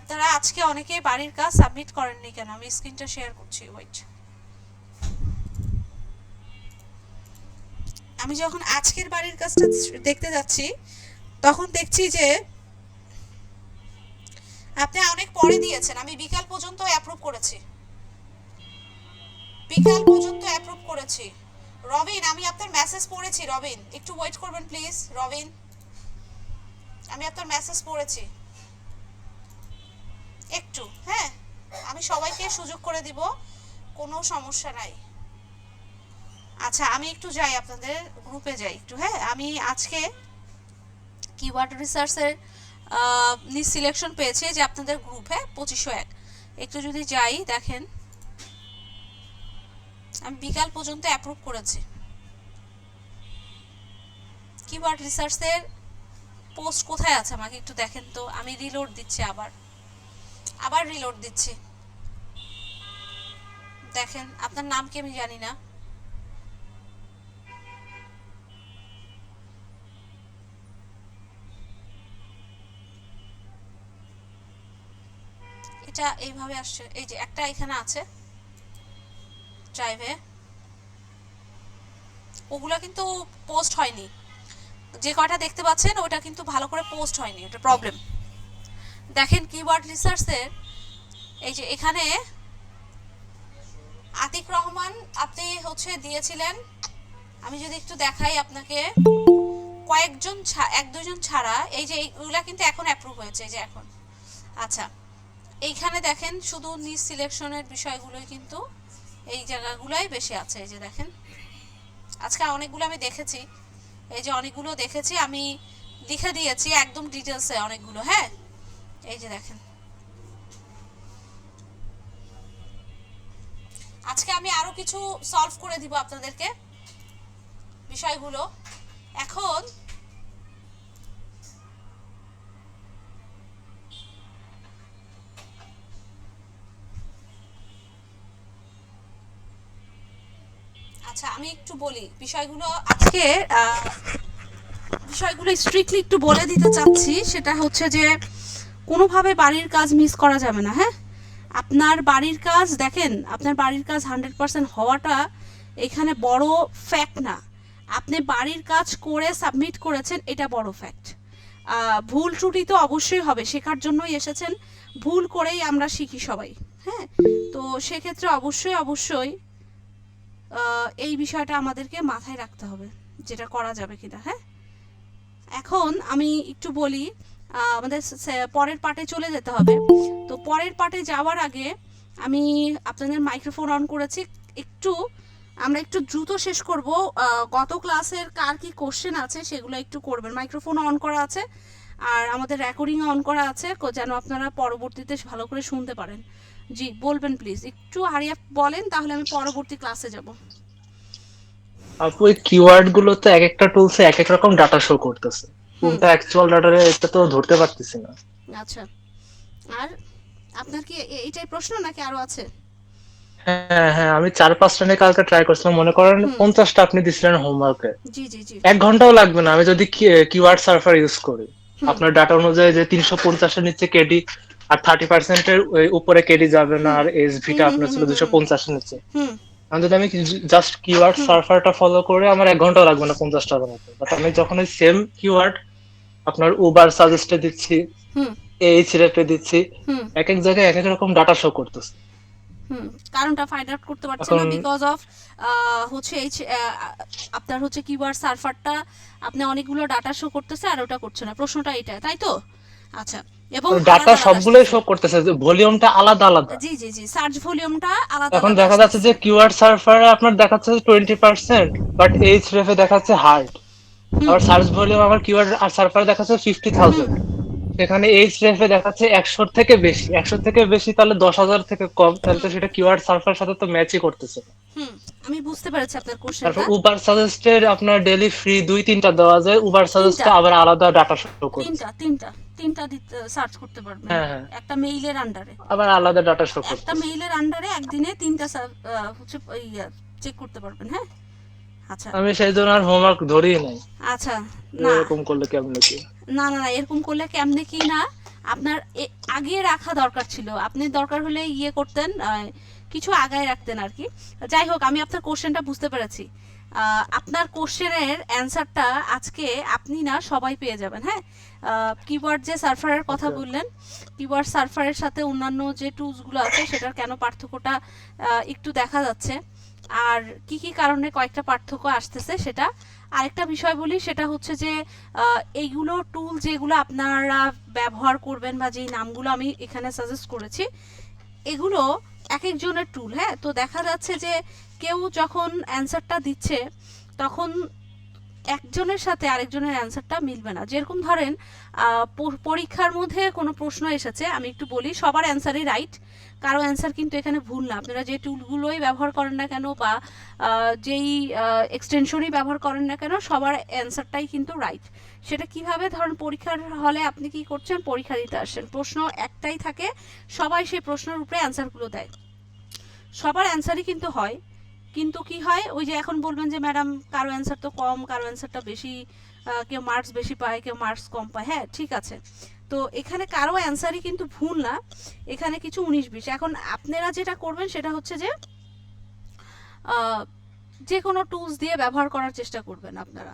আপনারা আজকে অনেকেই বাড়ির কাজ সাবমিট করেননি কেন? আমি স্ক্রিনটা শেয়ার করছি, ওয়েট। আমি যখন আজকের বাড়ির কাজটা দেখতে যাচ্ছি তখন দেখছি যে আপনি অনেক পরে দিয়েছেন। আমি বিকাল পর্যন্ত অ্যাপ্রুভ করেছি, বিকাল পর্যন্ত অ্যাপ্রুভ করেছি। রবিন, আমি আপনার মেসেজ পড়েছি। রবিন, একটু ওয়েট করবেন প্লিজ। রবিন, আমি আপনার মেসেজ পড়েছি, একটু, হ্যাঁ। আমি সবাইকে সুযোগ করে দিব, কোনো সমস্যা নাই। আচ্ছা, আমি একটু যাই, আপনাদের গ্রুপে যাই একটু, হ্যাঁ। আমি আজকে কিওয়ার্ড রিসার্চের সিলেকশন পেয়েছি যে আপনাদের গ্রুপ, হ্যাঁ, 2501। একটু যদি যাই দেখেন, আমি বিকাল পর্যন্ত অ্যাপ্রুভ করেছি। কিওয়ার্ড রিসার্চের পোস্ট কোথায় আছে আমাকে একটু দেখেন তো। আমি রিলোড দিচ্ছি, আবার রিলোড দিচ্ছি। দেখেন, আপনার নাম কি আমি জানি না। এটা এইভাবে আসছে, এই যে একটা এখানে আছে ড্রাইভে, ওগুলা কিন্তু পোস্ট হয়নি। যে কয়টা দেখতে পাচ্ছেন ওটা কিন্তু ভালো করে পোস্ট হয়নি, এটা প্রবলেম। দেখেন কিওয়ার্ড রিসার্চের এই যে এখানে আতিক রহমান আপনি দিয়েছিলেন। আমি যদি একটু দেখাই আপনাকে, কয়েকজন এক দুজন ছাড়া এই যে এইগুলা কিন্তু এখন অ্যাপ্রুভ হয়েছে, এই যে এখন। আচ্ছা, এইখানে দেখেন শুধু নিজ সিলেকশনের বিষয়গুলোই কিন্তু এই জায়গাগুলোই বেশি আছে। এই যে দেখেন, আজকে অনেকগুলো আমি দেখেছি, এই যে অনেকগুলো দেখেছি, আমি লিখে দিয়েছি একদম ডিটেলসে অনেকগুলো, হ্যাঁ। এই যে দেখেন, আজকে আমি আরো কিছু সলভ করে দিব আপনাদেরকে বিষয়গুলো। এখন আচ্ছা, আমি একটু বলি বিষয়গুলো আজকে, বিষয়গুলো স্ট্রিক্টলি একটু বলে দিতে চাচ্ছি। সেটা হচ্ছে যে কোনোভাবে বাড়ির কাজ মিস করা যাবে না, হ্যাঁ। আপনার বাড়ির কাজ দেখেন, আপনার বাড়ির কাজ 100% হওয়াটা এখানে বড় ফ্যাক্ট না। আপনি বাড়ির কাজ করে সাবমিট করেছেন, এটা বড় ফ্যাক্ট। ভুল ত্রুটি তো অবশ্যই হবে, শেখার জন্যই এসেছেন, ভুল করেই আমরা শিখি সবাই, হ্যাঁ। তো সেক্ষেত্রে অবশ্যই অবশ্যই এই বিষয়টা আমাদেরকে মাথায় রাখতে হবে, যেটা করা যাবে কিনা, হ্যাঁ। এখন আমি একটু বলি, আমাদের পরের পার্টে চলে যেতে হবে। তো পরের পার্টে যাওয়ার আগে আমি আপনাদের মাইক্রোফোন অন করেছি, একটু আমরা একটু দ্রুত শেষ করব। গত ক্লাসের কার কি কোশ্চেন আছে সেগুলো একটু করবেন। মাইক্রোফোন অন করা আছে আর আমাদের রেকর্ডিং অন করা আছে, যেন আপনারা পরবর্তীতে ভালো করে শুনতে পারেন। জি বলবেন প্লিজ, একটু হারিয়ে বলেন, তাহলে আমি পরবর্তী ক্লাসে যাব। আপু এই কিওয়ার্ড গুলো তো এক একটা টুলসে এক এক রকম ডাটা শো করতেছে, হুম, কোনটা অ্যাকচুয়াল ডাটা এটা তো ধরতে পারতেছি না। আচ্ছা। আর আপনার কি এইটাই প্রশ্ন নাকি আরো আছে? হ্যাঁ হ্যাঁ, আমি 4-5টা নিয়ে কালকে ট্রাই করছিলাম, মনে করেন হুম, 50টা আপনি দিছিলেন হোমওয়ার্কে। জি জি জি। 1 ঘন্টাও লাগবে না আমি যদি কিওয়ার্ড সার্ভার ইউজ করি। হুম আপনার ডাটা অনুযায়ী যে 350-এর নিচে কেডি আর 30%-এর উপরে কেডি যাবে না, হুম আর এসভিটা হুম হুম আপনার হুম ছিল হুম 250-এর নিচে। হুম আমি যদি আমি জাস্ট কিওয়ার্ড হুম সার্ভারটা ফলো করে আমার 1 ঘন্টাও লাগবে না 50টা বানাতে, বাট আমি যখন ওই সেম কিওয়ার্ড আপনার উবার সাজেস্টে দিচ্ছি, হুম এই সিলেক্টে দিচ্ছি, হুম এক এক জায়গায় এক এক রকম ডাটা শো করতেছে। হুম কারণটা ফাইন্ড আউট করতে পারছেন এখন না, বিকজ অফ হচ্ছে এই আপনার হচ্ছে কিওয়ার্ড সার্ভারটা আপনি অনেকগুলো ডাটা শো করতেছে আর ওটা করছে না, প্রশ্নটা এটা, তাই তো? আচ্ছা, এবং ডাটা আলাদা আলাদা সবগুলোই আসতেছে। শো করতেছে, ভলিউমটা আলাদা আলাদা। জি জি জি, সার্চ ভলিউমটা আলাদা এখন আলাদা দেখা যাচ্ছে আসতেছে। যে কিওয়ার্ড সার্ভারে আপনার দেখাচ্ছে 20%, বাট এইচ রেফে দেখাচ্ছে হার্ড। হুম আবার সার্চ ভলিউম আমার কিওয়ার্ড আর সার্ভারে দেখাচ্ছে হুম 50,000, সেখানে এইচ রেফে দেখাচ্ছে 100 থেকে বেশি। 100 থেকে বেশি তাহলে 10,000 থেকে কম, তাহলে তো সেটা কিওয়ার্ড সার্ভারের সাথে তো ম্যাচই করতেছে না। হুম আমি বুঝতে পেরেছি আপনার তারপর কোশ্চেনটা। উবার সাজেস্টের আপনার ডেলি ফ্রি 2-3টা দেওয়া যায়, উবার তিনটা, সাজেস্টে আবার আলাদা ডাটা শো করছে। তিনটা তিনটা তিনটা সার্চ করতে পারবেন হ্যাঁ হ্যাঁ, একটা মেইলের আন্ডারে। আবার আলাদা ডাটা শো একটা করতেছে। মেইলের আন্ডারে একদিনে তিনটা হচ্ছে চেক করতে পারবেন, হ্যাঁ। আচ্ছা আমি সেই জন্য আর হোমওয়ার্ক ধরিই নাই। আচ্ছা। না এরকম করলে কেমন কি? না না না, এরকম করলে কেমনে কি না, আপনার আগে রাখা দরকার ছিল, আপনি দরকার হলে ইয়ে করতেন, কিছু আগায় রাখতেন আর কি। যাই হোক, আমি আপনার কোশ্চেনটা বুঝতে পেরেছি। আপনার কোশ্চেনের অ্যান্সারটা আজকে আপনি না সবাই পেয়ে যাবেন। হ্যাঁ, কিওয়ার্ড যে সার্ফারের কথা আচ্ছা বললেন, কিওয়ার্ড সার্ফারের সাথে অন্যান্য যে টুলসগুলো আছে সেটার কেন পার্থক্যটা একটু দেখা যাচ্ছে, আর কি কি কারণে কয়েকটা পার্থক্য আসতেছে সেটা। আরেকটা বিষয় বলি, সেটা হচ্ছে যে এইগুলো টুল যেগুলো আপনারা ব্যবহার করবেন বা যেই নামগুলো আমি এখানে সাজেস্ট করেছি, এগুলো এক একজনের টুল। হ্যাঁ, তো দেখা যাচ্ছে যে কেউ যখন অ্যান্সারটা দিচ্ছে তখন একজনের সাথে আরেকজনের অ্যান্সারটা মিলবে না। যেরকম ধরেন পরীক্ষার মধ্যে কোনো প্রশ্ন এসেছে, আমি একটু বলি, সবার অ্যান্সারই রাইট, কারো অ্যান্সার কিন্তু এখানে ভুল না। আপনারা যে টুলগুলোই ব্যবহার করেন না কেন বা যেই এক্সটেনশনই ব্যবহার করেন না কেন, সবার অ্যান্সারটাই কিন্তু রাইট। সেটা কিভাবে, ধরেন পরীক্ষার হলে আপনি কি করছেন, পরীক্ষা দিতে আসছেন, প্রশ্ন একটাই থাকে, সবাই সেই প্রশ্নের উপরে অ্যান্সারগুলো দেয়, সবার অ্যান্সারই কিন্তু হয়। কিন্তু কি হয়, ওই যে এখন বলবেন যে ম্যাডাম কারো অ্যান্সার তো কম, কারো অ্যান্সারটা বেশি, কেউ মার্কস বেশি পায়, কেউ মার্কস কম পায়। হ্যাঁ ঠিক আছে, তো এখানে কারো অ্যান্সারই কিন্তু ভুল না, এখানে কিছু 19-20। এখন আপনারা যেটা করবেন সেটা হচ্ছে যে যে কোনো টুলস দিয়ে ব্যবহার করার চেষ্টা করবেন আপনারা,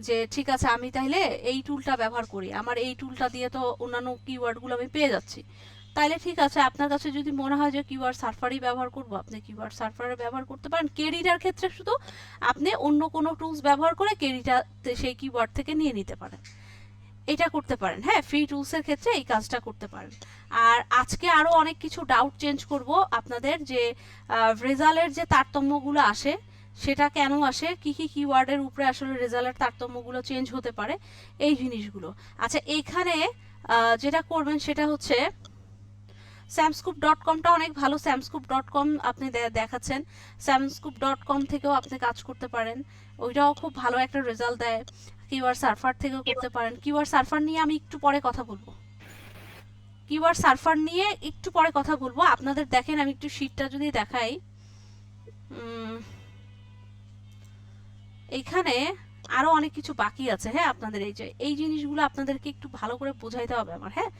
যে ঠিক আছে আমি তাইলে এই টুলটা ব্যবহার করি, আমার এই টুলটা দিয়ে তো অন্যান্য কিওয়ার্ডগুলো আমি পেয়ে যাচ্ছি, তাইলে ঠিক আছে। আপনার কাছে যদি মনে হয় যে কিওয়ার্ড সার্ফারই ব্যবহার করব, আপনি কিওয়ার্ড সার্ফারে ব্যবহার করতে পারেন। কেরিটার ক্ষেত্রে শুধু আপনি অন্য কোনো টুলস ব্যবহার করে কেরিটা সেই কিওয়ার্ড থেকে নিয়ে নিতে পারেন, এটা করতে পারেন। হ্যাঁ, ফ্রি টুলসের ক্ষেত্রে এই কাজটা করতে পারেন। আর আজকে আরও অনেক কিছু ডাউট চেঞ্জ করব আপনাদের, যে রেজাল্টের যে তারতম্যগুলো আসে সেটা কেন আসে, কি কি কিওয়ার্ডের উপরে আসলে রেজাল্টের তারতম্যগুলো চেঞ্জ হতে পারে, এই জিনিসগুলো। আচ্ছা, এইখানে যেটা করবেন সেটা হচ্ছে samscoop.com-টা অনেক ভালো, samscoop.com আপনি দেখাচ্ছেন, samscoop.com থেকেও আপনি কাজ করতে পারেন, ওইটাও খুব ভালো একটা রেজাল্ট দেয়। কিওয়ার্ড সার্ফার থেকেও করতে পারেন। কিওয়ার্ড সার্ফার নিয়ে আমি একটু পরে কথা বলবো, কিওয়ার্ড সার্ফার নিয়ে একটু পরে কথা বলবো। আপনাদের দেখেন আমি একটু শীটটা যদি দেখাই, এইখানে আরো অনেক কিছু বাকি আছে। হ্যাঁ, আপনাদের এই যে এই জিনিসগুলো আপনাদেরকে একটু ভালো করে বোঝাইতে হবে আমার। হ্যাঁ,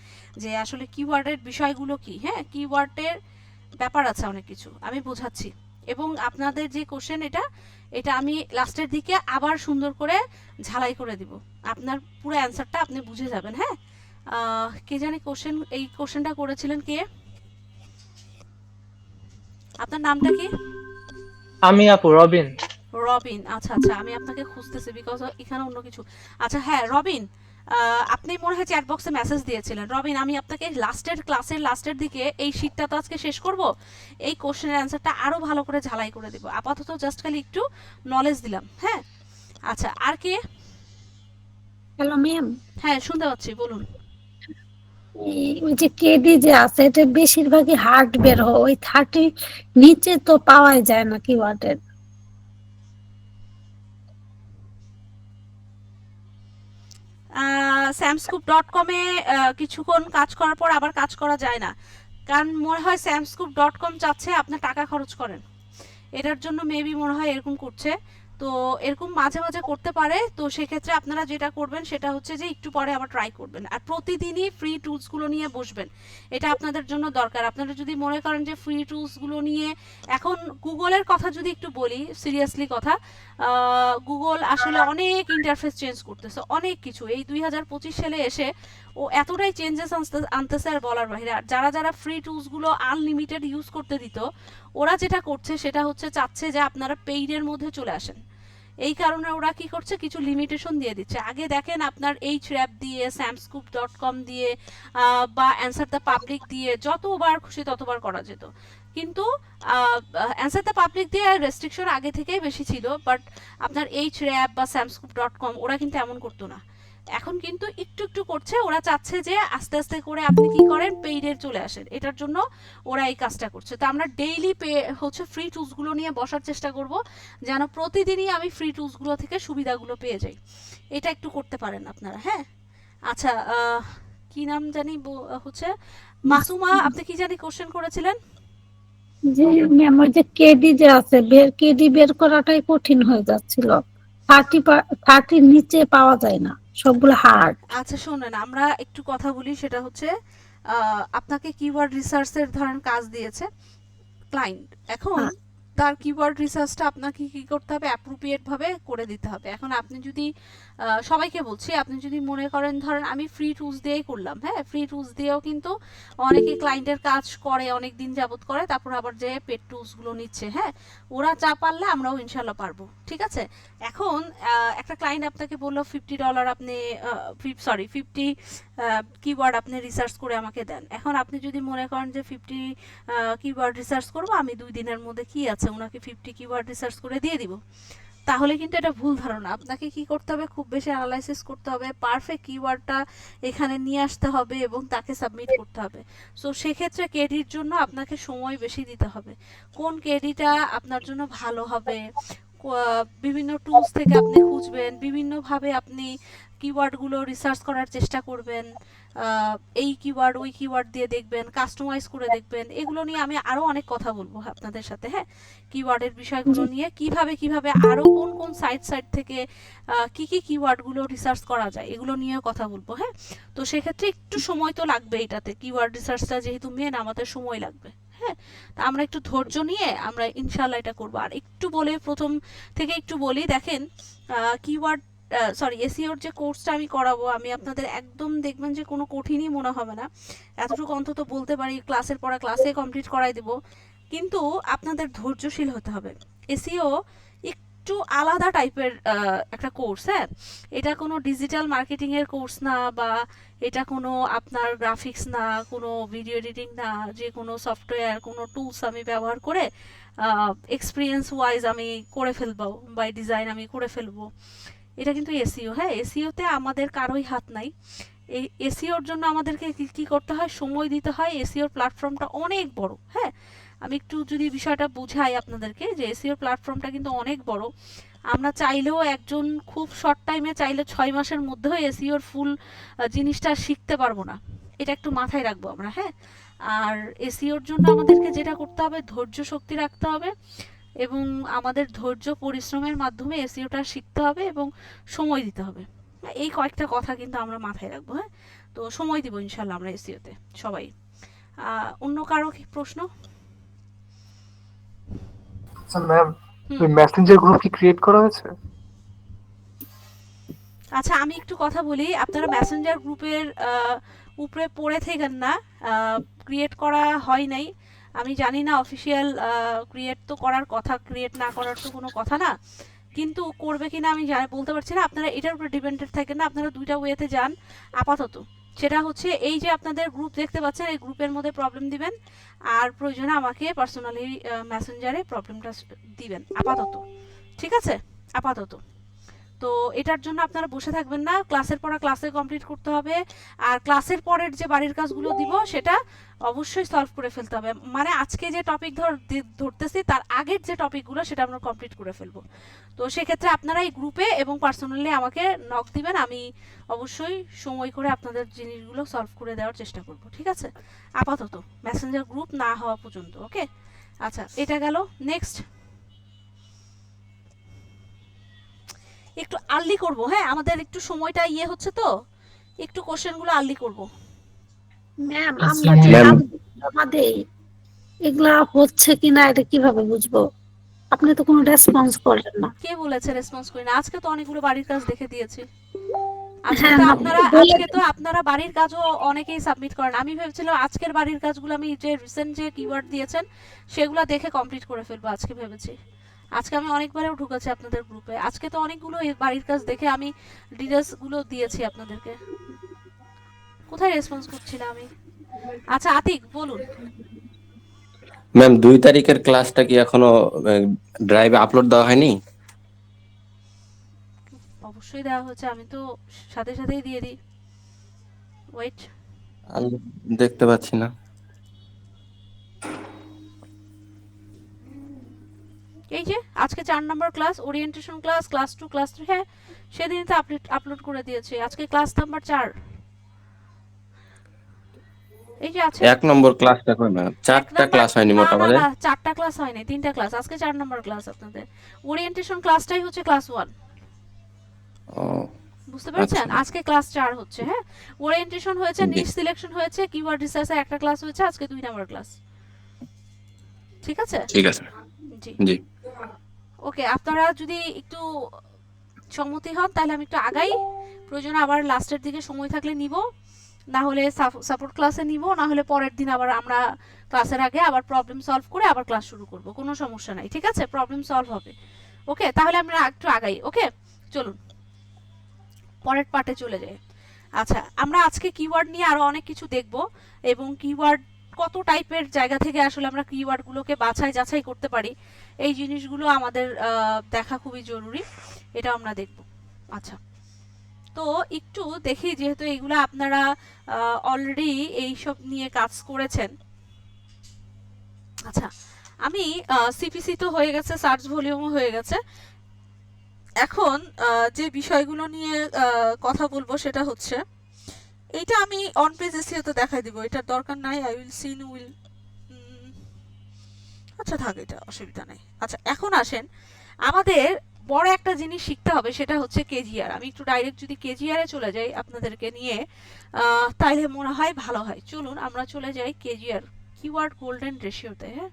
যে আসলে কিওয়ার্ডের বিষয়গুলো কি, হ্যাঁ কিওয়ার্ডের ব্যাপার আছে অনেক কিছু, আমি বোঝাচ্ছি। এবং আপনাদের যে কোশ্চেন, এটা এটা আমি লাস্টের দিকে আবার সুন্দর করে ঝালাই করে দিব, আপনার পুরো অ্যান্সারটা আপনি বুঝে যাবেন। হ্যাঁ, কে জানি কোশ্চেন, এই কোশ্চেনটা করেছিলেন কে, আপনার নামটা কি? আমি আপু রবিন। রবিন, আচ্ছা আচ্ছা, আমি আপনাকে খুঁজতেছি বিকজ এখানে অন্য কিছু। আচ্ছা হ্যাঁ রবিন, আপনি মনে হয় চ্যাট বক্সে মেসেজ দিয়েছিলেন। রবিন, আমি আপনাকে লাস্টের ক্লাসের লাস্টের দিকে এই শীটটা তো আজকে শেষ করব, এই কোশ্চেনের অ্যান্সারটা আরো ভালো করে ঝালাই করে দেব। আপাতত জাস্ট খালি একটু নলেজ দিলাম। হ্যাঁ, আচ্ছা আর কে? হ্যালো ম্যাম, হ্যাঁ শুনতে পাচ্ছি, বলুন। ওই যে কেডি যে আছে এটা বেশিরভাগই হার্ড বের হয়, ওই 30 নিচে তো পাওয়াই যায় না কিওয়ার্ডের। samscoop.com-এ কিছুক্ষণ কাজ করার পর আবার কাজ করা যায় না, কারণ মনে হয় samscoop.com চাচ্ছে আপনি টাকা খরচ করেন, এটার জন্য মেবি মনে হয় এরকম করছে। তো এরকম মাঝে মাঝে করতে পারে, তো সেক্ষেত্রে আপনারা যেটা করবেন সেটা হচ্ছে যে একটু পরে আবার ট্রাই করবেন, আর প্রতিদিনই ফ্রি টুলসগুলো নিয়ে বসবেন, এটা আপনাদের জন্য দরকার। আপনারা যদি মনে করেন যে ফ্রি টুলসগুলো নিয়ে, এখন গুগলের কথা যদি একটু বলি, সিরিয়াসলি কথা, গুগল আসলে অনেক ইন্টারফেস চেঞ্জ করতেছে, অনেক কিছু এই 2025 সালে এসে ও এতটাই চেঞ্জেস আনতেছে আর বলার বাইরে। আর যারা যারা ফ্রি টুলসগুলো আনলিমিটেড ইউজ করতে দিত, ওরা যেটা করছে সেটা হচ্ছে চাচ্ছে যে আপনারা পেইডের মধ্যে চলে আসেন, এই কারণে ওরা কি করছে, কিছু লিমিটেশন দিয়ে দিচ্ছে। আগে দেখেন আপনার এইচর‍্যাপ দিয়ে, samscoop.com দিয়ে বা অ্যান্সার দ্য পাবলিক দিয়ে যতবার খুশি ততবার করা যেত, কিন্তু অ্যান্সার দ্য পাবলিক দিয়ে রেস্ট্রিকশন আগে থেকেই বেশি ছিল, বাট আপনার এইচর‍্যাপ বা samscoop.com ওরা কিন্তু এমন করতো না, এখন কিন্তু একটু একটু করছে। ওরা চাচ্ছে যে আস্তে আস্তে করে আপনি কি করেন, পেইডের চলে আসেন, এটার জন্য ওরা এই কাজটা করছে। তো আমরা ডেইলি হচ্ছে ফ্রি টুলসগুলো নিয়ে বসার চেষ্টা করব, যেন প্রতিদিনই আমি ফ্রি টুলসগুলো থেকে সুবিধাগুলো পেয়ে যাই, এটা একটু করতে পারেন আপনারা। হ্যাঁ, আচ্ছা কি নাম জানি হচ্ছে মাসুমা, আপনি কি জানি কোশ্চেন করেছিলেন? যে ম্যাম ওই যে কেডি যে আছে, কেডি বের করাটাই কঠিন হয়ে যাচ্ছিল, 30 নিচে পাওয়া যায় না। সবগুলো হার্ড। আচ্ছা শোনেন, আমরা একটু কথা বলি, সেটা হচ্ছে আপনাকে কিওয়ার্ড রিসার্চের ধরেন কাজ দিয়েছে ক্লায়েন্ট। এখন তার কিওয়ার্ড রিসার্চটা আপনাকে কি করতে হবে, অ্যাপ্রোপ্রিয়েট ভাবে করে দিতে হবে। এখন আপনি যদি সবাইকে বলছি, আপনি যদি মনে করেন ধরেন আমি ফ্রি টুলস দিয়েই করলাম, হ্যাঁ ফ্রি টুলস দিয়েও কিন্তু অনেকে ক্লায়েন্টের কাজ করে, অনেক দিন যাবত করে, তারপর আবার যে পেড টুলসগুলো নিচ্ছে, হ্যাঁ ওরা যা পারলে আমরাও ইনশাল্লাহ পারবো, ঠিক আছে। এখন একটা ক্লায়েন্ট আপনাকে বললো $50 আপনি সরি 50 কিওয়ার্ড আপনি রিসার্চ করে আমাকে দেন। এখন আপনি যদি মনে করেন যে 50 কিওয়ার্ড রিসার্চ করবো আমি 2 দিনের মধ্যে, কি আছে ওনাকে 50 কিওয়ার্ড রিসার্চ করে দিয়ে দিব, তাহলে কিন্তু এটা ভুল ধারণা। আপনাকে কি করতে হবে, খুব বেশি অ্যানালাইসিস করতে হবে, পারফেক্ট কিওয়ার্ডটা এখানে নিয়ে আসতে হবে এবং তাকে সাবমিট করতে হবে। সো সেক্ষেত্রে কেডির জন্য আপনাকে সময় বেশি দিতে হবে। কোন কেডিটা আপনার জন্য ভালো হবে, বিভিন্ন টুলস থেকে আপনি খুঁজবেন, বিভিন্নভাবে আপনি কিওয়ার্ডগুলো রিসার্চ করার চেষ্টা করবেন, এই কিওয়ার্ড ওই কিওয়ার্ড দিয়ে দেখবেন, কাস্টমাইজ করে দেখবেন। এগুলো নিয়ে আমি আরও অনেক কথা বলবো আপনাদের সাথে, হ্যাঁ কিওয়ার্ডের বিষয়গুলো নিয়ে, কিভাবে আরও কোন কোন সাইট থেকে কি কিওয়ার্ডগুলো রিসার্চ করা যায় এগুলো নিয়েও কথা বলবো, হ্যাঁ। তো সেক্ষেত্রে একটু সময় তো লাগবে এটাতে, কিওয়ার্ড রিসার্চটা যেহেতু মেন, আমাদের সময় লাগবে, হ্যাঁ। তা আমরা একটু ধৈর্য নিয়ে আমরা ইনশাল্লাহ এটা করবো। আর একটু বলে প্রথম থেকে একটু বলি, দেখেন কিওয়ার্ড এসইওর যে কোর্সটা আমি করাবো, আমি আপনাদের একদম দেখবেন যে কোনো কঠিনই মনে হবে না, এতটুকু অন্তত বলতে পারি, ক্লাসের পড়া ক্লাসে কমপ্লিট করাই দেব। কিন্তু আপনাদের ধৈর্যশীল হতে হবে। এসইও একটু আলাদা টাইপের একটা কোর্স, হ্যাঁ এটা কোনো ডিজিটাল মার্কেটিং এর কোর্স না, বা এটা কোনো আপনার গ্রাফিক্স না, কোনো ভিডিও এডিটিং না, যে কোনো সফটওয়্যার কোনো টুলস আমি ব্যবহার করে এক্সপিরিয়েন্স ওয়াইজ আমি করে ফেলবো, বাই ডিজাইন আমি করে ফেলবো। এটা কিন্তু এসইও, হ্যাঁ এসইওতে আমাদের কারোই হাত নাই। এই এসইওর জন্য আমাদেরকে কি করতে হয়, সময় দিতে হয়। এসইওর প্ল্যাটফর্মটা অনেক বড়, হ্যাঁ আমি একটু যদি বিষয়টা বুঝাই আপনাদেরকে, যে এসইওর প্ল্যাটফর্মটা কিন্তু অনেক বড়। আমরা চাইলেও একজন খুব শর্ট টাইমে চাইলে 6 মাসের মধ্যেও এসইওর ফুল জিনিসটা শিখতে পারবো না, এটা একটু মাথায় রাখবো আমরা, হ্যাঁ। আর এসইওর জন্য আমাদেরকে যেটা করতে হবে, ধৈর্য শক্তি রাখতে হবে, এবং আমাদের ধৈর্য পরিশ্রমের মাধ্যমে এসইওটা শিখতে হবে এবং সময় দিতে হবে। এই কয়েকটা কথা কিন্তু আমরা মাথায় রাখবো, হ্যাঁ। তো সময় দিব ইনশাল্লাহ আমরা এসইওতে সবাই। অন্য কারো কি প্রশ্ন? আচ্ছা ম্যাম, ওই মেসেঞ্জার গ্রুপ কি ক্রিয়েট করা হয়েছে? আচ্ছা আমি একটু কথা বলি, আপনারা মেসেঞ্জার গ্রুপের উপরে পড়ে থাকেন না, ক্রিয়েট করা হয় নাই। আমি জানি না অফিসিয়াল, ক্রিয়েট তো করার কথা, ক্রিয়েট না করার তো কোনো কথা না, কিন্তু করবে কিনা আমি বলতে পারছি না। আপনারা এটার উপরে ডিপেন্ডেড থাকেন না, আপনারা দুইটা ওয়েতে যান আপাতত। সেটা হচ্ছে এই যে আপনাদের গ্রুপ দেখতে পাচ্ছেন, এই গ্রুপের মধ্যে প্রবলেম দিবেন, আর প্রয়োজনে আমাকে পার্সোনালি মেসেঞ্জারে প্রবলেমটা দিবেন আপাতত, ঠিক আছে আপাতত। তো এটার জন্য আপনারা বসে থাকবেন না, ক্লাসের পড়া ক্লাসে কমপ্লিট করতে হবে, আর ক্লাসের পরের যে বাড়ির কাজগুলো দিব সেটা অবশ্যই সলভ করে ফেলতে হবে। মানে আজকে যে টপিক ধরতেছি তার আগের যে টপিকগুলো সেটা আমরা কমপ্লিট করে ফেলবো। তো সেক্ষেত্রে আপনারা এই গ্রুপে এবং পার্সোনালি আমাকে নক দিবেন, আমি অবশ্যই সময় করে আপনাদের জিনিসগুলো সলভ করে দেওয়ার চেষ্টা করব, ঠিক আছে আপাতত মেসেঞ্জার গ্রুপ না হওয়া পর্যন্ত, ওকে। আচ্ছা এটা গেল। নেক্সট একটু আর্লি করব, হ্যাঁ আমাদের একটু সময়টা ইয়ে হচ্ছে, তো একটু কোশ্চেনগুলো আর্লি করব। ম্যাম আমরা যে ম্যাম আমাদের এগুলা হচ্ছে কিনা এটা কিভাবে বুঝবো? আপনি তো কোনো রেসপন্স করলেন না। কে বলেছে রেসপন্স করি না? আজকে তো অনেকগুলো বাড়ির কাজ দেখে দিয়েছি। আজকে হ্যাঁ তো ম্যাম, আপনারা বলে আজকে তো আপনারা বাড়ির কাজও অনেকেই সাবমিট করেন। আমি ভেবেছিলাম আজকের বাড়ির কাজগুলো আমি যে রিসেন্ট যে কিওয়ার্ড দিয়েছেন সেগুলো দেখে কমপ্লিট করে ফেলবো আজকে ভেবেছি। আজকে আমি অনেকবারও ঢুকেছি আপনাদের গ্রুপে, আজকে তো অনেকগুলো এই বাড়ির কাজ দেখে আমি ডিটেলস গুলো দিয়েছি আপনাদেরকে। কোথায় রেসপন্স করছিলাম আমি? আচ্ছা আতিক বলুন। ম্যাম 2 তারিখের ক্লাসটা কি এখনো ড্রাইভে আপলোড দেওয়া হয়নি? অবশ্যই দেওয়া হয়েছে, আমি তো সাথে সাথেই দিয়ে দিই। ওয়েট, আমি দেখতে পাচ্ছি না। এই যে আজকে 4 নম্বর class, orientation class, class 2 class 3, হ্যাঁ সেদিন তো আপলোড করে দিয়েছি। আজকে ক্লাস নাম্বার 4, এই যে আছে 1 নম্বর ক্লাসটা কই ম্যাম? 4টা ক্লাস হয়নি মোট আমাদের। 4টা ক্লাস হয়নি, 3টা ক্লাস, আজকে 4 নম্বর ক্লাস আপনাদের। ওরিয়েন্টেশন ক্লাসটাই হচ্ছে ক্লাস 1, ও বুঝতে পেরেছেন? আচ্ছা। আজকে ক্লাস 4 হচ্ছে, হ্যাঁ? ওরিয়েন্টেশন হয়েছে, জি নিশ সিলেকশন হয়েছে, কিওয়ার্ড রিসার্চের একটা ক্লাস হয়েছে, আজকে 2 নাম্বার ক্লাস। ঠিক আছে? ঠিক আছে। জি। জি ওকে, আপনারা যদি একটু সম্মতি হন তাহলে আমি একটু আগাই, প্রয়োজনে আবার লাস্টের দিকে সময় থাকলে নিব, না হলে সাপোর্ট ক্লাসে নিব, না হলে পরের দিন আবার আমরা ক্লাসের আগে আবার প্রবলেম সলভ করে আবার ক্লাস শুরু করব, কোনো সমস্যা নাই। ঠিক আছে, প্রবলেম সলভ হবে। ওকে, তাহলে আমরা একটু আগাই। ওকে, চলুন পরের পার্টে চলে যাই। আচ্ছা, আমরা আজকে কিওয়ার্ড নিয়ে আরো অনেক কিছু দেখব, এবং কিওয়ার্ড কত টাইপের জায়গা থেকে আসলে আমরা কিওয়ার্ডগুলোকে বাছাই যাচাই করতে পারি, এই জিনিসগুলো আমাদের দেখা খুবই জরুরি, এটা আমরা দেখব। আচ্ছা, তো একটু দেখি, যেহেতু এইগুলো আপনারা অলরেডি এইসব নিয়ে কাজ করেছেন। আচ্ছা, আমি সিপিসি তো হয়ে গেছে, সার্চ ভলিউমও হয়ে গেছে। এখন যে বিষয়গুলো নিয়ে কথা বলবো সেটা হচ্ছে, এইটা আমি অন পেজ এসিওতে দেখাই দিব, এটার দরকার নাই। আই উইল সিন উইল, আচ্ছা থাক, এটা অসুবিধা নেই। আচ্ছা, এখন আসেন, আমাদের বড় একটা জিনিস শিখতে হবে, সেটা হচ্ছে কেজিআর। আমি একটু ডাইরেক্ট যদি কেজিআরে চলে যাই আপনাদেরকে নিয়ে, তাইলে মনে হয় ভালো হয়। চলুন আমরা চলে যাই কেজিআর, কিওয়ার্ড গোল্ডেন রেশিওতে। হ্যাঁ,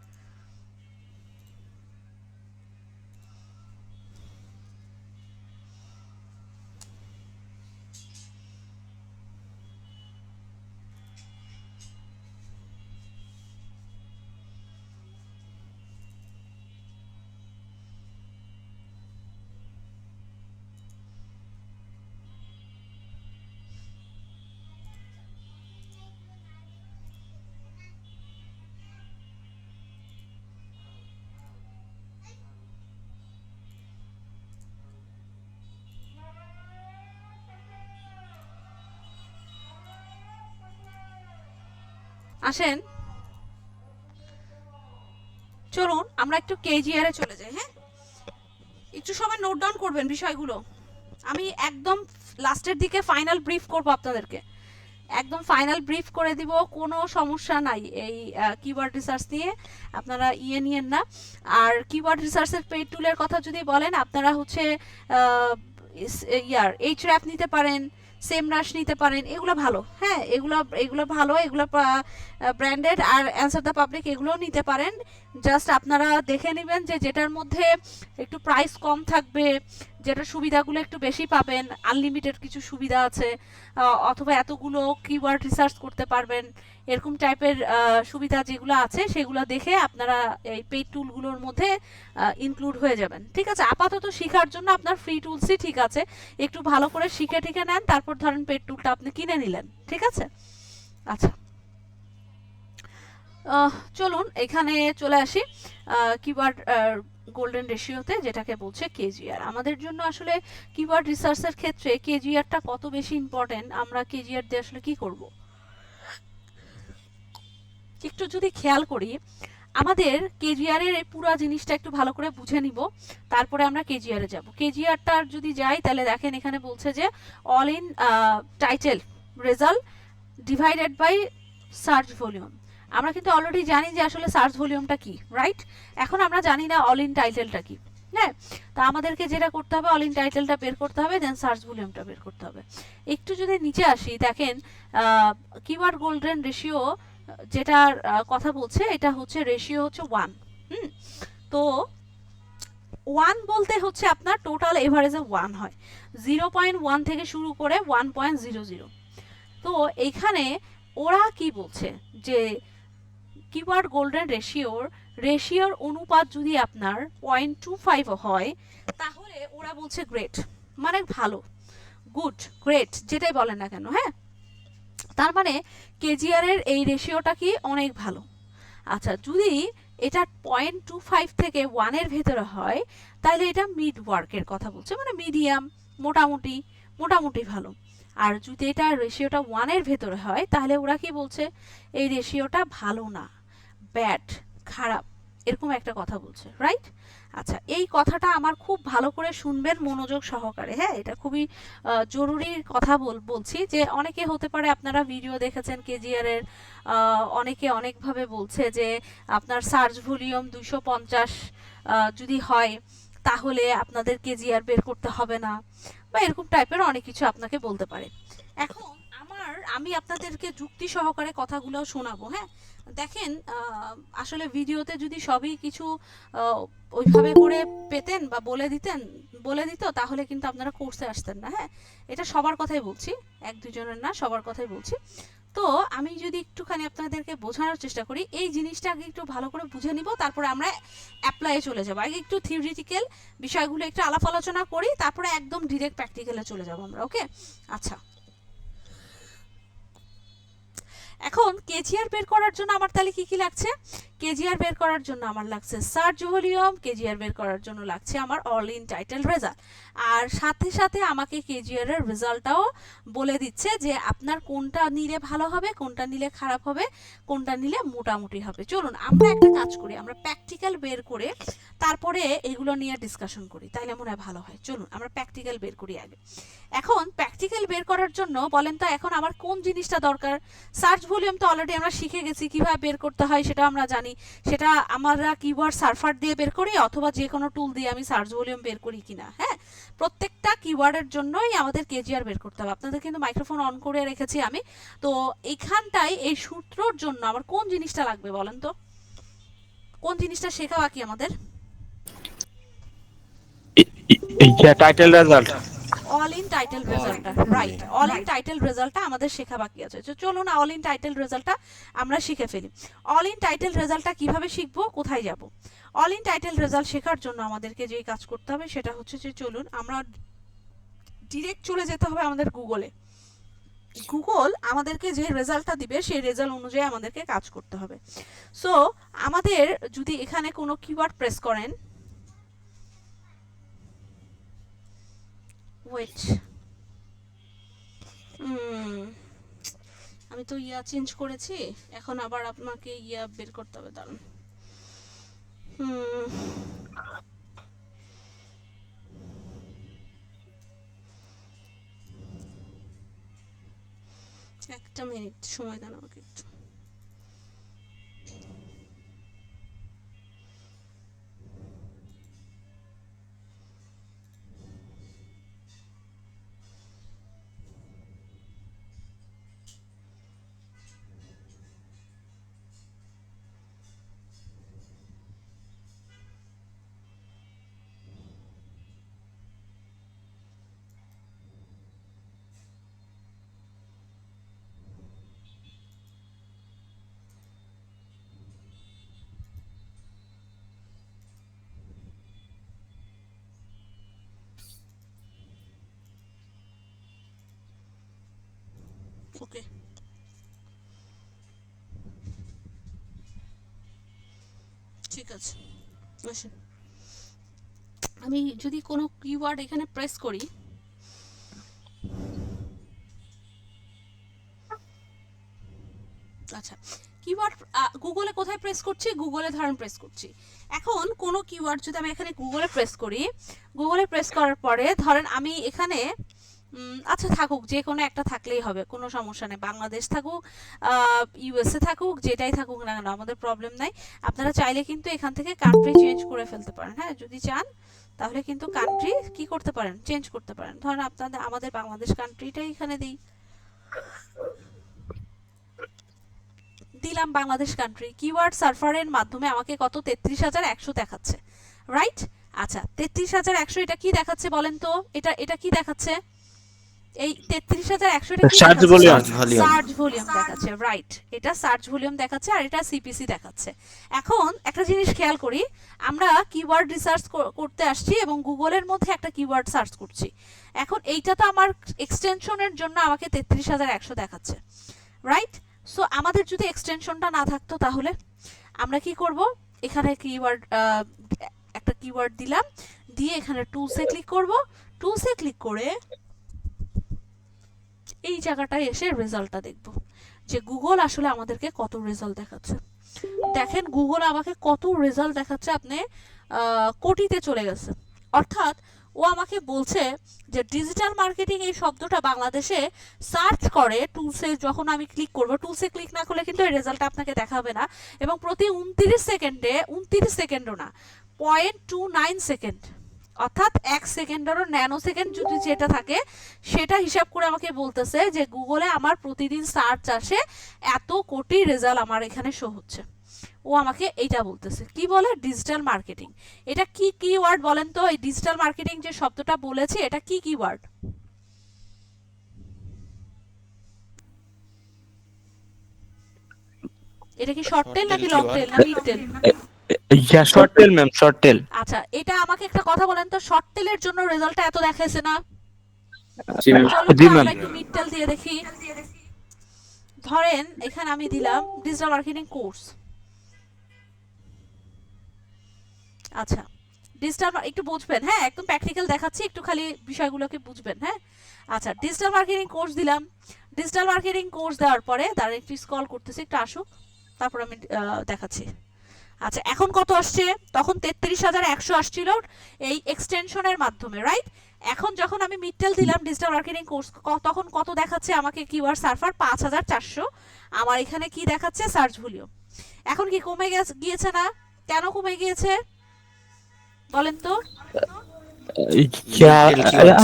আসেন, চলুন আমরা একটু কেজিআরে চলে যাই। হ্যাঁ, একটু সময় নোট ডাউন করবেন বিষয়গুলো, আমি একদম লাস্টের দিকে ফাইনাল ব্রিফ করব আপনাদেরকে, একদম ফাইনাল ব্রিফ করে দিব, কোনো সমস্যা নাই এই কিওয়ার্ড রিসার্চ নিয়ে, আপনারা নিয়েন না। আর কিওয়ার্ড রিসার্চের পেইড টুলের কথা যদি বলেন, আপনারা হচ্ছে এইচর‍্যাপ নিতে পারেন, সেমরাশ নিতে পারেন, এগুলো ভালো। হ্যাঁ, এগুলো ভালো, এগুলো ব্র্যান্ডেড। আর অ্যান্সার দ্য পাবলিক এগুলোও নিতে পারেন। জাস্ট আপনারা দেখে নেবেন যে যেটার মধ্যে একটু প্রাইস কম থাকবে, যেটা সুবিধাগুলো একটু বেশি পাবেন, আনলিমিটেড কিছু সুবিধা আছে, অথবা এতগুলো কিওয়ার্ড রিসার্চ করতে পারবেন, এরকম টাইপের সুবিধা যেগুলো আছে সেগুলো দেখে আপনারা এই পেইড টুলগুলোর মধ্যে ইনক্লুড হয়ে যাবেন। ঠিক আছে, আপাতত শেখার জন্য আপনার ফ্রি টুলসই ঠিক আছে, একটু ভালো করে শিখে টিখে নেন, তারপর ধরেন পেইড টুলটা আপনি কিনে নিলেন। ঠিক আছে, আচ্ছা চলুন এখানে চলে আসি কিওয়ার্ড গোল্ডেন রেশিওতে, যেটাকে বলছে কেজিআর। আমাদের জন্য আসলে কিওয়ার্ড রিসার্চের ক্ষেত্রে কেজিআরটা কত বেশি ইম্পর্টেন্ট, আমরা কেজিআর দিয়ে আসলে কি করব একটু যদি খেয়াল করি, আমাদের কেজিআর এর পুরো জিনিসটা একটু ভালো করে বুঝে নিব, তারপরে আমরা কেজিআর এ যাব। কেজিআরটার যদি যাই তাহলে দেখেন এখানে বলছে যে all in title result divided by search volume. আমরা কিন্তু অলরেডি জানি যে আসলে সার্চ ভলিউমটা কি, রাইট? এখন আমরা জানি না অল ইন টাইটেলটা কি। হ্যাঁ, তা আমাদেরকে যেটা করতে হবে, অল ইন টাইটেলটা বের করতে হবে, দেন সার্চ ভলিউমটা বের করতে হবে। একটু যদি নিচে আসি, দেখেন কিওয়ার্ড গোল্ডেন রেশিও যেটার কথা বলছে, এটা হচ্ছে রেশিও হচ্ছে 1। তো 1 বলতে হচ্ছে আপনার টোটাল এভারেজে 1 হয়, 0.1 থেকে শুরু করে 1.00। তো এইখানে ওরা কি বলছে যে কিওয়ার্ড গোল্ডেন রেশিওর অনুপাত যদি আপনার 0.25 হয়, তাহলে ওরা বলছে গ্রেট, মানে ভালো, গুড, গ্রেট, যেটাই বলেন না কেন। হ্যাঁ, তার মানে কেজিআর এর এই রেশিওটা কি অনেক ভালো। আচ্ছা, যদি এটা 0.25 থেকে 1 এর ভেতরে হয়, তাহলে এটা মিড ওয়ার্কের কথা বলছে, মানে মিডিয়াম, মোটামুটি ভালো। আর যদি এটা রেশিওটা 1 এর ভেতরে হয়, তাহলে ওরা কি বলছে, এই রেশিওটা ভালো না, ব্যাড, খারাপ, এরকম একটা কথা বলছে, রাইট? আচ্ছা, এই কথাটা আমার খুব ভালো করে শুনবেন মনোযোগ সহকারে। হ্যাঁ, এটা খুবই জরুরি কথা বলছি, যে অনেকে হতে পারে আপনারা ভিডিও দেখেছেন কেজিআর এর, অনেকে অনেকভাবে বলছে যে আপনার সার্চ ভলিউম 250 যদি হয় তাহলে আপনাদের কেজিআর বের করতে হবে না, বা এরকম টাইপের অনেক কিছু আপনাকে বলতে পারে। এখন আমি আপনাদেরকে যুক্তি সহকারে কথাগুলো শোনাবো। হ্যাঁ, দেখেন আসলে ভিডিওতে যদি সবই কিছু ওইভাবে করে পেতেন বা বলে দিত তাহলে কিন্তু আপনারা কোর্সে আসতেন না। হ্যাঁ, এটা সবার কথাই বলছি, এক দুজনের না, সবার কথাই বলছি। তো আমি যদি একটুখানি আপনাদেরকে বোঝানোর চেষ্টা করি, এই জিনিসটা আগে একটু ভালো করে বুঝে নিব, তারপরে আমরা অ্যাপ্লাইয়ে চলে যাব। আগে একটু থিওরিটিক্যাল বিষয়গুলো একটু আলাপ আলোচনা করি, তারপরে একদম ডিরেক্ট প্র্যাকটিক্যালে চলে যাব আমরা। ওকে, আচ্ছা। এখন কেজিআর বের করার জন্য আমার তাহলে কি কি লাগছে? কেজিআর বের করার জন্য আমার লাগছে সার্চ ভলিউম, কেজিআর বের করার জন্য লাগছে আমার অল ইন টাইটেল রেজাল্ট, আর সাথে সাথে আমাকে কেজিআর এর রেজাল্টটাও বলে দিচ্ছে যে আপনার কোনটা নিলে ভালো হবে, কোনটা নিলে খারাপ হবে, কোনটা নিলে মোটামুটি হবে। চলুন আমরা একটা কাজ করি, আমরা প্র্যাকটিক্যাল বের করে তারপরে এগুলো নিয়ে ডিসকাশন করি, তাহলে মনে হয় ভালো হয়। চলুন আমরা প্র্যাকটিক্যাল বের করি আগে। এখন প্র্যাকটিক্যাল বের করার জন্য বলেন তো এখন আমার কোন জিনিসটা দরকার? সার্চ ভলিউম তো অলরেডি আমরা শিখে গেছি, কিভাবে বের করতে হয় সেটা আমরা জানি। সেটা আমরা কিওয়ার্ড সার্ফার দিয়ে বের করি অথবা যে কোনো টুল দিয়ে আমি সার্চ ভলিউম বের করি কিনা। হ্যাঁ, প্রত্যেকটা কিওয়ার্ডের জন্যই আমাদের কেজিআর বের করতে হবে। আপনাদের কিন্তু মাইক্রোফোন অন করে রেখেছি আমি। তো এইখানটায় এই সূত্রর জন্য আমার কোন জিনিসটা লাগবে বলেন তো? কোন জিনিসটা শেখা বাকি আমাদের? Title result. All in title রেজাল্টটা, রাইট, অল ইন টাইটেল রেজাল্টটা আমাদের শেখা বাকি আছে। তো চলুন অল ইন টাইটেল রেজাল্টটা আমরা শিখে ফেলি। অল ইন টাইটেল রেজাল্টটা কিভাবে শিখবো, কোথায় যাব? অল ইন টাইটেল রেজাল্ট শেখার জন্য আমাদেরকে যে কাজ করতে হবে সেটা হচ্ছে যে চলুন আমরা ডিরেক্ট চলে যেতে হবে আমাদের গুগলে। গুগল আমাদেরকে যে রেজাল্টটা দিবে সেই রেজাল্ট অনুযায়ী আমাদেরকে কাজ করতে হবে। সো আমাদের যদি এখানে কোনো কিওয়ার্ড প্রেস করেন, ওয়েট, আমি তো ইয়া চেঞ্জ করেছি, এখন আবার আপনাকে ইয়া বের করতে হবে, দাঁড়ান। একটা মিনিট সময় দেন আমাকে একটু। ওকে, ঠিক আছে, আসেন। আমি যদি কোনো কিওয়ার্ড এখানে প্রেস করি, আচ্ছা কিওয়ার্ড গুগলে কোথায় প্রেস করছি? গুগলে ধরেন প্রেস করছি। এখন কোনো কিওয়ার্ড যদি আমি এখানে গুগলে প্রেস করি, গুগলে প্রেস করার পরে ধরেন আমি এখানে আচ্ছা থাকুক, যে কোনো একটা থাকলেই হবে, কোনো সমস্যা নেই। বাংলাদেশ থাকুক, ইউএসএ থাকুক, যেটাই থাকুক না কেন আমাদের প্রবলেম নাই। আপনারা চাইলে কিন্তু এখান থেকে কান্ট্রি চেঞ্জ করে ফেলতে পারেন। হ্যাঁ, যদি চান তাহলে কিন্তু কান্ট্রি কি করতে পারেন, চেঞ্জ করতে পারেন। ধরেন আমাদের বাংলাদেশ কান্ট্রিটাই এখানে দিলাম বাংলাদেশ কান্ট্রি। কিওয়ার্ড সার্ভারের মাধ্যমে আমাকে কত 33,100 দেখাচ্ছে, রাইট? আচ্ছা 33,100 এটা কি দেখাচ্ছে বলেন তো? এটা কি দেখাচ্ছে? এই 33,100 টা কি সার্চ ভলিউম দেখাচ্ছে, রাইট? এটা সার্চ ভলিউম দেখাচ্ছে আর এটা সিপিসি দেখাচ্ছে। এখন একটা জিনিস খেয়াল করি, আমরা কিওয়ার্ড রিসার্চ করতে আসছি এবং গুগলের মধ্যে একটা কিওয়ার্ড সার্চ করছি। এখন এইটা তো আমার এক্সটেনশনের জন্য আমাকে 33,100 দেখাচ্ছে, রাইট? সো আমাদের যদি এক্সটেনশনটা না থাকতো তাহলে আমরা কি করব? এখানে কিওয়ার্ড একটা কিওয়ার্ড দিলাম, দিয়ে এখানে টুলসে ক্লিক করব। টুলসে ক্লিক করে এই জায়গাটায় এসে রেজাল্টটা দেখব যে গুগল আসলে আমাদেরকে কত রেজাল্ট দেখাচ্ছে। দেখেন গুগল আমাকে কত রেজাল্ট দেখাচ্ছে, আপনি কোটিতে চলে গেছে। অর্থাৎ ও আমাকে বলছে যে ডিজিটাল মার্কেটিং এই শব্দটা বাংলাদেশে সার্চ করে টুলসে, যখন আমি ক্লিক করব, টুলসে ক্লিক না করলে কিন্তু এই রেজাল্টটা আপনাকে দেখাবে না। এবং প্রতি 29 সেকেন্ডে, 29 সেকেন্ডও না, 0.29 সেকেন্ড, অর্থাৎ 1 সেকেন্ডেরও ন্যানো সেকেন্ড যদি যেটা থাকে সেটা হিসাব করে আমাকে বলতেছে যে গুগলে আমার প্রতিদিন সার্চ আসে এত কোটি রেজাল্ট আমার এখানে শো হচ্ছে। ও আমাকে এইটা বলতেছে, কি বলে? Digital marketing. এটা কি কিওয়ার্ড বলেন তো? এই ডিজিটাল মার্কেটিং যে শব্দটা বলেছি এটা কি কিওয়ার্ড? এটা কি শর্ট টেল নাকি লং টেল না মিড টেল? ইয়া short tail ma'am, short tail. আচ্ছা, এটা আমাকে একটা কথা বলেন তো, শর্ট টেলের জন্য রেজাল্টটা এত দেখাইছে না? জি ম্যাম। চলুন জি তো ম্যাম। আমরা একটু মিড টেল দিয়ে দেখি। ধরেন এখানে আমি দিলাম ডিজিটাল মার্কেটিং কোর্স। আচ্ছা, ডিজিটাল একটু বুঝবেন, হ্যাঁ, একদম প্র্যাকটিক্যাল দেখাচ্ছি, একটু খালি বিষয়গুলোকে বুঝবেন, হ্যাঁ। আচ্ছা, ডিজিটাল মার্কেটিং কোর্স দিলাম। ডিজিটাল মার্কেটিং কোর্স দেওয়ার পরে তারা একটু স্ক্রল করতেছে, একটু আসুক, তারপর আমি দেখাচ্ছি। আচ্ছা, এখন কত আসছে? তখন 33,100 আসছিল এই এক্সটেনশনের মাধ্যমে, রাইট? এখন যখন আমি মিডটেল দিলাম ডিজিটাল মার্কেটিং কোর্স, তখন কত দেখাচ্ছে আমাকে কিওয়ার্ড সার্ভার? 5,400। আমার এখানে কি দেখাচ্ছে? Search volume. এখন কি কমে গিয়েছে না? কেন কমে গিয়েছে বলেন তো?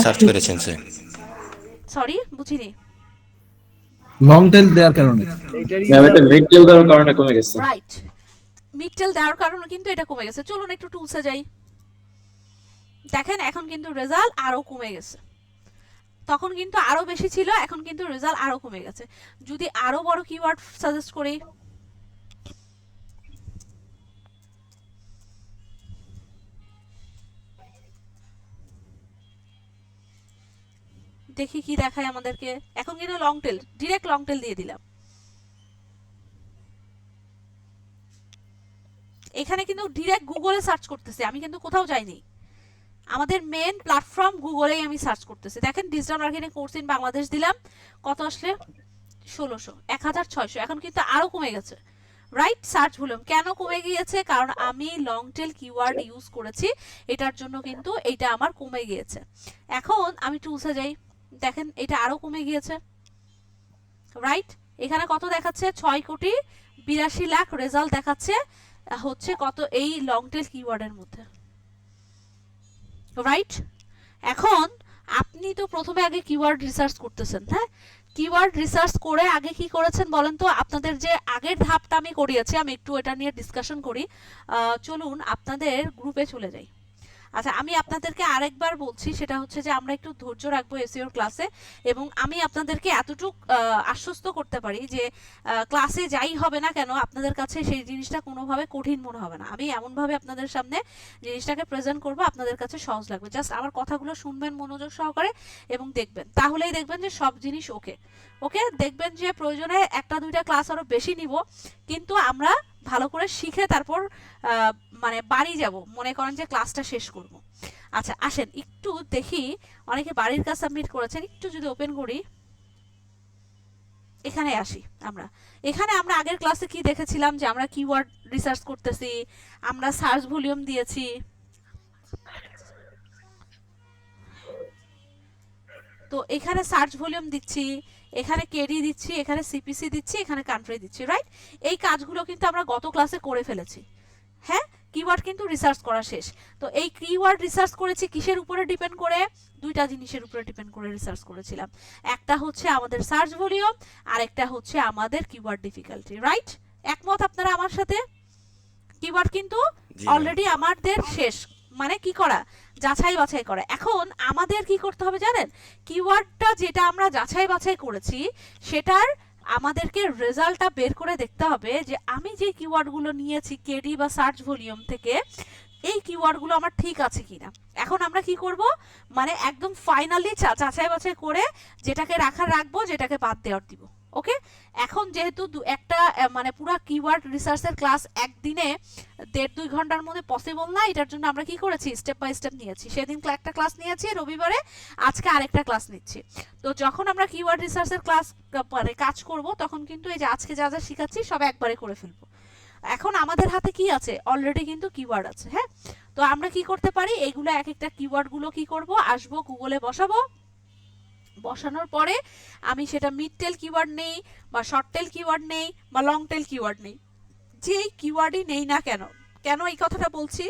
সার্চ করেছেন স্যার? সরি, বুঝিনি। লং টেল দেওয়ার কারণে ম্যাম এটা মিড টেল দেওয়ার কারণে কমে গেছে। রাইট, মিডটেল দেওয়ার কারণে কিন্তু এটা কমে গেছে। চলুন একটু টুলসে যাই, দেখেন এখন কিন্তু রেজাল্ট আরো কমে গেছে। তখন কিন্তু আরো বেশি ছিল, এখন কিন্তু রেজাল্ট আরো কমে গেছে। যদি আরো বড় কিওয়ার্ড সাজেস্ট করি, দেখি কি দেখায় আমাদেরকে। এখন কিন্তু long tail, direct long tail দিয়ে দিলাম। এখানে কিন্তু ডিরেক্ট গুগলে সার্চ করতেছি, আমি কিন্তু কোথাও যাইনি। আমাদের মেন প্ল্যাটফর্ম গুগলেই আমি সার্চ করতেছি। দেখেন digital marketing course in Bangladesh দিলাম, কত আসলে? 1600, 1600। এখন কিন্তু আরো কমে গেছে, রাইট? সার্চ ভলিউম কেন কমে গিয়েছে? কারণ আমি লং টেল কিওয়ার্ড ইউজ করেছি, এটার জন্য কিন্তু এটা আমার কমে গিয়েছে। এখন আমি টুলসে যাই, দেখেন এটা আরো কমে গিয়েছে, রাইট? এখানে কত দেখাচ্ছে? 6,82,00,000 রেজাল্ট দেখাচ্ছে হচ্ছে কত? এই লং টেল কিওয়ার্ডের মধ্যে, রাইট? এখন আপনি তো প্রথমে আগে কিওয়ার্ড রিসার্চ করতেছেন, হ্যাঁ? কিওয়ার্ড রিসার্চ করে আগে কি করেছেন বলেন তো? আপনাদের যে আগের ধাপটা আমি করিয়েছি, আমি একটু এটা নিয়ে ডিসকাশন করি। চলুন আপনাদের গ্রুপে চলে যাই। আচ্ছা, আমি আপনাদেরকে আরেকবার বলছি, সেটা হচ্ছে যে আমরা একটু ধৈর্য রাখবো এসইওর ক্লাসে, এবং আমি আপনাদেরকে এতটুকু আশ্বস্ত করতে পারি যে ক্লাসে যাই হবে না কেন আপনাদের কাছে সেই জিনিসটা কোনোভাবে কঠিন মনে হবে না। আমি এমনভাবে আপনাদের সামনে জিনিসটাকে প্রেজেন্ট করবো, আপনাদের কাছে সহজ লাগবে। জাস্ট আমার কথাগুলো শুনবেন মনোযোগ সহকারে এবং দেখবেন, তাহলেই দেখবেন যে সব জিনিস ওকে। দেখবেন যে প্রয়োজনে 1-2টা ক্লাস আরো বেশি নিব, কিন্তু আমরা ভালো করে শিখে তারপর মানে বাড়ি যাব, মনে করেন যে ক্লাসটা শেষ করব। আচ্ছা, আসেন একটু দেখি, অনেকে বাড়ির কাজ সাবমিট করেছেন, একটু যদি ওপেন করি, এখানে আসি। এখানে আমরা আগের ক্লাসে কি দেখেছিলাম? যে আমরা কিওয়ার্ড রিসার্চ করতেছি, আমরা সার্চ ভলিউম দিয়েছি। তো এখানে সার্চ ভলিউম দিচ্ছি, এখানে কেডি দিচ্ছি, এখানে সিপিসি দিচ্ছি, এখানে কান্ট্রি দিচ্ছি, রাইট? এই কাজগুলো কিন্তু আমরা গত ক্লাসে করে ফেলেছি, হ্যাঁ? কিওয়ার্ড কিন্তু রিসার্চ করা শেষ। তো এই কিওয়ার্ড রিসার্চ করেছি কিসের উপরে ডিপেন্ড করে? 2টা জিনিসের উপরে ডিপেন্ড করে রিসার্চ করেছিলাম। একটা হচ্ছে আমাদের সার্চ ভলিউম, আর একটা হচ্ছে আমাদের কিওয়ার্ড ডিফিকাল্টি, রাইট? একমত আপনারা আমার সাথে? কিওয়ার্ড কিন্তু অলরেডি আমাদের শেষ, মানে কি করা? যাচাই বাছাই করা। এখন আমাদের কি করতে হবে জানেন? কিওয়ার্ডটা যেটা আমরা যাচাই বাছাই করেছি সেটার আমাদেরকে রেজাল্টটা বের করে দেখতে হবে যে আমি যে কিওয়ার্ডগুলো নিয়েছি কেডি বা সার্চ ভলিউম থেকে, এই কিওয়ার্ডগুলো আমার ঠিক আছে কিনা। এখন আমরা কি করব? মানে একদম ফাইনালি যাচাই বাছাই করে যেটাকে রাখবো, যেটাকে বাদ দেওয়ার দিব। ওকে, এখন যেহেতু একটা মানে পুরো কিওয়ার্ড রিসার্চের ক্লাস একদিনে 1.5-2 ঘন্টার মধ্যে পসিবল না, এটার জন্য আমরা কি করেছি? স্টেপ বাই স্টেপ নিয়েছি। সেদিন একটা ক্লাস নিয়েছি রবিবারে, আজকে আরেকটা ক্লাস নিচ্ছি। তো যখন আমরা কিওয়ার্ড রিসার্চের ক্লাস মানে কাজ করব, তখন কিন্তু এই যে আজকে যা যা শিখাচ্ছি সব একবারে করে ফেলবো। এখন আমাদের হাতে কি আছে? অলরেডি কিন্তু কিওয়ার্ড আছে, হ্যাঁ? তো আমরা কি করতে পারি? এইগুলো এক একটা কিওয়ার্ড গুলো কি করব? আসবো গুগলে বসাবো, বসানোর পরে আমি সেটা মিড টেল কিওয়ার্ড নেই বা শর্ট টেল কিওয়ার্ড নেই বা লং টেল কিওয়ার্ড নেই, যেই কিওয়ার্ডই নেই না কেন, কেন এই কথাটা বলছি?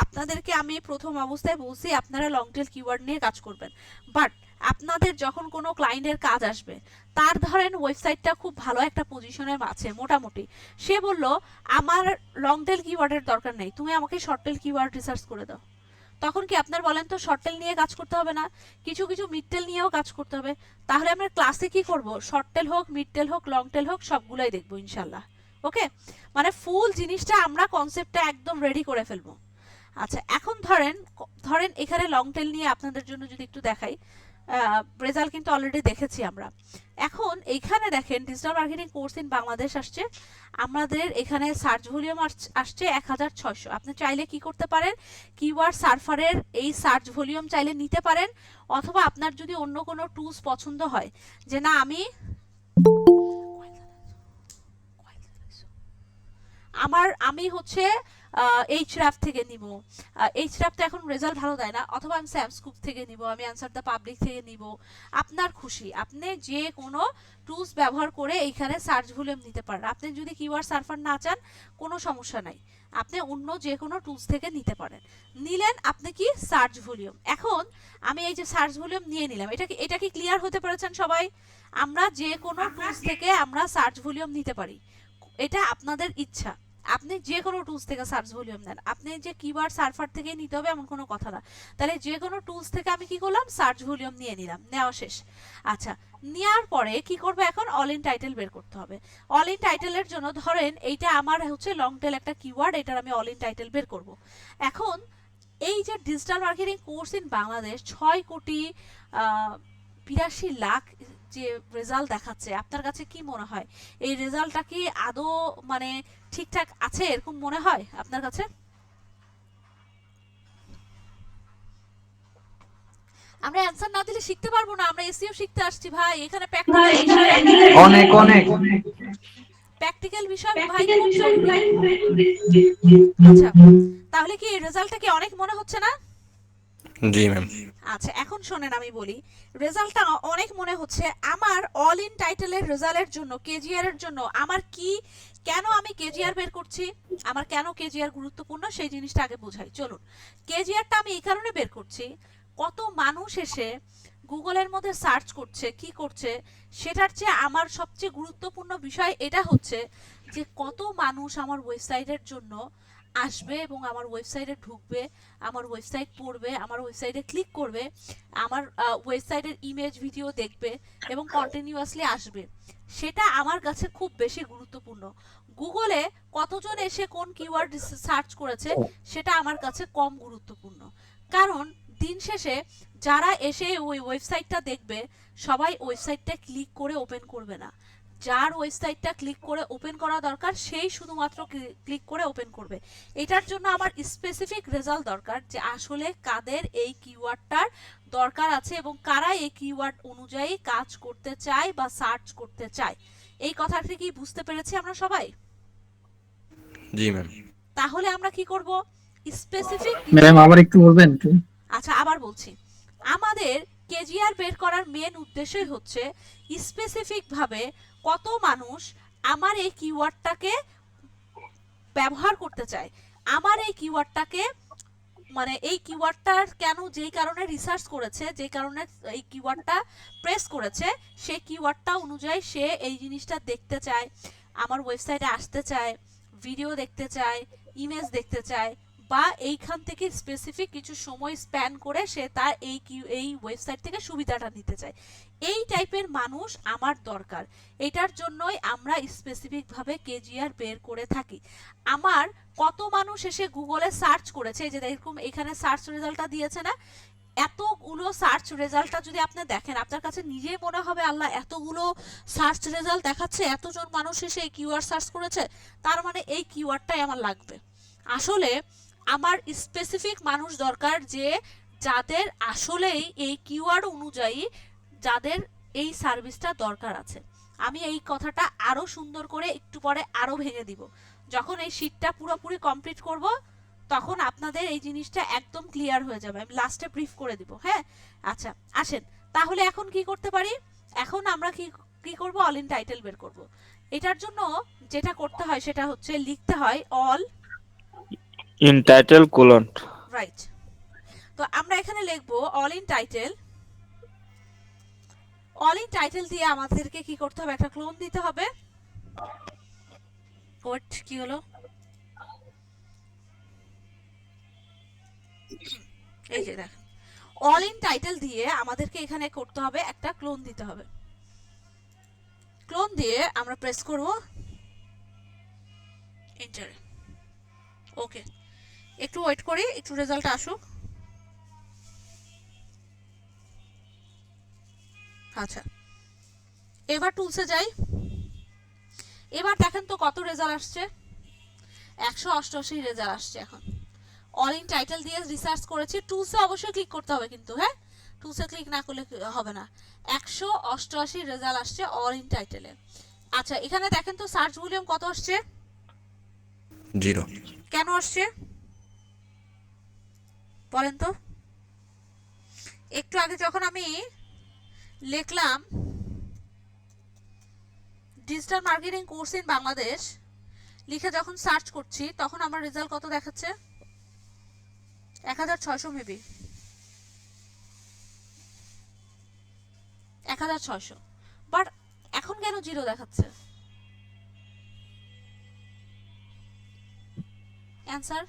আপনাদেরকে আমি প্রথম অবস্থায় বলছি আপনারা লং টেল কিওয়ার্ড নিয়ে কাজ করবেন, বাট আপনাদের যখন কোনো ক্লায়েন্টের কাজ আসবে, তার ধরেন ওয়েবসাইটটা খুব ভালো একটা পজিশনের আছে মোটামুটি, সে বলল আমার লং টেল কিওয়ার্ডের দরকার নেই, তুমি আমাকে শর্ট টেল কিওয়ার্ড রিসার্চ করে দাও, তখন কি আপনার বলেন তো শর্ট টেল নিয়ে কাজ করতে হবে না, কিছু কিছু মিড টেল নিয়েও কাজ করতে হবে। তাহলে আমরা ক্লাসে কি করব, শর্ট টেল হোক, মিড টেল হোক, লং টেল হোক, সবগুলাই দেখবো ইনশাল্লাহ। ওকে, মানে ফুল জিনিসটা আমরা কনসেপ্টটা একদম রেডি করে ফেলবো। আচ্ছা, এখন ধরেন এখানে লং টেল নিয়ে আপনাদের জন্য যদি একটু দেখাই, রেজাল্ট কিন্তু অলরেডি দেখেছি আমরা। এখন এইখানে দেখেন digital marketing course in Bangladesh আসছে, আমাদের এখানে সার্চ ভলিউম আসছে 1600। আপনি চাইলে কি করতে পারেন, কিওয়ার্ড সার্ফারের এই সার্চ ভলিউম চাইলে নিতে পারেন, অথবা আপনার যদি অন্য কোনো টুলস পছন্দ হয়, যে না আমি হচ্ছে এইচরাফ থেকে নিব, এইচরাফ তো এখন রেজাল্ট ভালো দেয় না, অথবা আমি স্যামস্কুপ থেকে নিব, আমি অ্যানসার দ্য পাবলিক থেকে নিব, আপনার খুশি, আপনি যে কোনো টুলস ব্যবহার করে এইখানে সার্চ ভলিউম নিতে পারেন। আপনি যদি কিওয়ার্ড সার্ফার না চান কোনো সমস্যা নাই, আপনি অন্য যে কোনো টুলস থেকে নিতে পারেন। নিলেন আপনি কি সার্চ ভলিউম, এখন আমি এই যে সার্চ ভলিউম নিয়ে নিলাম, এটা কি ক্লিয়ার হতে পেরেছেন সবাই? আমরা যে কোনো টুলস থেকে আমরা সার্চ ভলিউম নিতে পারি, এটা আপনাদের ইচ্ছা, আপনি যে কোনো টুলস থেকে সার্চ ভলিউম নেন, আপনি যে কিওয়ার্ড সার্ফার থেকে নিতে হবে এমন কোনো কথা না। তাহলে যে কোনো টুলস থেকে আমি কি করলাম, সার্চ ভলিউম নিয়ে নিলাম, নেওয়া শেষ। আচ্ছা, নেওয়ার পরে কি করবো, এখন অল ইন টাইটেল বের করতে হবে। অল ইন টাইটেলের জন্য ধরেন এইটা আমার হচ্ছে লং টেল একটা কিওয়ার্ড, এটার আমি অল ইন টাইটেল বের করব। এখন এই যে digital marketing course in Bangladesh 6,82,00,000 যে রেজাল্ট দেখাচ্ছে, আপনার কাছে কি মনে হয় এই রেজাল্টটা কি আদৌ মানে ঠিকঠাক আছে, এরকম মনে হয় আপনার কাছে? আমরা অ্যানসার না দিলে শিখতে পারবো না, আমরা এসইও শিখতে আসছি ভাই, এখানে অনেক অনেক প্র্যাকটিক্যাল বিষয় ভাই খুব জরুরি। আচ্ছা, তাহলে কি এই রেজাল্টটা কি অনেক মনে হচ্ছে না? জি ম্যাম। আচ্ছা, এখন শোনেন আমি বলি, রেজাল্টটা অনেক মনে হচ্ছে, আমার অল ইন টাইটেলের রেজাল্টের জন্য, কেজিআর এর জন্য আমার কি, কেন আমি কেজিআর বের করছি, আমার কেন কেজিআর গুরুত্বপূর্ণ সেই জিনিসটা আগে বোঝাই। চলুন, কেজিআরটা আমি এই কারণে বের করছি, কত মানুষ এসে গুগলের মধ্যে সার্চ করছে, কি করছে, সেটার চেয়ে আমার সবচেয়ে গুরুত্বপূর্ণ বিষয় এটা হচ্ছে যে কত মানুষ আমার ওয়েবসাইটের জন্য আসবে এবং আমার ওয়েবসাইটে ঢুকবে, আমার ওয়েবসাইট পড়বে, আমার ওয়েবসাইটে ক্লিক করবে, আমার ওয়েবসাইটের ইমেজ ভিডিও দেখবে এবং কন্টিনিউয়াসলি আসবে, সেটা আমার কাছে খুব বেশি গুরুত্বপূর্ণ। গুগলে কতজন এসে কোন কিওয়ার্ড সার্চ করেছে সেটা আমার কাছে কম গুরুত্বপূর্ণ, কারণ দিন শেষে যারা এসে ওই ওয়েবসাইটটা দেখবে সবাই ওয়েবসাইটটা ক্লিক করে ওপেন করবে না, যার ওয়েবসাইটটা ক্লিক করে ওপেন করা দরকার সেই শুধুমাত্র ক্লিক করে ওপেন করবে। এটার জন্য আমার স্পেসিফিক রেজাল্ট দরকার, যে আসলে কাদের এই কিওয়ার্ডটার দরকার আছে এবং কারা এই কিওয়ার্ড অনুযায়ী কাজ করতে চায় বা সার্চ করতে চায়। এই কথাটা কি বুঝতে পেরেছি আমরা সবাই? জি ম্যাম। তাহলে আমরা কি করব, স্পেসিফিক ম্যাম আবার একটু বলবেন একটু? আচ্ছা, আবার বলছি, আমাদের কেজিআর বের করার মেন উদ্দেশ্যই হচ্ছে স্পেসিফিক ভাবে কত মানুষ আমার এই কিওয়ার্ডটাকে ব্যবহার করতে চায়, আমার এই কিওয়ার্ডটাকে মানে এই কিওয়ার্ডটার কেন, যেই কারণে রিসার্চ করেছে, যেই কারণে এই কিওয়ার্ডটা প্রেস করেছে, সেই কিওয়ার্ডটা অনুযায়ী সে এই জিনিসটা দেখতে চায়, আমার ওয়েবসাইটে আসতে চায়, ভিডিও দেখতে চায়, ইমেজ দেখতে চায়, বা এইখান থেকে স্পেসিফিক কিছু সময় স্প্যান করে সে তার এই ওয়েবসাইট থেকে সুবিধাটা নিতে চায়। এই টাইপের মানুষ আমার দরকার, এটার জন্যই আমরা স্পেসিফিকভাবে কেজিআর বের করে থাকি। আমার কত মানুষ এসে গুগলে সার্চ করেছে, এই যে এরকম এখানে সার্চ রেজাল্টটা দিয়েছে না, এতগুলো সার্চ রেজাল্টটা যদি আপনি দেখেন আপনার কাছে নিজেই মনে হবে আল্লাহ এতগুলো সার্চ রেজাল্ট দেখাচ্ছে, এতজন মানুষ এসে এই কিওয়ার্ড সার্চ করেছে, তার মানে এই কিওয়ার্ডটাই আমার লাগবে। আসলে আমার স্পেসিফিক মানুষ দরকার, যে যাদের আসলেই এই কিওয়ার্ড অনুযায়ী যাদের এই সার্ভিসটা দরকার আছে। আমি এই কথাটা আরো সুন্দর করে একটু পরে আরো ভেঙে দিব, যখন এই শীটটা পুরোপুরি কমপ্লিট করব তখন আপনাদের এই জিনিসটা একদম ক্লিয়ার হয়ে যাবে, আমি লাস্টে ব্রিফ করে দিব। হ্যাঁ, আচ্ছা আসেন, তাহলে এখন কি করতে পারি, এখন আমরা কি করব, অল ইন টাইটেল বের করব। এটার জন্য যেটা করতে হয় সেটা হচ্ছে লিখতে হয় all in title colon. Right. তো আমরা এখানে লিখবো all in title. All in title দিয়ে আমাদেরকে কি করতে হবে, একটা ক্লোন দিতে হবে। ওয়েট, কি হলো? এই যে দেখেন, অল ইন টাইটেল দিয়ে আমাদেরকে এখানে করতে হবে, একটা ক্লোন দিতে হবে। ক্লোন দিয়ে আমরা প্রেস করব এন্টার। ওকে, একটু ওয়েট করি, একটু রেজাল্ট আসুক। আচ্ছা, এবার টুলসে যাই। এবার দেখেন তো কত রেজাল্ট আসছে। 188 রেজাল্ট আসছে। এখন অল ইন টাইটেল দিয়ে রিসার্চ করেছি। টুলসে অবশ্যই ক্লিক করতে হবে কিন্তু, হ্যাঁ, টুলসে ক্লিক না করলে হবে না। 188 রেজাল্ট আসছে অল ইন টাইটেলে। আচ্ছা, এখানে দেখেন তো সার্চ ভলিউম কত আসছে? 0। কেন আসছে বলেন তো? একটু আগে যখন আমি লিখলাম digital marketing course in Bangladesh লিখে যখন সার্চ করছি, তখন আমার রেজাল্ট কত দেখাচ্ছে? 1600 মেবি, 1600। বাট এখন কেন 0 দেখাচ্ছে? অ্যান্সার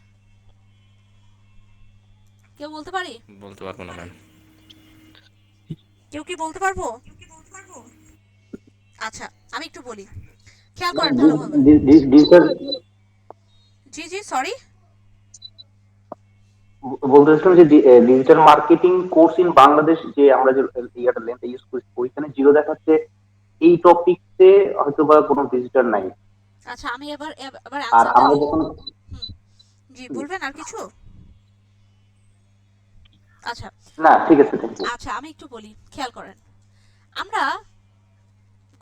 কেউ বলতে পারি? বলতে পারবো না ম্যাম। কেউ কি বলতে পারবো? আচ্ছা, আমি একটু বলি, খেয়াল করেন ভালোভাবে। ডিজিটাল জি জি, সরি। বলতে চাচ্ছিলাম যে digital marketing course in Bangladesh যে আমরা যে ইয়াটা লেন্থ ইউজ করি ওইখানে 0 দেখাচ্ছে। এই টপিকতে হয়তো বা কোনো ভিজিটর নাই। আচ্ছা, আমি এবার আর অ্যান্সারটা আমরা দিই। যখন জি, বলবেন আর কিছু? আচ্ছা না, ঠিক আছে, থ্যাংক ইউ। আচ্ছা, আমি একটু বলি, খেয়াল করেন। আমরা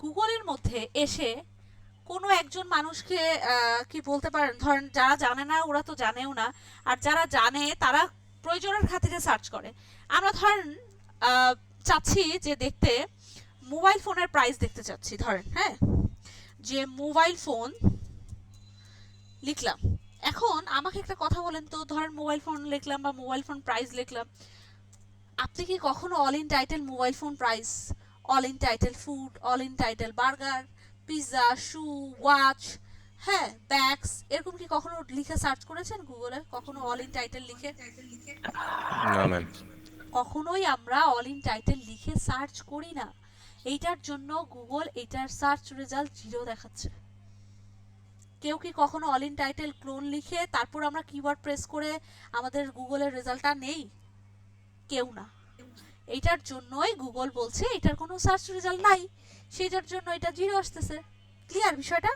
গুগলের মধ্যে এসে কোনো একজন মানুষকে কি বলতে পারেন, ধরেন যারা জানে না ওরা তো জানেও না, আর যারা জানে তারা প্রয়োজনের খাতিরে সার্চ করে। আমরা ধরেন চাচ্ছি যে দেখতে মোবাইল ফোনের প্রাইস দেখতে চাচ্ছি, ধরেন, হ্যাঁ, যে মোবাইল ফোন লিখলাম। এখন আমাকে একটা কথা বলেন তো, ধরেন মোবাইল ফোন লিখলাম বা মোবাইল ফোন প্রাইস লিখলাম, আপনি কি কখনো all in title mobile phone price, all in title food, all in title burger, pizza, shoe, watch, হ্যাঁ, ব্যাগস, এরকম কি কখনো লিখে সার্চ করেছেন গুগলে? কখনো অল ইন টাইটেল লিখে? না ম্যাম। কখনোই আমরা অল ইন টাইটেল লিখে সার্চ করি না। এইটার জন্য গুগল এটার সার্চ রেজাল্ট 0 দেখাচ্ছে। কেউ কি কখনো অল ইন টাইটেল ক্লোন লিখে তারপর আমরা কিওয়ার্ড প্রেস করে আমাদের গুগলের রেজাল্টটা নেই? কেউ না। এইটার জন্যই গুগল বলছে এটার কোনো সার্চ রেজাল্ট নাই, সেটার জন্য এটা 0 আসতেছে। ক্লিয়ার বিষয়টা?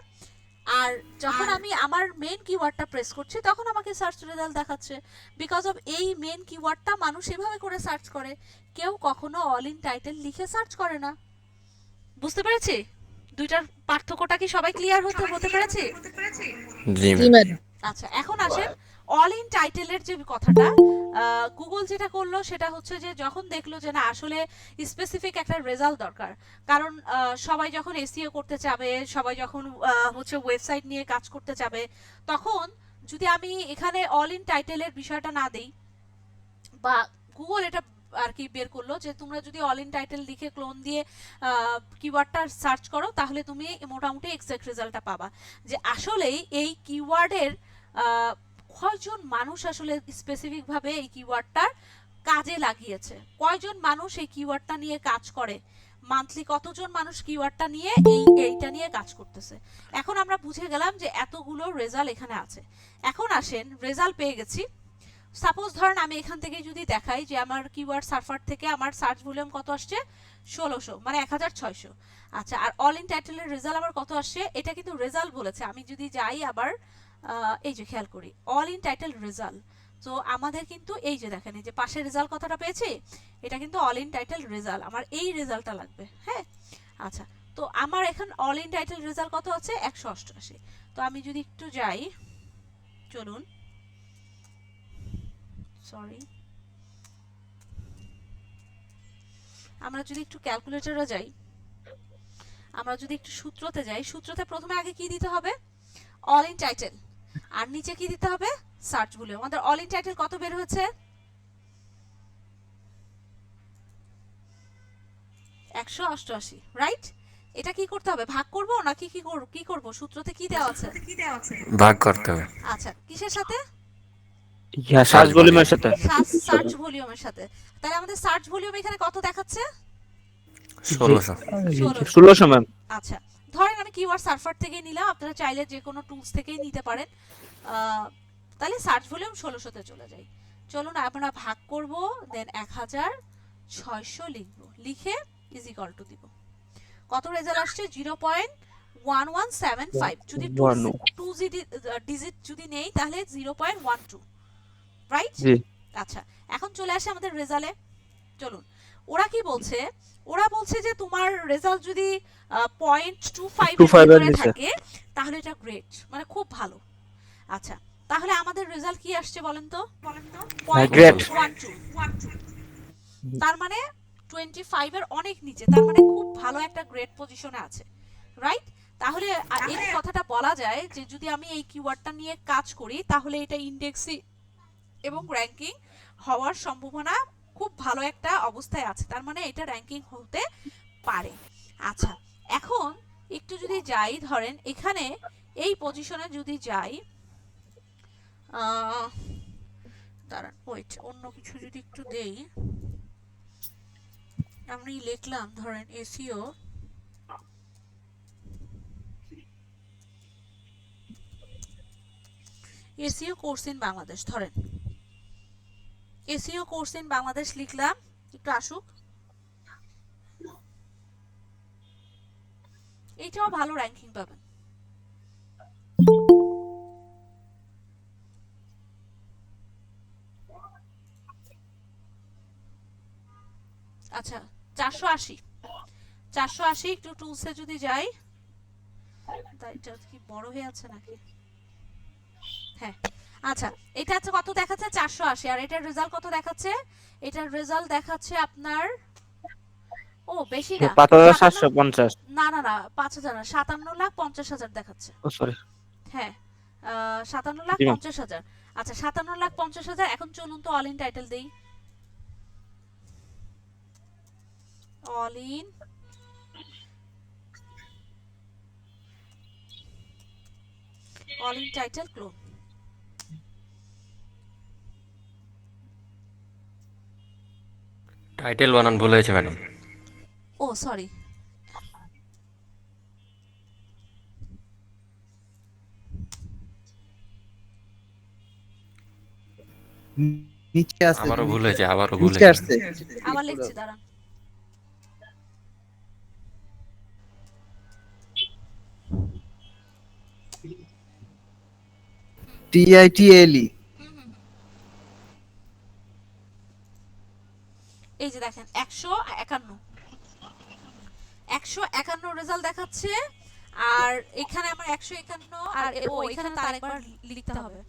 আর যখন আমি আমার মেইন কিওয়ার্ডটা প্রেস করছি তখন আমাকে সার্চ রেজাল্ট দেখাচ্ছে, বিকজ অফ এই মেইন কিওয়ার্ডটা মানুষ এভাবে করে সার্চ করে। কেউ কখনো অল ইন টাইটেল লিখে সার্চ করে না। বুঝতে পেরেছি দুইটার পার্থক্যটা? কি সবাই ক্লিয়ার হতে পেরেছি? জি ম্যাম। আচ্ছা, এখন আসেন অল ইন টাইটেলের যে কথাটা। গুগল যেটা করলো সেটা হচ্ছে যে যখন দেখলো যে না আসলে স্পেসিফিক একটা রেজাল্ট দরকার, কারণ সবাই যখন এসইও করতে চাবে, সবাই যখন হচ্ছে ওয়েবসাইট নিয়ে কাজ করতে চাবে, তখন যদি আমি এখানে অল ইন টাইটেলের বিষয়টা না দেই, বা গুগল এটা আর কি বের করলো যে তোমরা যদি অল ইন টাইটেল লিখে ক্লোন দিয়ে কিওয়ার্ডটা সার্চ করো তাহলে তুমি মোটামুটি এক্সাক্ট রেজাল্টটা পাবা। যে আসলেই এই কিওয়ার্ডের কয়জন মানুষ আসলে স্পেসিফিক ভাবে এই কিওয়ার্ডটার কাজে লাগিয়েছে, কয়জন মানুষ এই কিওয়ার্ডটা নিয়ে কাজ করে, মান্থলি কতজন মানুষ কিওয়ার্ডটা নিয়ে এইটা নিয়ে কাজ করতেছে। এখন আমরা বুঝে গেলাম যে এতগুলো রেজাল্ট এখানে আছে। এখন আসেন রেজাল্ট পেয়ে গেছি। সাপোজ ধরেন আমি এখান থেকে যদি দেখাই যে আমার কিওয়ার্ড সার্ভার থেকে আমার সার্চ ভলিউম কত আসছে, 1600, মানে 1600। আচ্ছা, আর অল ইন টাইটেলের রেজাল্ট আবার কত আসছে? এটা কিন্তু রেজাল্ট বলেছে। আমি যদি যাই আবার এই যে খেয়াল করি অল ইন টাইটেল রেজাল্ট, তো আমাদের কিন্তু এই যে দেখেন এই যে পাশে রেজাল্ট কতটা পেয়েছি, এটা কিন্তু অল ইন টাইটেল রেজাল্ট। আমার এই রেজাল্টটা লাগবে, হ্যাঁ। আচ্ছা, তো আমার এখন অল ইন টাইটেল রেজাল্ট কত আছে? 188। তো আমি যদি একটু যাই, চলুন, সরি, আমরা যদি একটু ক্যালকুলেটরে যাই, আমরা যদি একটু সূত্রতে যাই, সূত্রতে প্রথমে আগে কি দিতে হবে? অল ইন টাইটেল, আর নিচে কি দিতে হবে? Search volume. আমাদের অল ইন টাইটেল কত বের হয়েছে? 188, রাইট? এটা কি করতে হবে, ভাগ করব নাকি কি করব? সূত্রতে কি দেওয়া আছে? ভাগ করতে হবে। আচ্ছা, কিসের সাথে? সার্চ ভলিউমের সাথে। সার্চ ভলিউমের সাথে। তাহলে আমাদের সার্চ ভলিউম এখানে কত দেখাচ্ছে? 1600। 1600 ম্যাম। আচ্ছা, ধরেন আমি কিওয়ার্ড সার্ফার থেকে নিলাম, আপনারা চাইলে যে কোনো টুলস থেকেই নিতে পারেন। তাহলে সার্চ ভলিউম 1600 তে চলে যাই। চলুন আমরা ভাগ করব, দেন 1600 লিখব, লিখে ইজ ইকুয়াল টু দিব। কত রেজাল্ট আসছে? 0.1175। যদি 2 ডিজিট যদি নেই তাহলে 0.12, রাইট? জি। আচ্ছা, এখন চলে আসে আমাদের রেজাল্টে। চলুন, ওরা কি বলছে? ওরা বলছে যে তোমার রেজাল্ট যদি 0.25 এর ভিতরে থাকে তাহলে এটা গ্রেট, মানে খুব ভালো। আচ্ছা, তাহলে আমাদের রেজাল্ট কি আসছে বলেন তো? গ্রেট। 0.12। তার মানে 25 এর অনেক নিচে, তার মানে খুব ভালো একটা গ্রেড পজিশনে আছে, রাইট? তাহলে এই কথাটা বলা যায় যে যদি আমি এই কিওয়ার্ডটা নিয়ে কাজ করি তাহলে এটা ইন্ডেক্সি এবং র্যাঙ্কিং হওয়ার সম্ভাবনা খুব ভালো একটা অবস্থায় আছে, তার মানে এটা র্যাঙ্কিং হতে পারে। আচ্ছা, এখন একটু যদি যাই, ধরেন এখানে এই পজিশনে যদি যাই, দাঁড়ান ওয়েট, অন্য কিছু যদি একটু দেই, আমি লিখলাম ধরেন এসইও কোর্স ইন বাংলাদেশ, ধরেন এসইও কোর্স ইন বাংলাদেশ লিখলাম, একটু আসুক। এইটাও ভালো র্যাঙ্কিং পাবেন। আচ্ছা, 480 একটু টুলসে যদি যাই, এটা কি বড় হয়ে আছে নাকি? হ্যাঁ, আচ্ছা, এটা হচ্ছে কত দেখাচ্ছে? 480। আর এটার রেজাল্ট কত দেখাচ্ছে? এটার রেজাল্ট দেখাচ্ছে আপনার, ও বেশি না, 5750। না না না, 5000 না, 57,50,000 দেখাচ্ছে। ও সরি। হ্যাঁ, 57,50,000। আচ্ছা, 57,50,000। এখন চলুন তো অল ইন টাইটেল দেই। All in title clone. Title বানান ভুল হয়েছে ম্যাডাম। ও সরি, নিচে আছে, আবারও ভুল হয়েছে, আবারও ভুল নিচে হয়েছে। আসছে। আবার লিখছি, দাঁড়ান। TITLE। এই যে দেখেন 151 রেজাল্ট দেখাচ্ছে। আর এখানে আমার 151, আর ও এখানে তো আরেকবার লিখতে হবে।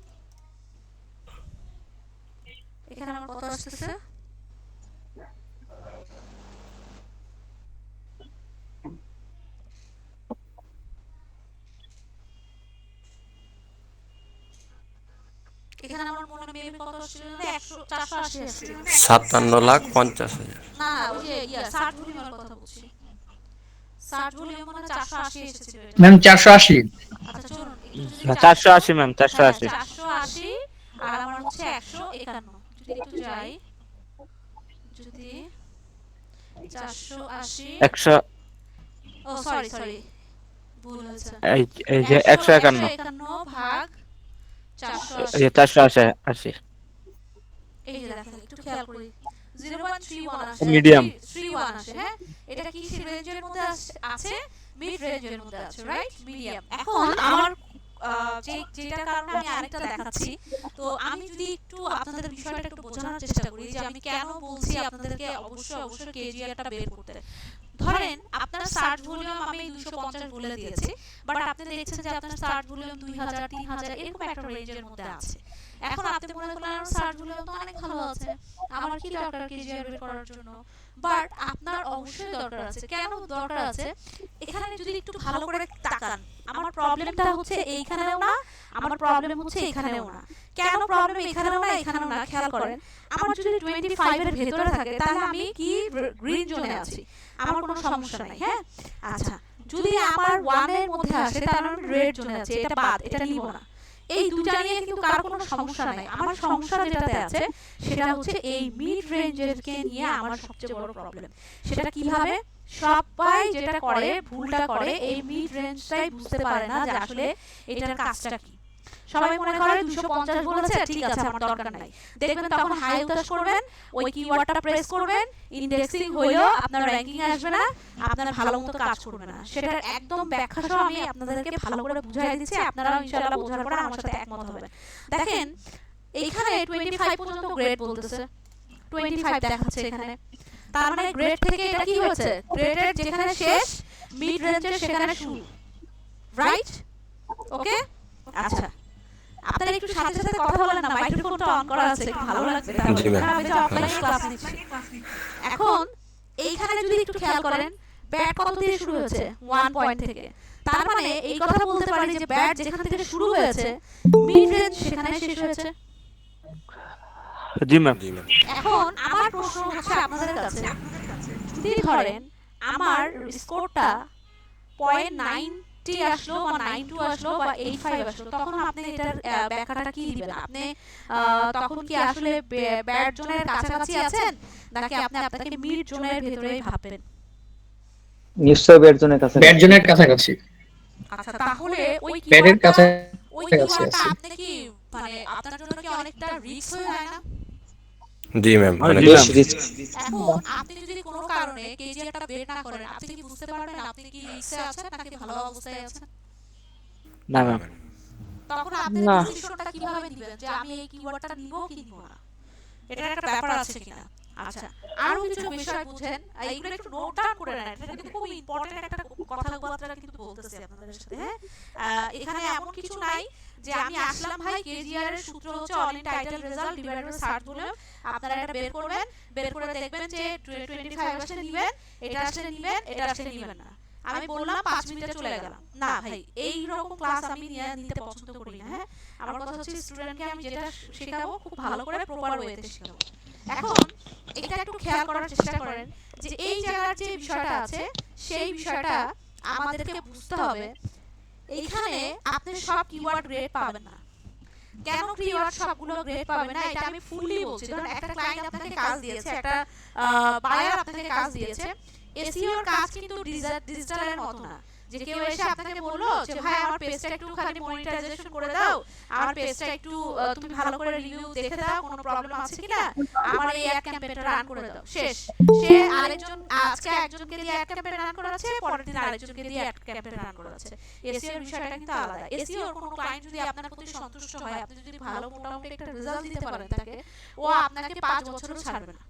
এখানে আমার কত আসছে? এখানে আমার মনে মেবি কত আসছে? 480 আসছে। 57,50,000। না, ওই যে সার্চ ভলিউমের কথা বলছি। সার্চ ভলিউম মানে 480 এসেছিল এটা। ম্যাম 480। আচ্ছা, চলুন 480 ম্যাম, 480। 480 আর আমার হচ্ছে 151। যদি একটু যাই, যদি 480 100, ও সরি ভুল হয়েছে। এই যে 151 ভাগ 480। এই যে 480। এই যে দেখেন, একটু খেয়াল করি, 0.31 আসে, Medium। 31 আসে। হ্যাঁ, এটা কি রেঞ্জের মধ্যে আছে? মিড রেঞ্জের মধ্যে আছে, রাইট? মিডিয়াম। এখন আমার যেটার কারণে আমি আরেকটা দেখাচ্ছি, তো আমি যদি একটু আপনাদের বিষয়টা একটু বোঝানোর চেষ্টা করি যে আমি কেন বলছি আপনাদেরকে অবশ্যই কেজিআরটা বের করতে। ধরেন আপনার সার্চ ভলিউম আমি 250 বলে দিয়েছি, বাট আপনি দেখছেন যে আপনার সার্চ ভলিউম 2000, 3000 এরকম একটা রেঞ্জের মধ্যে আছে। এখন আপনি মনে করলেন আমার সার্চ ভলিউম তো অনেক ভালো আছে, আমার কি দরকার কেজিআর বের করার জন্য? বাট আপনার অবশ্যই দরকার আছে। কেন দরকার আছে? এখানে যদি একটু ভালো করে তাকান, আমার প্রবলেমটা হচ্ছে এইখানেও না, আমার প্রবলেম হচ্ছে এখানেও না। কেন প্রবলেম এখানেও না এখানেও না খেয়াল করেন, আমার যদি 25 এর ভেতরে থাকে তাহলে আমি কি গ্রিন জোনে আছি, আমার কোনো সমস্যা নাই। হ্যাঁ, আচ্ছা যদি আমার 1 এর মধ্যে আসে তাহলে আমি রেড জোনে আছি, এটা বাদ, এটা নিব না। এই দুটা নিয়ে কিন্তু কারো কোনো সমস্যা নাই। আমার সমস্যা যেটাতে আছে সেটা হচ্ছে এই মিড রেঞ্জের কে নিয়ে আমার সবচেয়ে বড় প্রবলেম। সেটা কিভাবে সবাই যেটা করে, ভুলটা করে, এই মিড রেঞ্জটাই বুঝতে পারে না যে আসলে এটার কাজটা কি। সবাই মনে করে 250 বলেছে, ঠিক আছে আমার দরকার নাই। দেখবেন তখন হাই উতাস করবেন, ওই কিওয়ার্ডটা প্রেস করবেন, ইন্ডেক্সিং হইলো, আপনার র‍্যাঙ্কিং আসবে না, আপনার ভালো মতো কাজ করবে না। সেটার একদম ব্যাখ্যা সহ আমি আপনাদেরকে ভালো করে বুঝাই দিচ্ছি, আপনারাও ইনশাআল্লাহ বোঝার পরে আমার সাথে একমত হবেন। দেখেন এইখানে 25 পর্যন্ত গ্রেড বলতেছে, 25 দেখাচ্ছে এখানে, তার মানে গ্রেড থেকে এটা কি হয়েছে, গ্রেডের যেখানে শেষ মিড রেঞ্জের সেখানে শুরু, রাইট? ওকে, আচ্ছা আপনারা একটু সাথে সাথে কথা বলেন না, মাইক্রোফোনটা অন করা আছে, একটু ভালো লাগবে। জি ম্যাম। আমি তো অফলাইন ক্লাস নিচ্ছি। এখন এইখানে যদি একটু খেয়াল করেন, ব্যাট কত দিয়ে শুরু হয়েছে, 1 পয়েন্ট থেকে। তার মানে এই কথা বলতে পারি যে ব্যাট যেখান থেকে শুরু হয়েছে মিড রেঞ্জ সেখানে শেষ হয়েছে। জি ম্যাম। এখন আমার প্রশ্ন হচ্ছে আপনাদের কাছে, যদি ধরেন আমার স্কোরটা 0.90 আসলো বা 92 আসলো বা 85 আসলো, তখন আপনি এটার ব্যাখ্যাটা কি দিবেন? আপনি তখন কি আসলে ব্যাড জোনের কাছাকাছি আছেন, নাকি আপনি আপনাকে মিড জোনের ভেতরেই ভাববেন? নিশ্চয় ব্যাট জোনের কাছে। ব্যাট জোনের কাছাকাছি। আচ্ছা তাহলে ওই ব্যাটের কিওয়ার্ডটা কাছাকাছি আছে। আপনি কি মানে আপনার জন্য কি অনেকটা রিস্ক হয়ে যায় না? জি ম্যাম, অনেক জি ম্যাম। এখন আপনি যদি কোনো কারণে কেজিআরটা বের না করেন, আপনি কি বুঝতে পারবেন আপনি কি রিস্কে আছেন নাকি ভালো অবস্থায় আছেন? না ম্যাম। তখন আপনি ডিসিশনটা কিভাবে নেবেন যে আমি এই কিওয়ার্ডটা নিব কি নিব না, এটার একটা ব্যাপার আছে কিনা। আচ্ছা আরো কিছু বিষয় বুঝেন, এইগুলো একটু নোট ডাউন করে নেন, এটা কিন্তু খুব ইম্পর্টেন্ট একটা কথাবার্তা কিন্তু বলতেছি আপনাদের সাথে। হ্যাঁ, এখানে এমন কিছু নাই যে আমি আসলাম ভাই কেজিআর এর সূত্র হচ্ছে all in title result divided by search বলে আপনারা এটা বের করবেন, বের করে দেখবেন যে 25 আসলে নেবেন, এটা আসলে নেবেন, এটা আসলে নেবেন না। আমি বললাম 5 মিনিটে চলে গেলাম না ভাই, এই রকম ক্লাস আমি নিতে পছন্দ করি না। হ্যাঁ, আমার কথা হচ্ছে স্টুডেন্টকে আমি যেটা শেখাবো খুব ভালো করে প্রপার ওয়েতে শেখাবো। এখন এটা একটু খেয়াল করার চেষ্টা করেন যে এই জায়গার যে বিষয়টা আছে সেই বিষয়টা আমাদেরকে বুঝতে হবে। এইখানে আপনি সব কিওয়ার্ড গ্রেড পাবেন না। কেন কিওয়ার্ড সবগুলো গ্রেড পাবেন না এটা আমি ফুললি বলছি। ধরুন একটা ক্লায়েন্ট আপনাকে কাজ দিয়েছে, একটা বায়ার আপনাকে কাজ দিয়েছে, এসইওর কাজ কিন্তু ডিজিটালের মতো না যে কেউ এসে আপনাকে বললো যে ভাই আমার পেজটা একটু খালি মনিটাইজেশন করে দাও, আমার পেজটা একটু তুমি ভালো করে রিভিউ দেখে দাও, কোনো প্রবলেম আছে কিনা, আমার এই অ্যাড ক্যাম্পেইনটা রান করে দাও, শেষ। সে আরেকজন আজকে একজনকে দিয়ে অ্যাড ক্যাম্পেইন রান করাচ্ছে, পরের দিন আরেকজনকে দিয়ে অ্যাড ক্যাম্পেইন রান করাচ্ছে। এসইওর বিষয়টা কিন্তু আলাদা। এসইওর কোনো ক্লায়েন্ট যদি আপনার প্রতি সন্তুষ্ট হয়, আপনি যদি ভালো মোটামুটি একটা রেজাল্ট দিতে পারেন তাকে, ও আপনাকে 5 বছরও ছাড়বে না।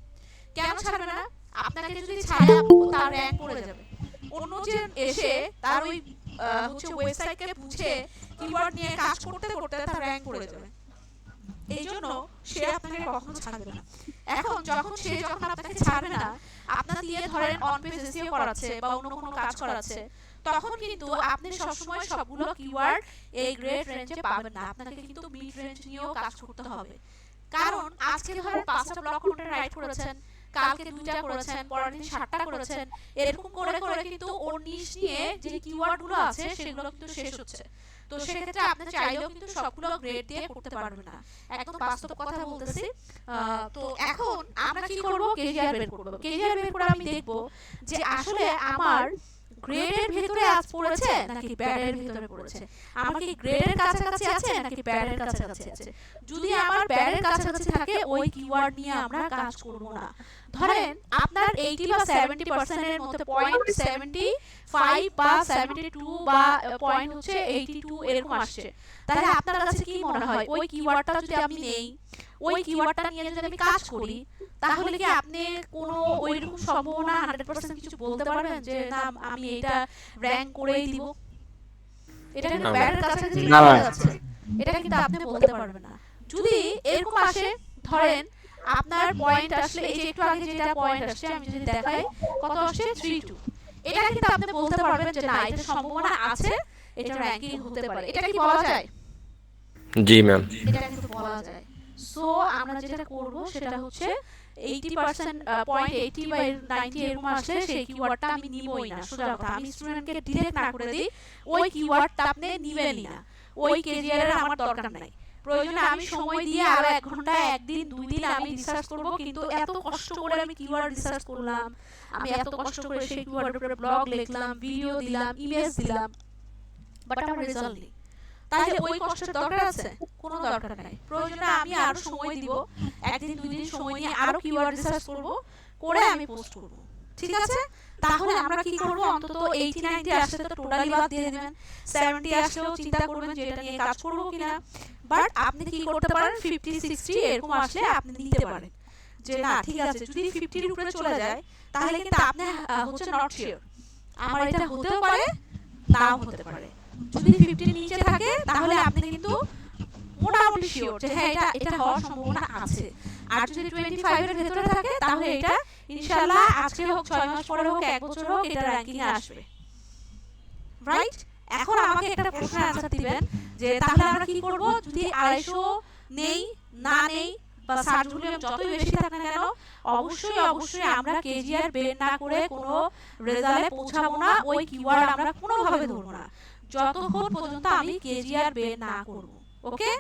কেন ছাড়বে না? আপনাকে যদি ছাড়ে তার র‍্যাঙ্ক পড়ে যাবে। অন্য যে এসে তার ওই হচ্ছে ওয়েবসাইটকে বুঝে কিওয়ার্ড নিয়ে কাজ করতে করতে তার র‍্যাঙ্ক পড়ে যাবে। এইজন্য সে আপনাকে কখনো ছাড়বে না। এখন যখন আপনাকে ছাড়বে না, আপনার দিয়ে ধরেন অন পেজ এসইও করাচ্ছে বা অন্য কোনো কাজ করাচ্ছে, তখন কিন্তু আপনি সবসময় সবগুলো কিওয়ার্ড এই গ্রেড রেঞ্জে পাবেন না। আপনাকে কিন্তু মিড রেঞ্জ নিয়েও কাজ করতে হবে। কারণ আজকে ধরেন 5টা ব্লক কন্টেন্ট রাইট করেছেন, কালকে 2টা করেছেন, পরের দিন 7টা করেছেন, এরকম করে করে কিন্তু ওর নিশ নিয়ে যে কিওয়ার্ডগুলো আছে সেগুলো কিন্তু শেষ হচ্ছে। তো সেক্ষেত্রে আপনি চাইলেও কিন্তু সবগুলো গ্রেড দিয়ে করতে পারবেন না। একদম বাস্তব কথা বলতেছি। তো এখন আমরা কি করব, কেজিআর বের করব। কেজিআর বের করে আমি দেখব যে আসলে আমার গ্রেডের ভিতরে আজ পড়েছে নাকি ব্যাডের ভিতরে পড়েছে, আমার কি গ্রেডের কাছাকাছি আছে নাকি ব্যাডের কাছাকাছি আছে। যদি আমার ব্যাডের কাছাকাছি থাকে ওই কিওয়ার্ড নিয়ে আমরা কাজ করব না। ধরেন আপনার 80 বা 70% এর মধ্যে 0.75 বা 72 বা পয়েন্ট হচ্ছে 82 এরকম আসছে, তাহলে আপনার কাছে কি মনে হয় ওই কিওয়ার্ডটা যদি আমি নেই, ওই কিওয়ার্ডটা নিয়ে যদি আমি কাজ করি, তাহলে কি আপনি কোনো ওইরকম সম্ভাবনা 100% কিছু বলতে পারবেন যে না আমি এটা র‍্যাঙ্ক করেই দিব? এটা কিন্তু ব্যাডের কাছাকাছি আছে, এটা কিন্তু আপনি বলতে পারবেন না। যদি এরকম আসে, ধরেন আপনার পয়েন্ট আসলে এই যে একটু আগে যেটা পয়েন্ট আসছে আমি যদি দেখাই কত আসছে 32, এটা কিন্তু আপনি বলতে পারবেন যে না এটা সম্ভাবনা আছে, এটা র‍্যাঙ্কিং হতে পারে। এটা কি বলা যায়? জি ম্যাম। এটা কিন্তু বলা যায়। সো আমরা যেটা করব সেটা হচ্ছে 80% 0.80 বা 90 এরকম আসলে সেই কিওয়ার্ডটা আমি নিবই না। সোজা কথা, আমি স্টুডেন্টকে ডিরেক্ট না করে দিই ওই কিওয়ার্ডটা আপনি নিবেনই না, ওই কেজিআর এর আমার দরকার নাই। প্রয়োজনে আমি সময় দিয়ে আরো 1 ঘন্টা, 1 দিন, 2 দিন আমি রিসার্চ করব, কিন্তু এত কষ্ট করে আমি কিওয়ার্ড রিসার্চ করলাম, আমি এত কষ্ট করে সেই কিওয়ার্ডের উপরে ব্লগ লিখলাম, ভিডিও দিলাম, ইমেজ দিলাম, বাট আমার রেজাল্ট নেই। তাহলে ওই কষ্টের দরকার আছে? কোনো দরকার নাই। প্রয়োজনে আমি আরো সময় দিব, 1 দিন 2 দিন সময় নিয়ে আরো কিওয়ার্ড রিসার্চ করব, করে আমি পোস্ট করব। ঠিক আছে? তাহলে আমরা কি করব, অন্তত 80 90 আসলে তো টোটালি বাদ দিয়ে দিবেন, 70 আসলেও চিন্তা করবেন যে এটা নিয়ে কাজ করব কিনা। বাট আপনি কি করতে পারেন, 50 60 এরকম আসলে আপনি নিতে পারেন যে না ঠিক আছে, যদি 50 এর উপরে চলে যায় তাহলে কিন্তু আপনি হচ্ছে নট শিওর, আমার এটা হতেও পারে নাও হতে পারে। যদি 50 এর নিচে থাকে তাহলে আপনি কিন্তু মোটামুটি শিওর যে হ্যাঁ এটা হওয়ার সম্ভাবনা আছে। আর যদি 25 এর ভেতরে থাকে তাহলে এটা ইনশাআল্লাহ আজকে হোক, 6 মাস পরে হোক, 1 বছর হোক, এটা র‍্যাঙ্কিং এ আসবে। রাইট? এখন আমাকে একটা প্রশ্নের আনসার দিবেন যে তাহলে আমরা কি করব, যদি 250 নেই, না নেই বা সার্চ ভলিউম যতই বেশি থাক না কেন, অবশ্যই আমরা কেজিআর বের না করে কোনো রেজাল্টে পৌঁছাবো না, ওই কিওয়ার্ড আমরা কোনোভাবে ধরবো না যতক্ষণ পর্যন্ত আমি কেজিআর বের না করব। ওকে?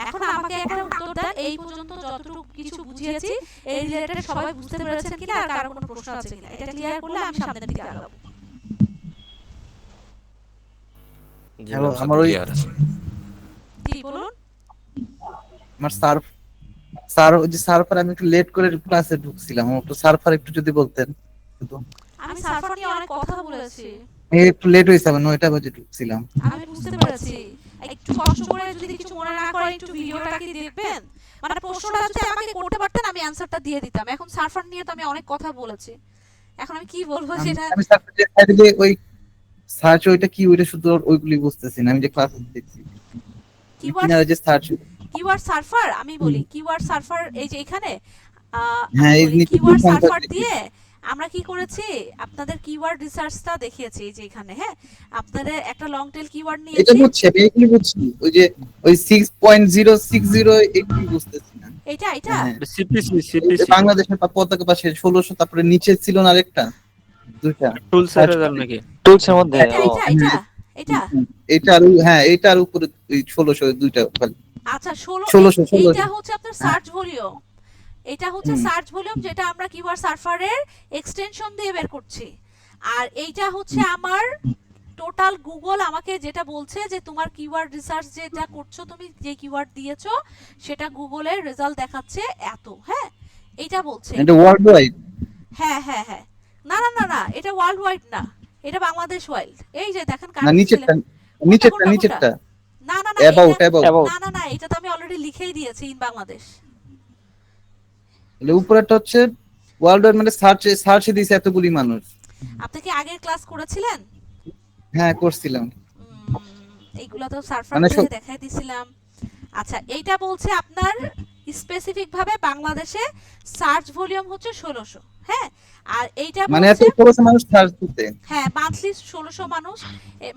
এখন আমাকে একটা উত্তর দেন, এই পর্যন্ত যতটুকু কিছু বুঝিয়েছি এই রিলেটেড সবাই বুঝতে পেরেছেন কিনা, আর কারো কোনো প্রশ্ন আছে কিনা, এটা ক্লিয়ার করলে আমি সামনের দিকে আগাবো। জি হ্যালো, ম্যাম, আমার ওই ক্লিয়ার আছে। জি বলুন। আমার স্যার ওই যে সার্ফার আমি একটু লেট করে ক্লাসে ঢুকছিলাম, একটু সার্ফার একটু যদি বলতেন শুধু। আমি সার্ফার নিয়ে অনেক কথা বলেছি, এই একটু লেট হয়েছে, আমি 9টা বাজে ঢুকছিলাম। আমি বুঝতে পেরেছি। একটু কষ্ট করে যদি কিছু মনে না করেন একটু ভিডিওটা কি দেখবেন, মানে প্রশ্নটা যদি আমাকে করতে পারতেন আমি অ্যানসারটা দিয়ে দিতাম। এখন সার্ফার নিয়ে তো আমি অনেক কথা বলেছি, এখন আমি কি বলবো সেটা। আমি সার্ফার যে সাইডে যে ওই সার্চ ওইটা কি, ওইটা শুধু ওইগুলি বুঝতেছি না, আমি যে ক্লাসে দেখছি কিনারে যে সার্চ। কিওয়ার্ড সার্ফার আমি বলি, কিওয়ার্ড সার্ফার এই যে এখানে হ্যাঁ, এই কিওয়ার্ড সার্ফার দিয়ে আমরা কি করেছি, আপনাদের কিওয়ার্ড রিসার্চটা দেখিয়েছি এই যে এখানে। হ্যাঁ, আপনাদের একটা লং টেল কিওয়ার্ড এটা নিয়েছি, বুঝছি, আমি এইগুলি বুঝছি, ওই যে ওই 6.060 এইগুলি বুঝতেছি না। এটা হ্যাঁ, সিপিসি এই যে বাংলাদেশের পতাকা পাশে 1600, তারপরে নিচে ছিল না আরেকটা, দুইটা টুলস এর রেজাল্ট নাকি? টুলসের মধ্যে এটা আর হ্যাঁ, এটা আর উপরে 1600, দুইটা খালি। আচ্ছা 16 1600 এইটা হচ্ছে আপনার সার্চ ভলিউম, এটা হচ্ছে সার্চ ভলিউম যেটা আমরা কিওয়ার্ড সার্ফারের এক্সটেনশন দিয়ে বের করছি। আর এইটা হচ্ছে আমার টোটাল গুগল আমাকে যেটা বলছে যে তোমার কিওয়ার্ড রিসার্চ যেটা করছো, তুমি যে কিওয়ার্ড দিয়েছো সেটা গুগলের রেজাল্ট দেখাচ্ছে এত। হ্যাঁ, এটা বলছে। এটা ওয়ার্ল্ড ওয়াইড? হ্যাঁ হ্যাঁ হ্যাঁ, না না না না, এটা ওয়ার্ল্ড ওয়াইড না, এটা বাংলাদেশ ওয়াইল্ড। এই যে দেখেন না, নিচেরটা না না না, অ্যাবাউট না না না, এটা তো আমি অলরেডি লিখেই দিয়েছি ইন বাংলাদেশ। উপরেরটা হচ্ছে ওয়ার্ল্ড ওয়াইড, মানে সার্চে দিয়েছে এতগুলি মানুষ। আপনি কি আগের ক্লাস করেছিলেন? হ্যাঁ, করছিলাম। এইগুলা তো সার্ফার মানে দিয়ে দেখাই দিছিলাম। আচ্ছা, এইটা বলছে আপনার স্পেসিফিক ভাবে বাংলাদেশে সার্চ ভলিউম হচ্ছে 1600। হ্যাঁ, আর এইটা মানে এত বলছে খরচ মানুষ সার্চ দিতে। হ্যাঁ, মান্থলি 1600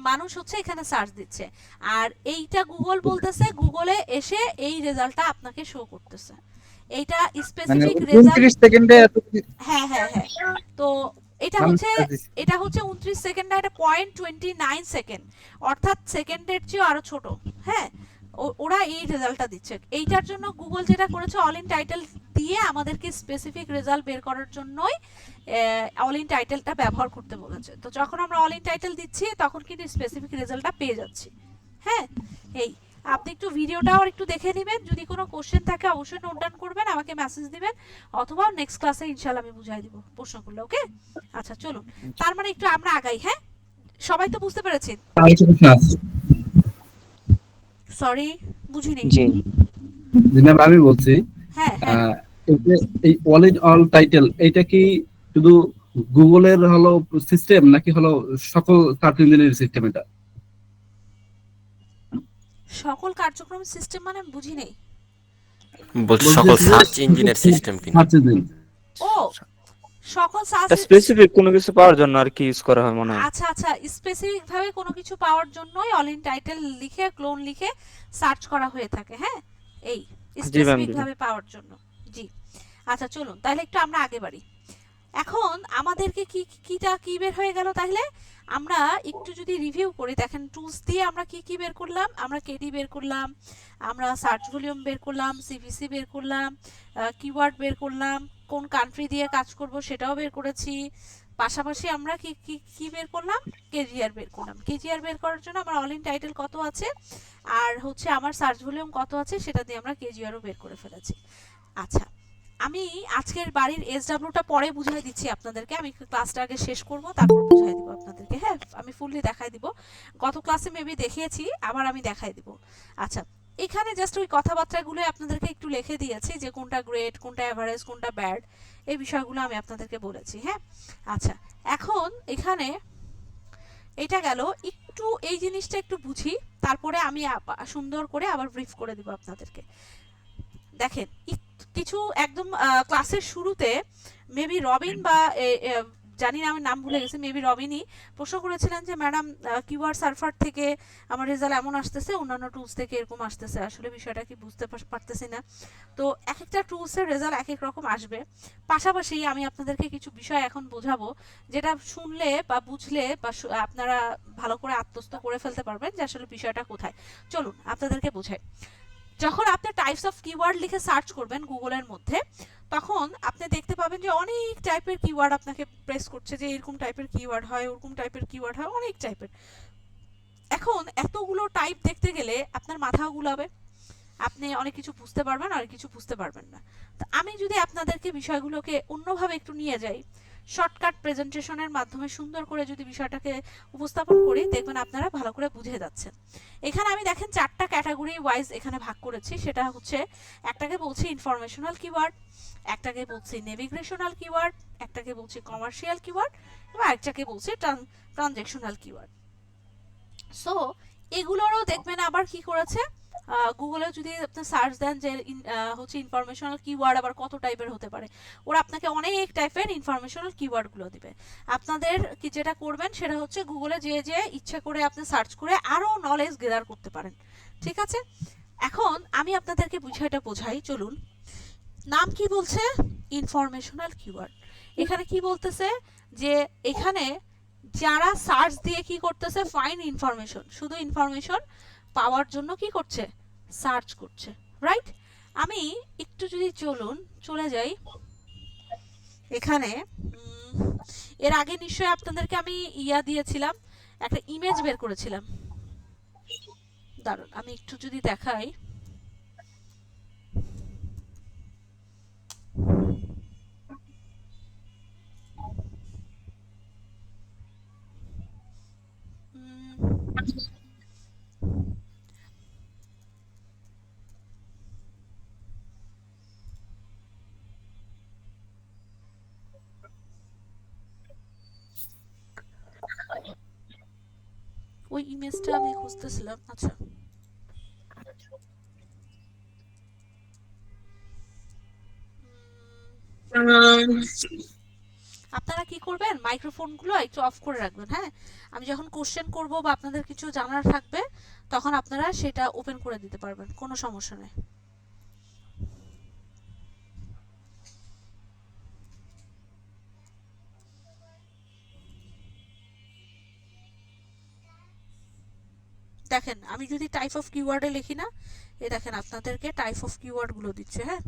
মানুষ হচ্ছে এখানে সার্চ দিচ্ছে। আর এইটা গুগল বলতেছে গুগলে এসে এই রেজাল্টটা আপনাকে শো করতেছে। এইটা মানে স্পেসিফিক রেজাল্ট 29 সেকেন্ডে এত। হ্যাঁ হ্যাঁ হ্যাঁ, তো এটা হচ্ছে 29 সেকেন্ড না, এটা 0.29 সেকেন্ড, অর্থাৎ সেকেন্ডের চেয়ে আরো ছোট। হ্যাঁ, ওরা এই রেজাল্টটা দিচ্ছে। এইটার জন্য গুগল যেটা করেছে, অল ইন টাইটেল দিয়ে আমাদেরকে স্পেসিফিক রেজাল্ট বের করার জন্যই অল ইন টাইটেলটা ব্যবহার করতে বলেছে। তো যখন আমরা অল ইন টাইটেল দিচ্ছি তখন কিন্তু স্পেসিফিক রেজাল্টটা পেয়ে যাচ্ছি। হ্যাঁ, এই আপনি একটু ভিডিওটাও একটু দেখে নেবেন, যদি কোনো কোশ্চেন থাকে অবশ্যই নোট ডাউন করবেন, আমাকে মেসেজ দিবেন, অথবা নেক্সট ক্লাসে ইনশাআল্লাহ আমি বুঝাই দিব প্রশ্ন করলে। ওকে? আচ্ছা চলুন, তার মানে একটু আমরা আগাই। হ্যাঁ, সবাই তো বুঝতে পেরেছেন? সরি, বুঝিনি। জি ম্যাম, আমি বলছি হ্যাঁ হ্যাঁ, এই অল ইন অল টাইটেল এটা কি শুধু গুগলের হলো সিস্টেম নাকি হলো সকল সার্চ ইঞ্জিনের সিস্টেম? এটা সকল কার্যক্রম সিস্টেম মানে বুঝি নেই। বলছি সকল সার্চ ইঞ্জিনের সিস্টেম কিনা? Search engine. ও, সকল সার্চ স্পেসিফিক কোনো কিছু পাওয়ার জন্য আর কি ইউজ করা হয় মনে হয়। আচ্ছা আচ্ছা, স্পেসিফিক ভাবে কোনো কিছু পাওয়ার জন্যই অল ইন টাইটেল লিখে ক্লোন লিখে সার্চ করা হয়ে থাকে। হ্যাঁ, এই জি ম্যাম, স্পেসিফিক জি। ভাবে পাওয়ার জন্য। জি, আচ্ছা চলুন তাহলে একটু আমরা আগে বাড়ি। এখন আমাদেরকে কি বের হয়ে গেল তাহলে? আমরা একটু যদি রিভিউ করি, দেখেন টুলস দিয়ে আমরা কি বের করলাম। আমরা কেডি বের করলাম, আমরা সার্চ ভলিউম বের করলাম, সিভিসি বের করলাম, কিওয়ার্ড বের করলাম, কোন কান্ট্রি দিয়ে কাজ করব সেটাও বের করেছি। পাশাপাশি আমরা কি বের করলাম? কেজিআর বের করলাম। কেজিআর বের করার জন্য আমার অল ইন টাইটেল কত আছে আর হচ্ছে আমার সার্চ ভলিউম কত আছে সেটা দিয়ে আমরা কেজিআরও বের করে ফেলেছি। আচ্ছা, আমি আজকের বাড়ির এসডব্লিউটা পরে বুঝাই দিচ্ছি আপনাদেরকে। আমি ক্লাসটা আগে শেষ করব, তারপর বুঝাই দিব আপনাদেরকে। হ্যাঁ, আমি ফুললি দেখাই দিব। গত ক্লাসে মেবি দেখিয়েছি, আবার আমি দেখাই দিব। আচ্ছা, এখানে জাস্ট ওই কথাবার্তাগুলো আপনাদেরকে একটু লিখে দিয়েছি যে কোনটা গ্রেড, কোনটা এভারেজ, কোনটা ব্যাড, এই বিষয়গুলো আমি আপনাদেরকে বলেছি। হ্যাঁ, আচ্ছা এখন এখানে এটা গেল। একটু এই জিনিসটা একটু বুঝি, তারপরে আমি সুন্দর করে আবার ব্রিফ করে দিব আপনাদেরকে। দেখেন, কিছু একদম ক্লাসের শুরুতে মেবি রবিন বা জানি না, আমার নাম ভুলে গেছে, মেবি রবিনই প্রশ্ন করেছিলেন যে ম্যাডাম কিওয়ার্ড সার্ভার থেকে আমার রেজাল্ট এমন আসতেছে, অন্যান্য টুলস থেকে এরকম আসতেছে, আসলে বিষয়টা কি বুঝতে পারতেছি না। তো এক একটা টুলসের রেজাল্ট এক এক রকম আসবে। পাশাপাশি আমি আপনাদেরকে কিছু বিষয় এখন বোঝাবো, যেটা শুনলে বা বুঝলে বা আপনারা ভালো করে আত্মস্থ করে ফেলতে পারবেন যে আসলে বিষয়টা কোথায়। চলুন আপনাদেরকে বোঝাই। যখন আপনি টাইপস অফ কিওয়ার্ড লিখে সার্চ করবেন গুগলের মধ্যে, তখন আপনি দেখতে পাবেন যে অনেক টাইপের কিওয়ার্ড আপনাকে প্রেস করছে, যে এরকম টাইপের কিওয়ার্ড হয়, ওরকম টাইপের কিওয়ার্ড হয়, অনেক টাইপের। এখন এতগুলো টাইপ দেখতে গেলে আপনার মাথা গুলাবে, আপনি অনেক কিছু বুঝতে পারবেন আর কিছু বুঝতে পারবেন না। তো আমি যদি আপনাদেরকে বিষয়গুলোকে অন্যভাবে একটু নিয়ে যাই, শর্টকাট প্রেজেন্টেশনের মাধ্যমে সুন্দর করে যদি বিষয়টাকে উপস্থাপন করি, দেখবেন আপনারা ভালো করে বুঝে যাচ্ছেন। এখানে আমি দেখেন 4টা ক্যাটাগরি ওয়াইজ এখানে ভাগ করেছি। সেটা হচ্ছে, একটাকে বলছি ইনফরমেশনাল কিওয়ার্ড, একটাকে বলছি নেভিগেশনাল কিওয়ার্ড, একটাকে বলছি কমার্শিয়াল কিওয়ার্ড, এবং একটাকে বলছি ট্রানজেকশনাল কিওয়ার্ড। সো এগুলোরও দেখবেন আবার কি করেছে, গুগলে যদি আপনি সার্চ দেন যে হচ্ছে ইনফরমেশনাল কিওয়ার্ড আবার কত টাইপের হতে পারে, ওরা আপনাকে অনেক টাইপের ইনফরমেশনাল কিওয়ার্ডগুলো দিবে। আপনাদের কি যেটা করবেন সেটা হচ্ছে গুগলে যে ইচ্ছা করে আপনি সার্চ করে আরও নলেজ গেদার করতে পারেন। ঠিক আছে, এখন আমি আপনাদেরকে বিষয়টা বোঝাই। চলুন, নাম কি বলছে? Informational keyword. এখানে কি বলতেছে যে এখানে যারা সার্চ দিয়ে কি করতেছে, ফাইন ইনফরমেশন, শুধু ইনফরমেশন পাওয়ার জন্য কি করছে, সার্চ করছে, রাইট? আমি একটু যদি চলে যাই এখানে, এর আগে নিশ্চয়ই আপনাদেরকে আমি দিয়েছিলাম, একটা ইমেজ বের করেছিলাম। দাঁড়ান আমি একটু যদি দেখাই, ওই ইমেজটা আমি খুঁজতেছিলাম। আচ্ছা, আপনারা কি করবেন, মাইক্রোফোনগুলো একটু অফ করে রাখবেন। হ্যাঁ, আমি যখন কোশ্চেন করব বা আপনাদের কিছু জানার থাকবে, তখন আপনারা সেটা ওপেন করে দিতে পারবেন, কোনো সমস্যা নেই। দেখেন, আমি যদি টাইপ অফ কিওয়ার্ডে লিখি না, এই দেখেন আপনাদেরকে টাইপ অফ কিওয়ার্ডগুলো দিচ্ছে। হ্যাঁ,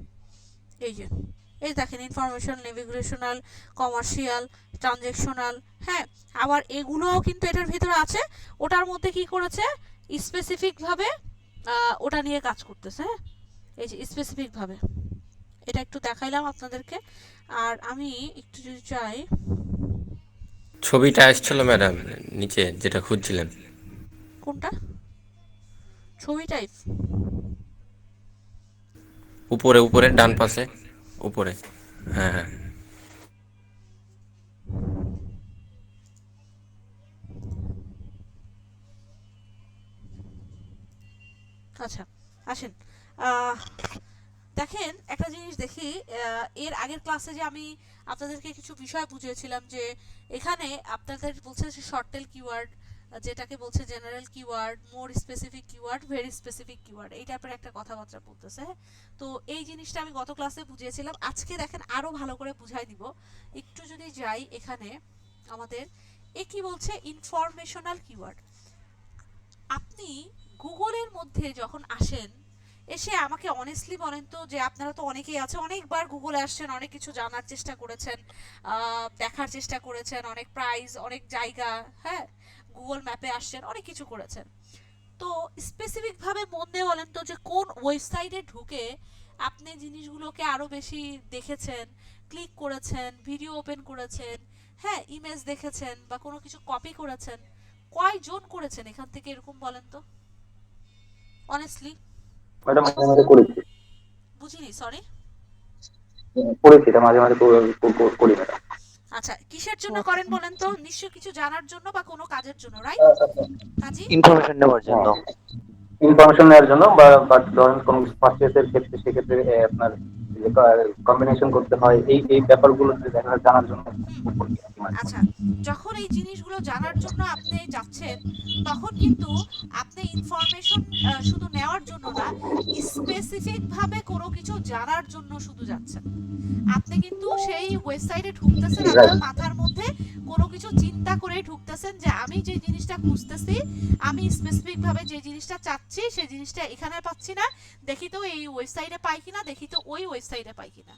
এই দেখেন ইনফরমেশন, নেভিগেশনাল, কমার্শিয়াল, ট্রানজেকশনাল। হ্যাঁ, আবার এগুলোও কিন্তু এটার ভিতরে আছে। ওটার মধ্যে কি করেছে, স্পেসিফিক ভাবে ওটা নিয়ে কাজ করতেছে। হ্যাঁ, এই যে স্পেসিফিক ভাবে, এটা একটু দেখাইলাম আপনাদেরকে। আর আমি একটু যদি চাই, ছবিটা আসছিল ম্যাডাম নিচে যেটা খুঁজছিলেন, কোনটা ছবি টাইপ? উপরে উপরে ডান পাশে উপরে। হ্যাঁ হ্যাঁ, আচ্ছা আসেন, দেখেন একটা জিনিস দেখি, এর আগের ক্লাসে যে আমি আপনাদেরকে কিছু বিষয় বুঝিয়েছিলাম যে এখানে আপনাদের বলছে যে শর্ট টেল কিওয়ার্ড, যেটাকে বলছে জেনারেল কিওয়ার্ড, মোর specific keyword, very specific keyword, এই টাইপের একটা কথাবার্তা বলতেছে। হ্যাঁ, তো এই জিনিসটা আমি গত ক্লাসে বুঝিয়েছিলাম। আজকে দেখেন আরো ভালো করে বুঝাই দিব। একটু যদি যাই এখানে আমাদের কি বলছে, ইনফরমেশনাল কিওয়ার্ড। আপনি গুগলের মধ্যে যখন আসেন, এসে আমাকে অনেস্টলি বলেন তো যে আপনারা তো অনেকেই আছে, অনেকবার গুগলে আসছেন, অনেক কিছু জানার চেষ্টা করেছেন, দেখার চেষ্টা করেছেন, অনেক প্রাইস, অনেক জায়গা, হ্যাঁ, গুগল ম্যাপে আসছেন, অনেক কিছু করেছেন। তো স্পেসিফিক ভাবে মন দিয়ে বলেন তো যে কোন ওয়েবসাইটে ঢুকে আপনি জিনিসগুলোকে আরো বেশি দেখেছেন, ক্লিক করেছেন, ভিডিও ওপেন করেছেন, হ্যাঁ, ইমেজ দেখেছেন বা কোনো কিছু কপি করেছেন, কয়জন করেছেন এখান থেকে, এরকম বলেন তো অনেস্টলি। ম্যাডাম মাঝে মাঝে করেছি, বুঝিনি, সরি। করেছি এটা মাঝে মাঝে করি ম্যাডাম। আচ্ছা, কিসের জন্য করেন বলেন তো? নিশ্চয় কিছু জানার জন্য বা কোনো কাজের জন্য, রাইট? কাজী ইনফরমেশন নেওয়ার জন্য। ইনফরমেশন নেওয়ার জন্য বা ধরেন কোনো কিছু পারচেসের ক্ষেত্রে সেক্ষেত্রে আপনার কম্বিনেশন করতে হয়, এই ব্যাপারগুলো জানার জন্য করি আর কি মাঝে মাঝে। আচ্ছা, যখন এই জিনিসগুলো জানার জন্য আপনি যাচ্ছেন, তখন কিন্তু আপনি ইনফরমেশন শুধু নেওয়ার জন্য না, স্পেসিফিক ভাবে কোনো কিছু জানার জন্য শুধু যাচ্ছেন। আপনি কিন্তু সেই ওয়েবসাইটে ঢুকতেছেন, আপনার মাথার মধ্যে কোনো কিছু চিন্তা করে ঢুকতেছেন যে আমি যে জিনিসটা খুঁজতেছি, আমি স্পেসিফিক ভাবে যে জিনিসটা চাচ্ছি, সেই জিনিসটা এখানে পাচ্ছি না, দেখি তো এই ওয়েবসাইটে পাই কিনা, দেখি তো ওই ওয়েবসাইটে পাই কিনা।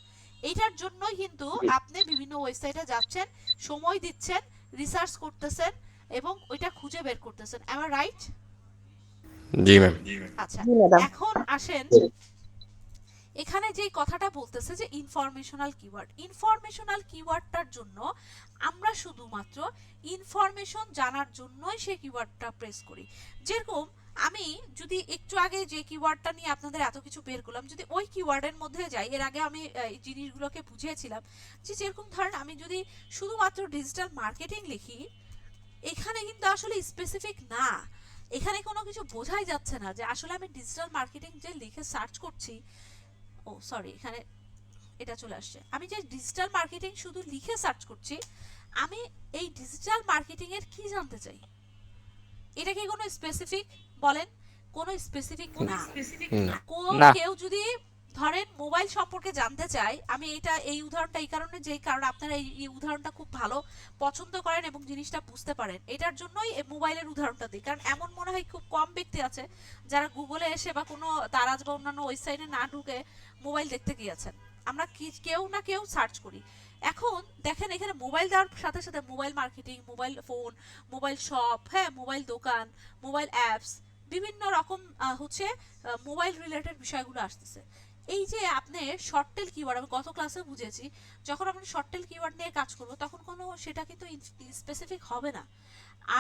এইটার জন্যই কিন্তু আপনি বিভিন্ন ওয়েবসাইটে যাচ্ছেন, সময় দিচ্ছেন, রিসার্চ করতেছেন এবং ওইটা খুঁজে বের করতেছেন। Am I right? জি ম্যাম। আচ্ছা, এখন আসেন এখানে যে কথাটা বলতেছে যে ইনফরমেশনাল কিওয়ার্ড, ইনফরমেশনাল কিওয়ার্ডটার জন্য আমরা শুধুমাত্র ইনফরমেশন জানার জন্যই সেই কিওয়ার্ডটা প্রেস করি। যেরকম আমি যদি একটু আগে যে কিওয়ার্ডটা নিয়ে আপনাদের এত কিছু বের করলাম, যদি ওই কিওয়ার্ডের মধ্যে যাই, এর আগে আমি এই জিনিসগুলোকে বুঝিয়েছিলাম যে যেরকম ধরেন আমি যদি শুধুমাত্র ডিজিটাল মার্কেটিং লিখি, এখানে কিন্তু আসলে স্পেসিফিক না, এখানে কোনো কিছু বোঝাই যাচ্ছে না যে আসলে আমি ডিজিটাল মার্কেটিং যে লিখে সার্চ করছি, ও সরি, এখানে এটা চলে আসছে, আমি যে ডিজিটাল মার্কেটিং শুধু লিখে সার্চ করছি, আমি এই ডিজিটাল মার্কেটিং এর কি জানতে চাই? এটা কি কোনো স্পেসিফিক বলেন? কোনো স্পেসিফিক না। কেউ যদি ধরেন মোবাইল সম্পর্কে জানতে চাই, আমি এটা এই উদাহরণটা এই কারণে, যেই কারণে আপনারা এই উদাহরণটা খুব ভালো পছন্দ করেন এবং জিনিসটা বুঝতে পারেন, এটার জন্যই এই মোবাইলের উদাহরণটা দিই। কারণ এমন মনে হয় খুব কম ব্যক্তি আছে যারা গুগলে এসে বা কোনো দারাজ বা অন্যান্য ওয়েবসাইটে না ঢুকে মোবাইল দেখতে গিয়েছেন। আমরা কেউ না কেউ সার্চ করি। এখন দেখেন এখানে মোবাইল দেওয়ার সাথে সাথে mobile marketing, mobile phone, mobile shop, হ্যাঁ, মোবাইল দোকান, মোবাইল অ্যাপস, বিভিন্ন রকম হচ্ছে মোবাইল রিলেটেড বিষয়গুলো আসতেছে। এই যে আপনি শর্ট টেল কিওয়ার্ড, আমি গত ক্লাসে বুঝেছি, যখন আমরা শর্ট টেল কিওয়ার্ড নিয়ে কাজ করব তখন কোনো সেটা কিন্তু স্পেসিফিক হবে না।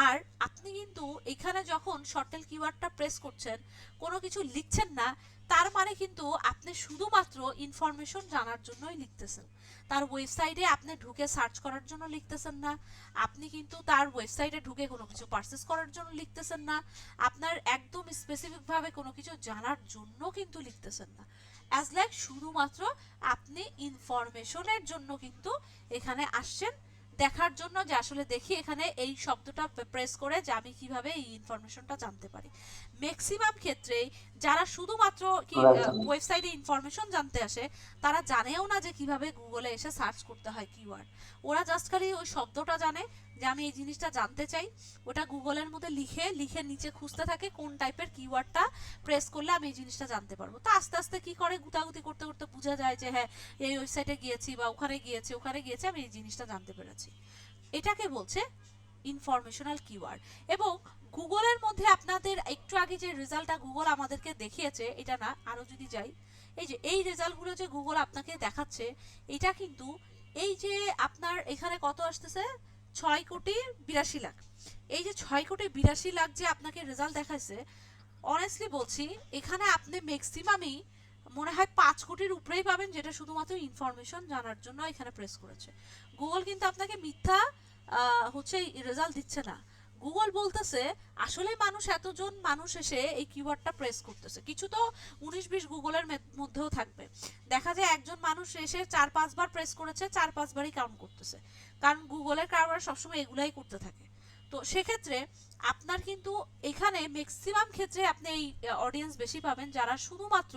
আর আপনি কিন্তু এখানে যখন শর্ট টেল কিওয়ার্ডটা প্রেস করছেন, কোনো কিছু লিখছেন না, তার মানে কিন্তু আপনি শুধুমাত্র ইনফরমেশন জানার জন্যই লিখতেছেন। তার ওয়েবসাইটে আপনি ঢুকে সার্চ করার জন্য লিখতেছেন না, আপনি কিন্তু তার ওয়েবসাইটে ঢুকে কোনো কিছু পারচেজ করার জন্য লিখতেছেন না, আপনার একদম স্পেসিফিক ভাবে কোনো কিছু জানার জন্য কিন্তু লিখতেছেন না। অ্যাজ লাইক শুধুমাত্র আপনি ইনফরমেশনের জন্য কিন্তু এখানে আসছেন, দেখার জন্য যে আসলে দেখি এখানে এই শব্দটা প্রেস করে যে আমি কিভাবে এই ইনফরমেশনটা জানতে পারি। ম্যাক্সিমাম ক্ষেত্রে যারা শুধুমাত্র কি ওয়েবসাইটে ইনফরমেশন জানতে আসে, তারা জানেও না যে কিভাবে গুগলে এসে সার্চ করতে হয় কিওয়ার্ড। ওরা জাস্ট খালি ওই শব্দটা জানে যে আমি এই জিনিসটা জানতে চাই, ওটা গুগলের মধ্যে লিখে নিচে খুঁজতে থাকে কোন টাইপের কিওয়ার্ডটা প্রেস করলে আমি এই জিনিসটা জানতে পারবো। তো আস্তে আস্তে কি করে গুতাগুতি করতে করতে বোঝা যায় যে হ্যাঁ, এই ওয়েবসাইটে গিয়েছি বা ওখানে গিয়েছি আমি এই জিনিসটা জানতে পেরেছি। এটাকে বলছে ইনফরমেশনাল কিওয়ার্ড। এবং গুগলের মধ্যে আপনাদের একটু আগে যে রেজাল্টটা গুগল আমাদেরকে দেখিয়েছে, এটা না, আরো যদি যাই, এই যে এই রেজাল্টগুলো যে গুগল আপনাকে দেখাচ্ছে, এটা কিন্তু এই যে আপনার এখানে কত আসতেছে, 6,82,00,000। এই যে 6,82,00,000 যে আপনাকে রেজাল্ট দেখাইছে, অনেস্টলি বলছি এখানে আপনি ম্যাক্সিমামই মনে হয় 5 কোটির উপরেই পাবেন, যেটা শুধুমাত্র ইনফরমেশন জানার জন্য এখানে প্রেস করেছে। গুগল কিন্তু আপনাকে মিথ্যা হচ্ছে রেজাল্ট দিচ্ছে না। গুগল বলতেছে আসলে মানুষ এতজন মানুষ এসে এই কিওয়ার্ডটা প্রেস করতেছে, কিছু তো 19-20 গুগলের মধ্যেও থাকবে, দেখা যায় একজন মানুষ এসে 4-5 বার প্রেস করেছে, 4-5 বারই কাউন্ট করতেছে, কারণ গুগলের কারবার সবসময় এগুলাই করতে থাকে। তো সেক্ষেত্রে আপনার কিন্তু এখানে ম্যাক্সিমাম ক্ষেত্রে আপনি এই অডিয়েন্স বেশি পাবেন যারা শুধুমাত্র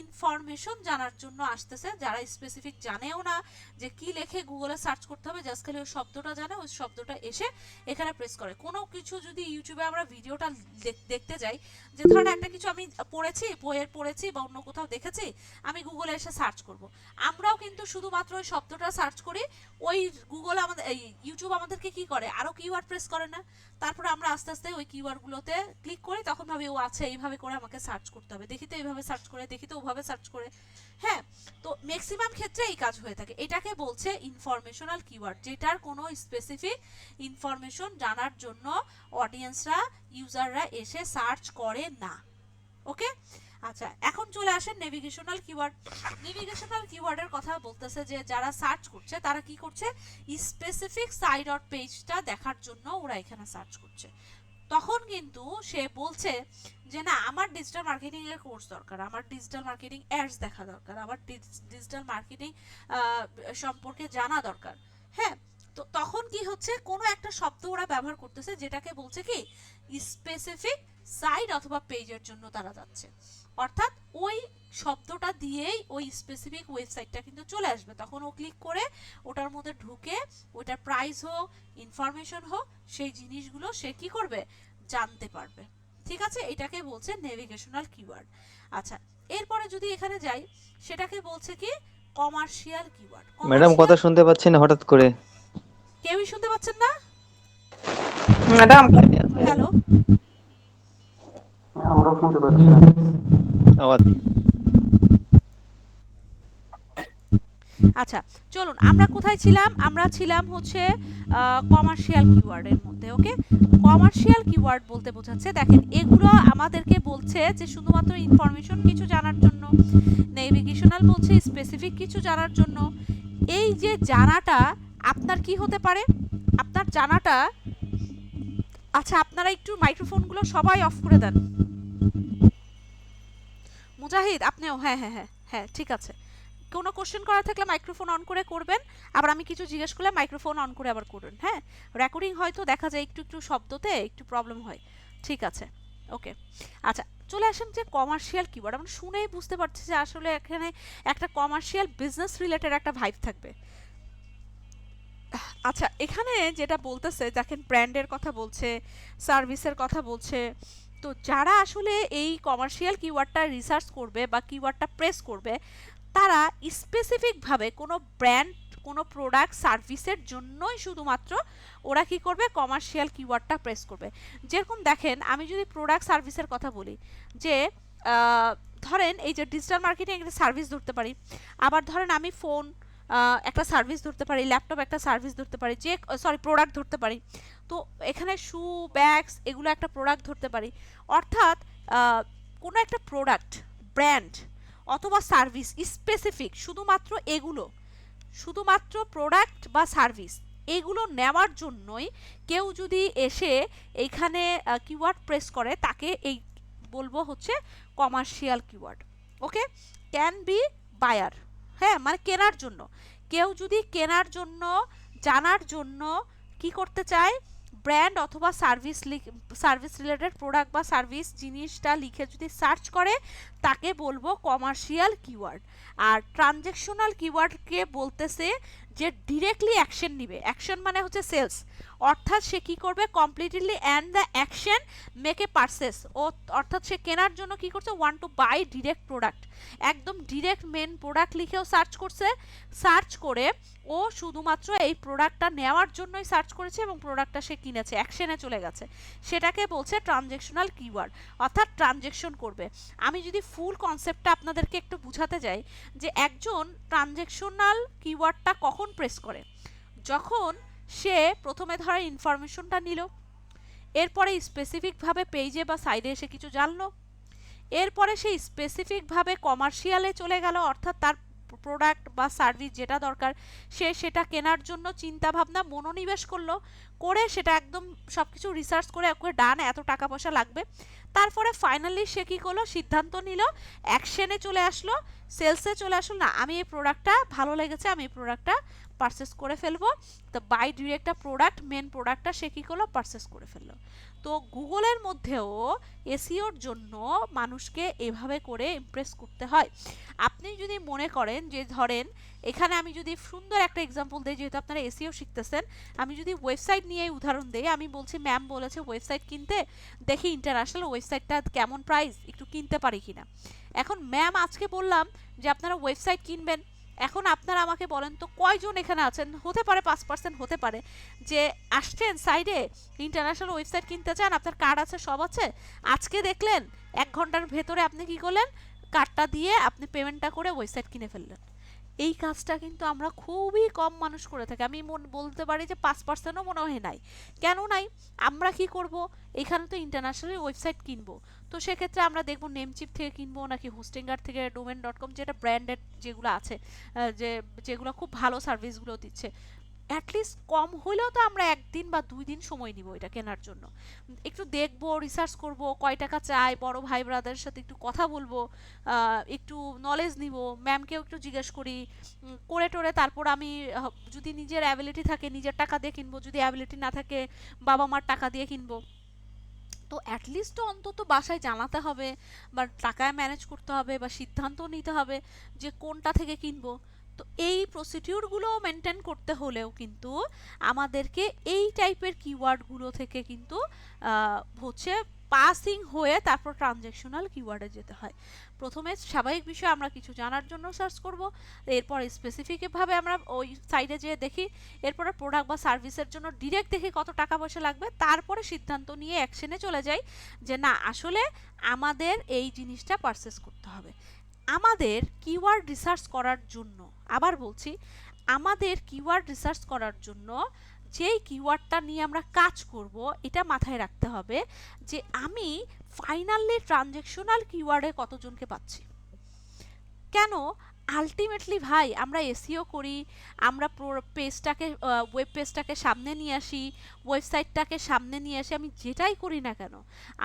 ইনফরমেশন জানার জন্য আসতেছে, যারা স্পেসিফিক জানেও না যে কি লেখে গুগলে সার্চ করতে হবে, জাস্ট খালি ওই শব্দটা জানে, ওই শব্দটা এসে এখানে প্রেস করে। কোনো কিছু যদি ইউটিউবে আমরা ভিডিওটা দেখতে যাই, যে ধরেন একটা কিছু আমি পড়েছি, বইয়ের পড়েছি বা অন্য কোথাও দেখেছি, আমি গুগলে এসে সার্চ করব, আমরাও কিন্তু শুধুমাত্র ওই শব্দটা সার্চ করি, ওই গুগল আমাদের এই ইউটিউব আমাদেরকে কি করে আরো কিওয়ার্ড প্রেস করে না, তারপরে আমরা আস্তে আস্তে ওই কিওয়ার্ডগুলোতে ক্লিক করি, তখন ভাবি ও আচ্ছা এইভাবে করে আমাকে সার্চ করতে হবে, দেখি তো এইভাবে সার্চ করে, দেখি তো ওভাবে সার্চ করে। হ্যাঁ, তো ম্যাক্সিমাম ক্ষেত্রে এই কাজ হয়ে থাকে। এটাকে বলছে ইনফরমেশনাল কিওয়ার্ড, যেটার কোনো স্পেসিফিক ইনফরমেশন জানার জন্য অডিয়েন্সরা, ইউজাররা এসে সার্চ করে না। ওকে, আচ্ছা এখন চলে আসেন নেভিগেশনাল কিওয়ার্ড। নেভিগেশনাল কিওয়ার্ডের কথা বলতেছে যে যারা সার্চ করছে তারা কি করছে, স্পেসিফিক সাইট অর পেজটা দেখার জন্য ওরা এখানে সার্চ করছে। তখন কিন্তু সে বলছে যে না, আমার ডিজিটাল মার্কেটিং এর কোর্স দরকার, আমার ডিজিটাল মার্কেটিং অ্যাডস দেখা দরকার, আমার ডিজিটাল মার্কেটিং সম্পর্কে জানা দরকার। হ্যাঁ, তো তখন কি হচ্ছে, কোনো একটা শব্দ ওরা ব্যবহার করতেছে যেটাকে বলছে কি স্পেসিফিক সাইট অথবা পেজের জন্য তারা যাচ্ছে, অর্থাৎ ওই শব্দটা দিয়েই ওই স্পেসিফিক ওয়েবসাইটটা কিন্তু চলে আসবে, তখন ও ক্লিক করে ওটার মধ্যে ঢুকে ওটার প্রাইস হোক, ইনফরমেশন হোক, সেই জিনিসগুলো সে কি করবে, জানতে পারবে। ঠিক আছে, এটাকে বলছে নেভিগেশনাল কিওয়ার্ড। আচ্ছা, এরপরে যদি এখানে যাই, সেটাকে বলছে কি কমার্শিয়াল কিওয়ার্ড। ম্যাডাম কথা শুনতে পাচ্ছি না হঠাৎ করে। কেউই শুনতে পাচ্ছেন না ম্যাডাম? হ্যালো, আমরাও শুনতে পাচ্ছি না। আওয়াজ আচ্ছা চলুন, আমরা কোথায় ছিলাম, আমরা ছিলাম হচ্ছে কমার্শিয়াল কিওয়ার্ডের মধ্যে। ওকে, কমার্শিয়াল কিওয়ার্ড বলতে বোঝাচ্ছে, দেখেন এগুলো আমাদেরকে বলছে যে শুধুমাত্র ইনফরমেশন কিছু জানার জন্য, নেভিগেশনাল বলছে স্পেসিফিক কিছু জানার জন্য। এই যে জানাটা আপনার কি হতে পারে, আপনার জানাটা, আচ্ছা আপনারা একটু মাইক্রোফোনগুলো সবাই অফ করে দেন। মুজাহিদ আপনিও, হ্যাঁ হ্যাঁ হ্যাঁ হ্যাঁ ঠিক আছে। কোনো কোশ্চেন করা থাকলে মাইক্রোফোন অন করে করবেন, আবার আমি কিছু জিজ্ঞেস করলে মাইক্রোফোন অন করে আবার করবেন। হ্যাঁ, রেকর্ডিং হয়তো দেখা যায় একটু একটু শব্দতে একটু প্রবলেম হয়। ঠিক আছে, ওকে। আচ্ছা চলে আসেন যে কমার্শিয়াল কিওয়ার্ড, আমরা শুনেই বুঝতে পারছি যে আসলে এখানে একটা কমার্শিয়াল বিজনেস রিলেটেড একটা ভাইব থাকবে। আচ্ছা এখানে যেটা বলতেছে, দেখেন ব্র্যান্ডের কথা বলছে, সার্ভিসের কথা বলছে। তো যারা আসলে এই কমার্শিয়াল কিওয়ার্ডটা রিসার্চ করবে বা কিওয়ার্ডটা প্রেস করবে, তারা স্পেসিফিকভাবে কোনো ব্র্যান্ড, কোনো প্রোডাক্ট, সার্ভিসের জন্যই শুধুমাত্র ওরা কি করবে, কমার্শিয়াল কিওয়ার্ডটা প্রেস করবে। যেরকম দেখেন, আমি যদি প্রোডাক্ট সার্ভিসের কথা বলি, যে ধরেন এই যে ডিজিটাল মার্কেটিং একটা সার্ভিস ধরতে পারি, আবার ধরেন আমি ফোন একটা সার্ভিস ধরতে পারি, ল্যাপটপ একটা সার্ভিস ধরতে পারি, যে প্রোডাক্ট ধরতে পারি। তো এখানে শু, ব্যাগস এগুলো একটা প্রোডাক্ট ধরতে পারি। অর্থাৎ কোনো একটা প্রোডাক্ট, ব্র্যান্ড অথবা সার্ভিস স্পেসিফিক, শুধুমাত্র এগুলো, শুধুমাত্র প্রোডাক্ট বা সার্ভিস এগুলো নেওয়ার জন্যই কেউ যদি এসে এইখানে কিওয়ার্ড প্রেস করে, তাকে এই বলবো হচ্ছে commercial keyword. Okay, can be buyer, হ্যাঁ মানে কেনার জন্য, কেউ যদি কেনার জন্য, জানার জন্য কি করতে চায়, ব্র্যান্ড অথবা সার্ভিস রিলেটেড প্রোডাক্ট বা সার্ভিস জিনিসটা লিখে যদি সার্চ করে, তাকে বলবো কমার্শিয়াল কিওয়ার্ড। আর ট্রানজ্যাকশনাল কিওয়ার্ডকে বলতেছে যে ডিরেক্টলি অ্যাকশন নিবে, অ্যাকশন মানে হচ্ছে সেলস, অর্থাৎ সে কি করবে, completely and the action make a purchase, ও অর্থাৎ সে কেনার জন্য কি করছে, want to buy direct product, একদম ডিরেক্ট মেন প্রোডাক্ট লিখেও সার্চ করছে, সার্চ করে ও শুধুমাত্র এই প্রোডাক্টটা নেওয়ার জন্যই সার্চ করেছে এবং প্রোডাক্টটা সে কিনেছে, অ্যাকশনে চলে গেছে, সেটাকে বলছে ট্রানজ্যাকশনাল কিওয়ার্ড, অর্থাৎ ট্রানজ্যাকশন করবে। আমি যদি ফুল কনসেপ্টটা আপনাদেরকে একটু বুঝাতে যাই, যে একজন ট্রানজ্যাকশনাল কিওয়ার্ডটা কখন প্রেস করে, যখন সে প্রথমে ধরে ইনফরমেশনটা নিল, এরপরে স্পেসিফিকভাবে পেজে বা সাইডে এসে কিছু জানলো, এরপরে সে স্পেসিফিকভাবে কমার্শিয়ালে চলে গেল, অর্থাৎ তার প্রোডাক্ট বা সার্ভিস যেটা দরকার সে সেটা কেনার জন্য চিন্তা ভাবনা মনোনিবেশ করলো, করে সেটা একদম সব কিছু রিসার্চ করে একবার ডান এত টাকা পয়সা লাগবে, তারপরে ফাইনালি সে কী করলো, সিদ্ধান্ত নিল, অ্যাকশনে চলে আসলো, সেলসে চলে আসলো, না আমি এই প্রোডাক্টটা ভালো লেগেছে, আমি এই প্রোডাক্টটা পারচেস করে ফেলবো। তো বাই ডিরেক্ট প্রোডাক্ট, মেন প্রোডাক্টটা সে কী করলো, পারচেস করে ফেললো। তো গুগলের মধ্যেও এসইওর জন্য মানুষকে এভাবে করে ইমপ্রেস করতে হয়। আপনি যদি মনে করেন যে ধরেন এখানে আমি যদি সুন্দর একটা এক্সাম্পল দিই, যেহেতু আপনারা এসইও শিখতেছেন, আমি যদি ওয়েবসাইট নিয়ে উদাহরণ দিই, আমি বলছি ম্যাম বলেছে ওয়েবসাইট কিনতে, দেখি ইন্টারন্যাশনাল ওয়েবসাইটটা কেমন প্রাইস, একটু কিনতে পারি কিনা। এখন ম্যাম আজকে বললাম যে আপনারা ওয়েবসাইট কিনবেন, এখন আপনারা আমাকে বলেন তো কয়জন এখানে আছেন, হতে পারে 5% হতে পারে, যে আসছেন সাইডে ইন্টারন্যাশনাল ওয়েবসাইট কিনতে চান, আপনার কার্ড আছে, সব আছে, আজকে দেখলেন 1 ঘন্টার ভেতরে আপনি কি করলেন, কার্ডটা দিয়ে আপনি পেমেন্টটা করে ওয়েবসাইট কিনে ফেললেন। এই কাজটা কিন্তু আমরা খুবই কম মানুষ করে থাকি, আমি বলতে পারি যে 5%ও মনে হয় নাই। কেন নাই? আমরা কি করব, এখানে তো ইন্টারন্যাশনাল ওয়েবসাইট কিনবো, তো সেক্ষেত্রে আমরা দেখবো নেমচিপ থেকে কিনবো নাকি হোস্টিংগার থেকে, domain.com যেটা ব্র্যান্ডেড যেগুলো আছে, যেগুলো খুব ভালো সার্ভিসগুলো দিচ্ছে, অ্যাটলিস্ট কম হলেও তো আমরা 1 দিন বা 2 দিন সময় নিব এটা কেনার জন্য। একটু দেখবো, রিসার্চ করব, কয় টাকা চাই, বড় ভাই ব্রাদারের সাথে একটু কথা বলবো, একটু নলেজ নিব, ম্যামকেও একটু জিজ্ঞেস করি, করে টোরে তারপর আমি যদি নিজের অ্যাবিলিটি থাকে নিজের টাকা দিয়ে কিনবো, যদি অ্যাবিলিটি না থাকে বাবা মার টাকা দিয়ে কিনবো। তো অ্যাটলিস্ট তো অন্তত বাসায় জানাতে হবে, বা টাকায় ম্যানেজ করতে হবে, বা সিদ্ধান্ত নিতে হবে যে কোনটা থেকে কিনবো। তো এই প্রসিডিউরগুলো মেনটেন করতে হলেও কিন্তু আমাদেরকে এই টাইপের কিওয়ার্ডগুলো থেকে কিন্তু হচ্ছে পাসিং হয়ে তারপর ট্রানজ্যাকশনাল কিওয়ার্ডে যেতে হয়। প্রথমে স্বাভাবিক বিষয় আমরা কিছু জানার জন্য সার্চ করব, এরপর স্পেসিফিকভাবে আমরা ওই সাইডে যেয়ে দেখি, এরপরে প্রোডাক্ট বা সার্ভিসের জন্য ডিরেক্ট দেখি কত টাকা পয়সা লাগবে, তারপরে সিদ্ধান্ত নিয়ে অ্যাকশনে চলে যাই যে না আসলে আমাদের এই জিনিসটা পারচেস করতে হবে। আমাদের কিওয়ার্ড রিসার্চ করার জন্য, আবার বলছি, আমাদের কিওয়ার্ড রিসার্চ করার জন্য যেই কিওয়ার্ডটা নিয়ে আমরা কাজ করব এটা মাথায় রাখতে হবে যে আমি ফাইনালি ট্রানজ্যাকশনাল কিওয়ার্ডে কতজনকে পাচ্ছি। কেন? আলটিমেটলি ভাই আমরা এসইও করি, আমরা পেজটাকে ওয়েব পেজটাকে সামনে নিয়ে আসি, ওয়েবসাইটটাকে সামনে নিয়ে আসি, আমি যেটাই করি না কেন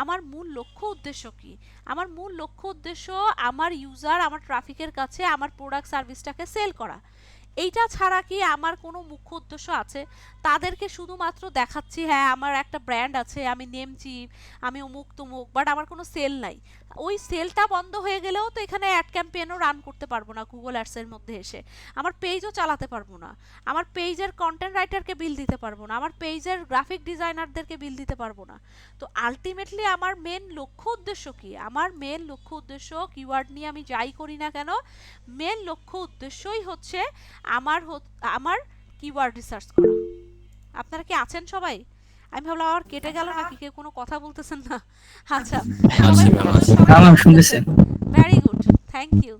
আমার মূল লক্ষ্য উদ্দেশ্য কি? আমার মূল লক্ষ্য উদ্দেশ্য আমার ইউজার, আমার ট্রাফিকের কাছে আমার প্রোডাক্ট সার্ভিসটাকে সেল করা। এইটা ছাড়া কি আমার কোনো মুখ্য উদ্দেশ্য আছে? তাদেরকে শুধুমাত্র দেখাচ্ছি হ্যাঁ আমার একটা ব্র্যান্ড আছে, আমি নেমচিপ, আমি অমুক তমুক, বাট আমার কোনো সেল নাই। ওই সেলটা বন্ধ হয়ে গেলেও তো এখানে অ্যাড ক্যাম্পেইনও রান করতে পারবো না গুগল অ্যাডসের মধ্যে এসে, আমার পেজও চালাতে পারবো না, আমার পেজের কন্টেন্ট রাইটারকে বিল দিতে পারবো না, আমার পেজের গ্রাফিক ডিজাইনারদেরকে বিল দিতে পারবো না। তো আলটিমেটলি আমার মেন লক্ষ্য উদ্দেশ্য কি? আমার মেন লক্ষ্য উদ্দেশ্য কিওয়ার্ড নিয়ে আমি যাই করি না কেন, মেন লক্ষ্য উদ্দেশ্যই হচ্ছে আমার কিওয়ার্ড রিসার্চ করা। আপনারা কি আছেন সবাই? আমি ভাবলাম আবার কেটে গেল নাকি, কেউ কোনো কথা বলতেছেন না। আচ্ছা, সবাই শুনতেছেন, ভেরি গুড, থ্যাংক ইউ,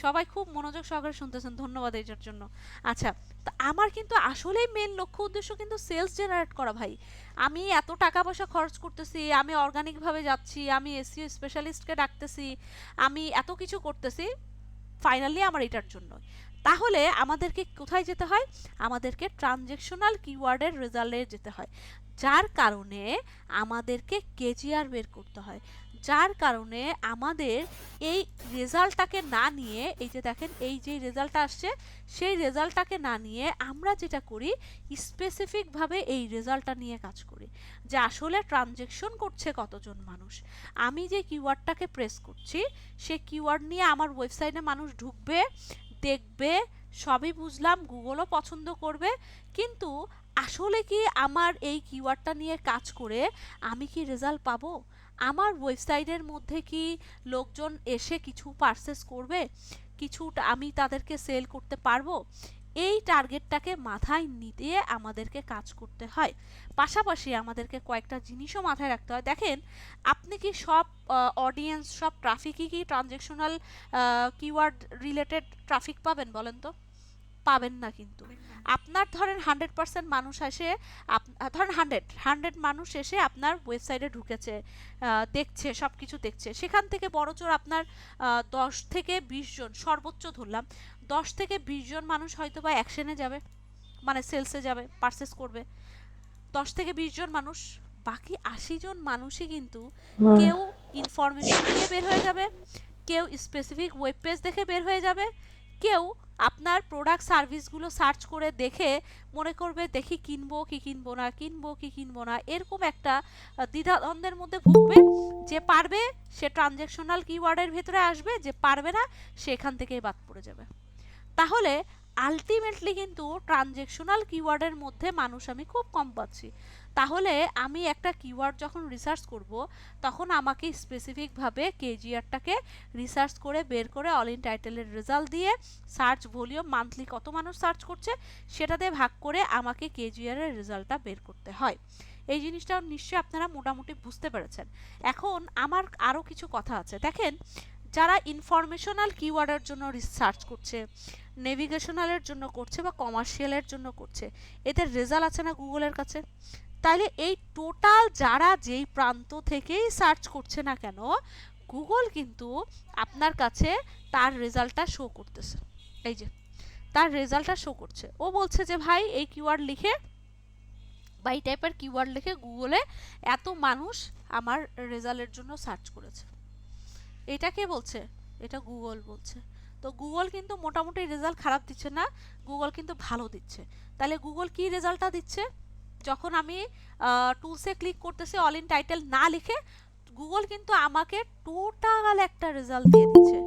সবাই খুব মনোযোগ সহকারে শুনতেছেন, ধন্যবাদ এটার জন্য। আচ্ছা, তো আমার কিন্তু আসলেই মেন লক্ষ্য উদ্দেশ্য কিন্তু সেলস জেনারেট করা ভাই। আমি এত টাকা পয়সা খরচ করতেছি, আমি অর্গানিকভাবে যাচ্ছি, আমি এসইও স্পেশালিস্টকে ডাকতেছি, আমি এত কিছু করতেছি, ফাইনালি আমার এটার জন্য। তাহলে আমাদেরকে কোথায় যেতে হয়? আমাদেরকে ট্রানজ্যাকশনাল কিওয়ার্ডের রেজাল্টে যেতে হয়, যার কারণে আমাদেরকে কেজিআর বের করতে হয়, যার কারণে আমাদের এই রেজাল্টটাকে না নিয়ে, এই যে দেখেন এই যে রেজাল্টটা আসছে সেই রেজাল্টটাকে না নিয়ে আমরা যেটা করি স্পেসিফিকভাবে এই রেজাল্টটা নিয়ে কাজ করি, যে আসলে ট্রানজ্যাকশন করছে কতজন মানুষ। আমি যে কিওয়ার্ডটাকে প্রেস করছি সেই কিওয়ার্ড নিয়ে আমার ওয়েবসাইটে মানুষ ঢুকবে, দেখবে, সবই বুঝলাম, গুগলও পছন্দ করবে, কিন্তু আসলে কি আমার এই কিওয়ার্ডটা নিয়ে কাজ করে আমি কি রেজাল্ট পাবো? আমার ওয়েবসাইটের মধ্যে কি লোকজন এসে কিছু পারচেস করবে, কিছু আমি তাদেরকে সেল করতে পারবো? এই টার্গেটটাকে মাথায় নিতে আমাদেরকে কাজ করতে হয়। পাশাপাশি আমাদেরকে কয়েকটা জিনিসও মাথায় রাখতে হয়। দেখেন, আপনি কি সব অডিয়েন্স, সব ট্রাফিকই কি ট্রানজ্যাকশনাল কিওয়ার্ড রিলেটেড ট্রাফিক পাবেন বলেন তো? পাবেন না কিন্তু। আপনার ধরেন 100% মানুষ এসে ধরেন 100 মানুষ এসে আপনার ওয়েবসাইটে ঢুকেছে, দেখছে, সব কিছু দেখছে, সেখান থেকে বড়জোর আপনার 10 থেকে 20 জন সর্বোচ্চ ধরলাম, 10 থেকে 20 জন মানুষ হয়তো বা অ্যাকশনে যাবে, মানে সেলসে যাবে, পারচেস করবে 10 থেকে 20 জন মানুষ। বাকি 80 জন মানুষই কিন্তু কেউ ইনফরমেশন দিয়ে বের হয়ে যাবে, কেউ স্পেসিফিক ওয়েব পেজ দেখে বের হয়ে যাবে, কেউ আপনার প্রোডাক্ট সার্ভিসগুলো সার্চ করে দেখে মনে করবে দেখি কিনবো কি কিনবো না, কিনবো কি কিনবো না, এরকম একটা দ্বিধাদ্বন্দ্বের মধ্যে ভুগবে। যে পারবে সে ট্রানজ্যাকশনাল কিওয়ার্ডের ভেতরে আসবে, যে পারবে না সে এখান থেকেই বাদ পড়ে যাবে। তাহলে আলটিমেটলি কিন্তু ট্রানজ্যাকশনাল কিওয়ার্ডের মধ্যে মানুষ আমি খুব কম পাচ্ছি। তাহলে আমি একটা কিওয়ার্ড যখন রিসার্চ করব তখন আমাকে স্পেসিফিকভাবে কেজিআরটাকে রিসার্চ করে বের করে অল ইন টাইটেলের রেজাল্ট দিয়ে সার্চ ভলিউম মান্থলি কত মানুষ সার্চ করছে সেটাতে ভাগ করে আমাকে কেজিআরের রেজাল্টটা বের করতে হয়। এই জিনিসটা নিশ্চয়ই আপনারা মোটামুটি বুঝতে পেরেছেন। এখন আমার আরও কিছু কথা আছে। দেখেন, যারা ইনফরমেশনাল কিওয়ার্ডের জন্য রিসার্চ করছে, নেভিগেশনালের জন্য করছে বা কমার্শিয়ালের জন্য করছে, এদের রেজাল্ট আছে না গুগলের কাছে? তাইলে এই টোটাল যারা যেই প্রান্ত থেকেই সার্চ করছে না কেন, গুগল কিন্তু আপনার কাছে তার রেজাল্টটা শো করতেছে। এই যে তার রেজাল্টটা শো করছে, ও বলছে যে ভাই এই কিওয়ার্ড লিখে বা এই টাইপের কিওয়ার্ড লিখে গুগলে এত মানুষ আমার রেজাল্টের জন্য সার্চ করেছে। এটা কে বলছে? এটা গুগল বলছে। তো গুগল কিন্তু মোটামুটি রেজাল্ট খারাপ দিচ্ছে না, গুগল কিন্তু ভালো দিচ্ছে। তাহলে গুগল কি রেজাল্টটা দিচ্ছে? যখন আমি টুলসে ক্লিক করতেছি অল ইন টাইটেল না লিখে, গুগল কিন্তু আমাকে টোটাল একটা রেজাল্ট দিয়ে দিচ্ছে।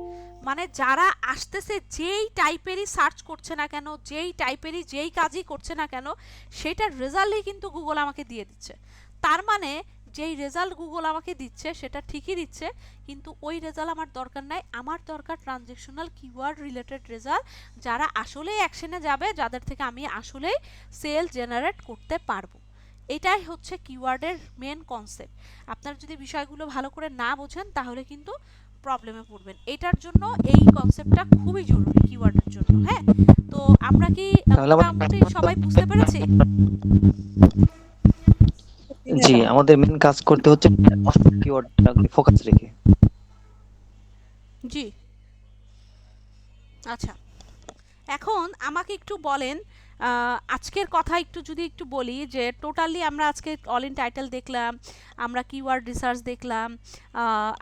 মানে যারা আসতেছে যেই টাইপেরই সার্চ করছে না কেন, যেই টাইপেরই যেই কাজই করছে না কেন, সেটার রেজাল্টই কিন্তু গুগল আমাকে দিয়ে দিচ্ছে। তার মানে যেই রেজাল্ট গুগল আমাকে দিচ্ছে সেটা ঠিকই দিচ্ছে, কিন্তু ওই রেজাল্ট আমার দরকার নাই। আমার দরকার ট্রানজ্যাকশনাল কিওয়ার্ড রিলেটেড রেজাল্ট, যারা আসলেই অ্যাকশনে যাবে, যাদের থেকে আমি আসলেই সেল জেনারেট করতে পারবো। এটাই হচ্ছে কিওয়ার্ডের মেন কনসেপ্ট। আপনারা যদি বিষয়গুলো ভালো করে না বোঝেন তাহলে কিন্তু প্রবলেমে পড়বেন। এটার জন্য এই কনসেপ্টটা খুবই জরুরি কিওয়ার্ডের জন্য। হ্যাঁ, তো আমরা কি মোটামুটি সবাই বুঝতে পেরেছি? জি, আমাদের মেন কাজ করতে হচ্ছে কিওয়ার্ডটাকে ফোকাস রেখে। জি, আচ্ছা, এখন আমাকে একটু বলেন, আজকের কথা একটু বলি যে টোটালি আমরা আজকে অল ইন টাইটেল দেখলাম, আমরা কিওয়ার্ড রিসার্চ দেখলাম,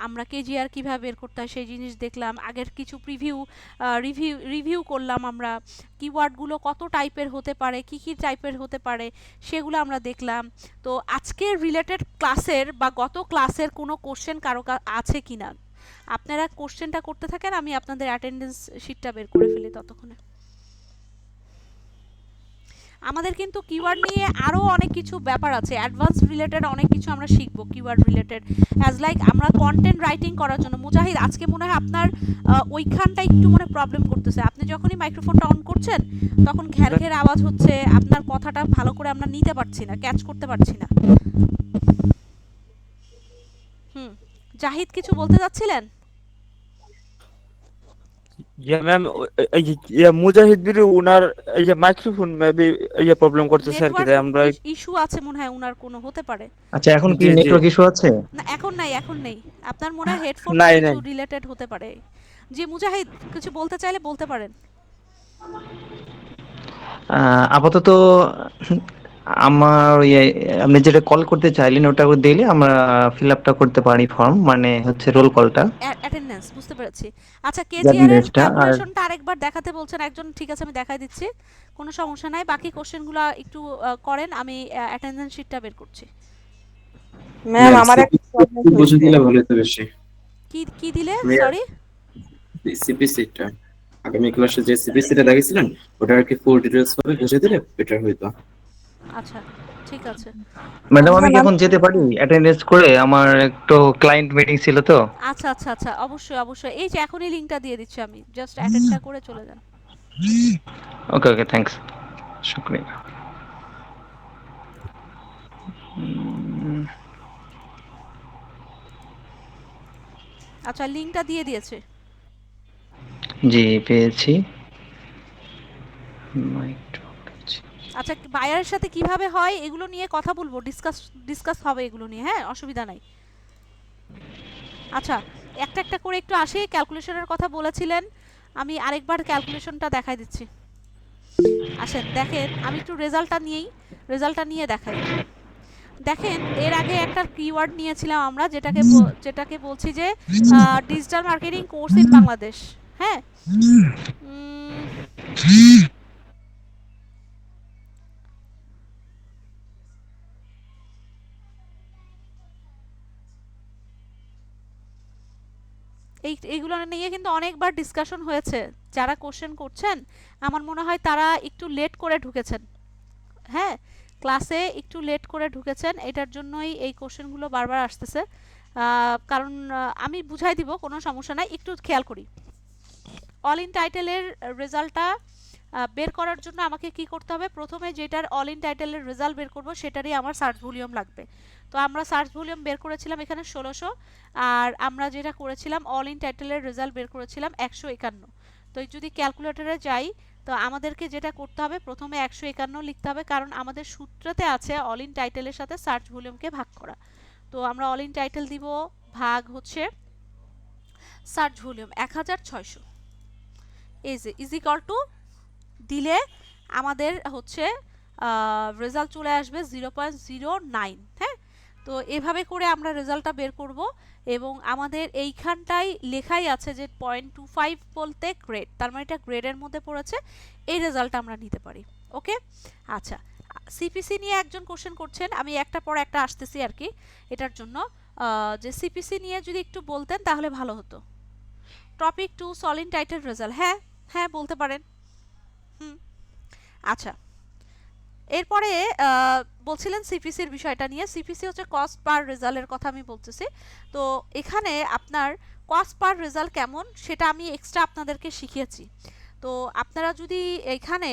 আমরা কেজিআর কীভাবে বের করতে হয় সেই জিনিস দেখলাম, আগের কিছু রিভিউ করলাম, আমরা কিওয়ার্ডগুলো কত টাইপের হতে পারে, কি টাইপের হতে পারে সেগুলো আমরা দেখলাম। তো আজকের রিলেটেড ক্লাসের বা গত ক্লাসের কোনো কোশ্চেন কারো আছে কি না? আপনারা কোশ্চেনটা করতে থাকেন, আমি আপনাদের অ্যাটেন্ডেন্স শিটটা বের করে ফেলি ততক্ষণে। আমাদের কিন্তু কিওয়ার্ড নিয়ে আরো অনেক কিছু ব্যাপার আছে, অ্যাডভান্স রিলেটেড অনেক কিছু আমরা শিখবো কিওয়ার্ড রিলেটেড, অ্যাজ লাইক আমরা কন্টেন্ট রাইটিং করার জন্য। মুজাহিদ, আজকে মনে হয় আপনার ওইখানটা একটু মনে প্রবলেম করতেছে। আপনি যখনই মাইক্রোফোনটা অন করছেন তখন ঘের ঘের আওয়াজ হচ্ছে, আপনার কথাটা ভালো করে আমরা নিতে পারছি না, ক্যাচ করতে পারছি না। জাহিদ কিছু বলতে যাচ্ছিলেন? ম্যাম, এই যে মুজাহিদ বিরু উনার এই যে মাইক্রোফোন মেবি এই যে প্রবলেম করতেছে আর কি, তাই আমরা ইস্যু আছে মনে হয় উনার, কোনো হতে পারে। আচ্ছা, এখন কি নেটওয়ার্ক ইস্যু আছে? না, এখন নেই। আপনার মনে হয় হেডফোন কিছু রিলেটেড হতে পারে। জি মুজাহিদ, কিছু বলতে চাইলে বলতে পারেন। আপাতত আমার আপনি যেটা কল করতে চাইলেন ওটা দিলে আমরা ফিল আপটা করতে পারি, ফর্ম মানে হচ্ছে রোল কলটা, অ্যাটেন্ডেন্স, বুঝতে পেরেছি। আচ্ছা, কেজিআর এর ক্যালকুলেশনটা আরেকবার দেখাতে বলছেন একজন, ঠিক আছে আমি দেখাই দিচ্ছি, কোনো সমস্যা নাই। বাকি কোশ্চেনগুলো একটু করেন, আমি অ্যাটেন্ডেন্স শিটটা বের করছি। ম্যাম আমার একটা প্রবলেম বুঝে দিলে ভালো হতো বেশি। কি দিলে? সরি, সিপিসিটা আগামী ক্লাসে যে সিপিসিটা দেখাইছিলেন ওটা আর কি ফুল ডিটেইলস ভাবে বুঝে দিলে বেটার হতো। আচ্ছা, ঠিক আছে ম্যাডাম, আমি কি এখন যেতে পারি অ্যাটেন্ডেন্স করে? আমার একটু ক্লায়েন্ট মিটিং ছিল তো। আচ্ছা, অবশ্যই। এই যে এখনই লিংকটা দিয়ে দিচ্ছি আমি, জাস্ট অ্যাটেন্ডটা করে চলে যান। ওকে, থ্যাঙ্কস, শুকরিয়া। আচ্ছা, লিংকটা দিয়ে দিয়েছে। জি, পেয়েছি। আচ্ছা, বায়ারের সাথে কিভাবে হয় এগুলো নিয়ে কথা বলবো, ডিসকাস হবে এগুলো নিয়ে, হ্যাঁ, অসুবিধা নাই। আচ্ছা, একটা একটা করে একটু আসি। ক্যালকুলেশনের কথা বলেছিলেন, আমি আরেকবার ক্যালকুলেশনটা দেখাই দিচ্ছি। আসেন দেখেন, আমি একটু রেজাল্টটা নিয়ে দেখাই। দেখেন, এর আগে একটা কিওয়ার্ড নিয়েছিলাম আমরা, যেটাকে বলছি যে digital marketing course in Bangladesh. হ্যাঁ, এইগুলো নিয়ে কিন্তু অনেকবার ডিসকাশন হয়েছে। যারা কোশ্চেন করছেন আমার মনে হয় তারা একটু লেট করে ঢুকেছেন। হ্যাঁ, ক্লাসে একটু লেট করে ঢুকেছেন, এটার জন্যই এই কোশ্চেনগুলো বারবার আসতেছে। কারণ আমি বুঝাই দিব, কোনো সমস্যা নাই, একটু খেয়াল করি। অল ইন টাইটেলের রেজাল্টটা বের করার জন্য আমাকে কি করতে হবে? প্রথমে যেটার অল ইন টাইটেলের রেজাল্ট বের করব সেটারই আমার সার্চ ভলিউম লাগবে। তো আমরা সার্চ ভলিউম বের করেছিলাম এখানে 1600, আর আমরা যেটা করেছিলাম অল ইন টাইটেলের রেজাল্ট বের করেছিলাম 151। তো যদি ক্যালকুলেটরে যাই, তো আমাদেরকে যেটা করতে হবে, প্রথমে 151 লিখতে হবে, কারণ আমাদের সূত্রতে আছে অল ইন টাইটেলের সাথে সার্চ ভলিউমকে ভাগ করা। তো আমরা অল ইন টাইটেল দিব ভাগ হচ্ছে search volume 1600 is equal to দিলে আমাদের হচ্ছে রেজাল্ট চলে আসবে 0.09। হ্যাঁ, তো এভাবে করে আমরা রেজাল্টটা বের করব, এবং আমাদের এইখানটাই লেখাই আছে যে 0.25 বলতে গ্রেড, তার মানে এটা গ্রেডের মধ্যে পড়েছে, এই রেজাল্টটা আমরা নিতে পারি। ওকে, আচ্ছা, সিপিসি নিয়ে একজন কোশ্চেন করছেন, আমি একটা পর একটা আসতেছি আর কি এটার জন্য। যে সিপিসি নিয়ে যদি একটু বলতেন তাহলে ভালো হতো। টপিক 2 সলিড টাইটেল রেজাল্ট, হ্যাঁ হ্যাঁ বলতে পারেন। আচ্ছা, এরপরে বলছিলেন সিপিসির বিষয়টা নিয়ে। সিপিসি হচ্ছে কস্ট পার রেজাল্টের কথা আমি বলতেছি। তো এখানে আপনার কস্ট পার রেজাল্ট কেমন সেটা আমি এক্সট্রা আপনাদেরকে শিখিয়েছি। তো আপনারা যদি এখানে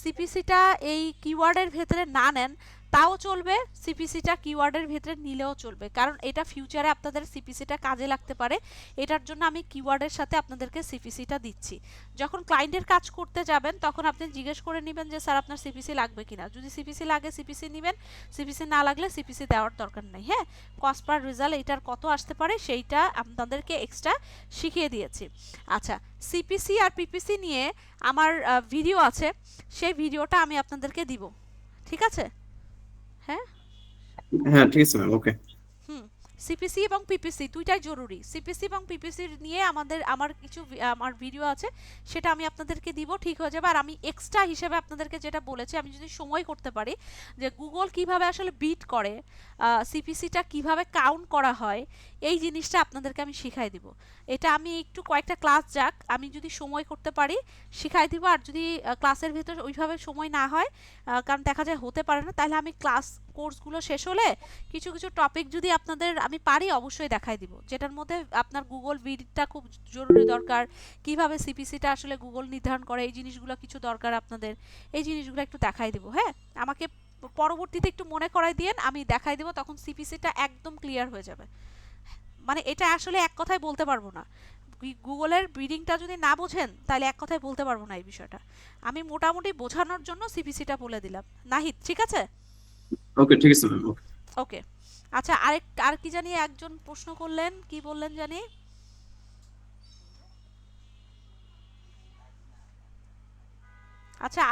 সিপিসিটা এই কিওয়ার্ডের ভেতরে না নেন তাও চলবে, সিপিসিটা কিওয়ার্ডের ভেতরে নিলেও চলবে, কারণ এটা ফিউচারে আপনাদের সিপিসিটা কাজে লাগতে পারে। এটার জন্য আমি কিওয়ার্ডের সাথে আপনাদেরকে সিপিসিটা দিচ্ছি। যখন ক্লায়েন্টের কাজ করতে যাবেন তখন আপনি জিজ্ঞেস করে নেবেন যে স্যার আপনার সিপিসি লাগবে কিনা। যদি সিপিসি লাগে সিপিসি নেবেন, সিপিসি না লাগলে সিপিসি দেওয়ার দরকার নেই। হ্যাঁ, কস্ট পার রেজাল্ট এটার কত আসতে পারে সেইটা আপনাদেরকে এক্সট্রা শিখিয়ে দিয়েছি। আচ্ছা, সিপিসি আর পিপিসি নিয়ে আমার ভিডিও আছে, সেই ভিডিওটা আমি আপনাদেরকে দিব, ঠিক আছে? হ্যাঁ হ্যাঁ ঠিক আছে ম্যাম, ওকে। সিপিসি এবং পিপিসি দুইটাই জরুরি। সিপিসি এবং পিপিসি নিয়ে আমার ভিডিও আছে, সেটা আমি আপনাদেরকে দিব, ঠিক হয়ে যাবে। আর আমি এক্সট্রা হিসেবে আপনাদেরকে যেটা বলেছি, আমি যদি সময় করতে পারি যে গুগল কিভাবে আসলে বিট করে, সিপিসিটা কিভাবে কাউন্ট করা হয়, এই জিনিসটা আপনাদেরকে আমি শিখাই দিব। এটা আমি একটু কয়েকটা ক্লাস যাক, আমি যদি সময় করতে পারি শিখাই দিব। আর যদি ক্লাসের ভেতর ওইভাবে সময় না হয়, কারণ দেখা যায় হতে পারে না, তাহলে আমি কোর্সগুলো শেষ হলে কিছু কিছু টপিক যদি আপনাদের আমি পারি অবশ্যই দেখাই দিব, যেটার মধ্যে আপনার গুগল বিটটা খুব জরুরি দরকার, কিভাবে সিপিসিটা আসলে গুগল নির্ধারণ করে, এই জিনিসগুলো কিছু দরকার আপনাদের, এই জিনিসগুলো একটু দেখাই দিব। হ্যাঁ, আমাকে পরবর্তীতে একটু মনে করাই দিয়েন, আমি দেখাই দিব, তখন সিপিসিটা একদম ক্লিয়ার হয়ে যাবে। মানে এটা আসলে এক কথায় বলতে পারবো না, গুগলের বিডিংটা যদি না বোঝেন তাহলে এক কথায় বলতে পারবো না এই বিষয়টা। আমি মোটামুটি বোঝানোর জন্য সিপিসিটা বলে দিলাম। নাহিদ, ঠিক আছে? ওকে ঠিক আছে ম্যাম, ওকে। ওকে, আচ্ছা, আর কি জানি একজন প্রশ্ন করলেন, কি বললেন জানি? আচ্ছা,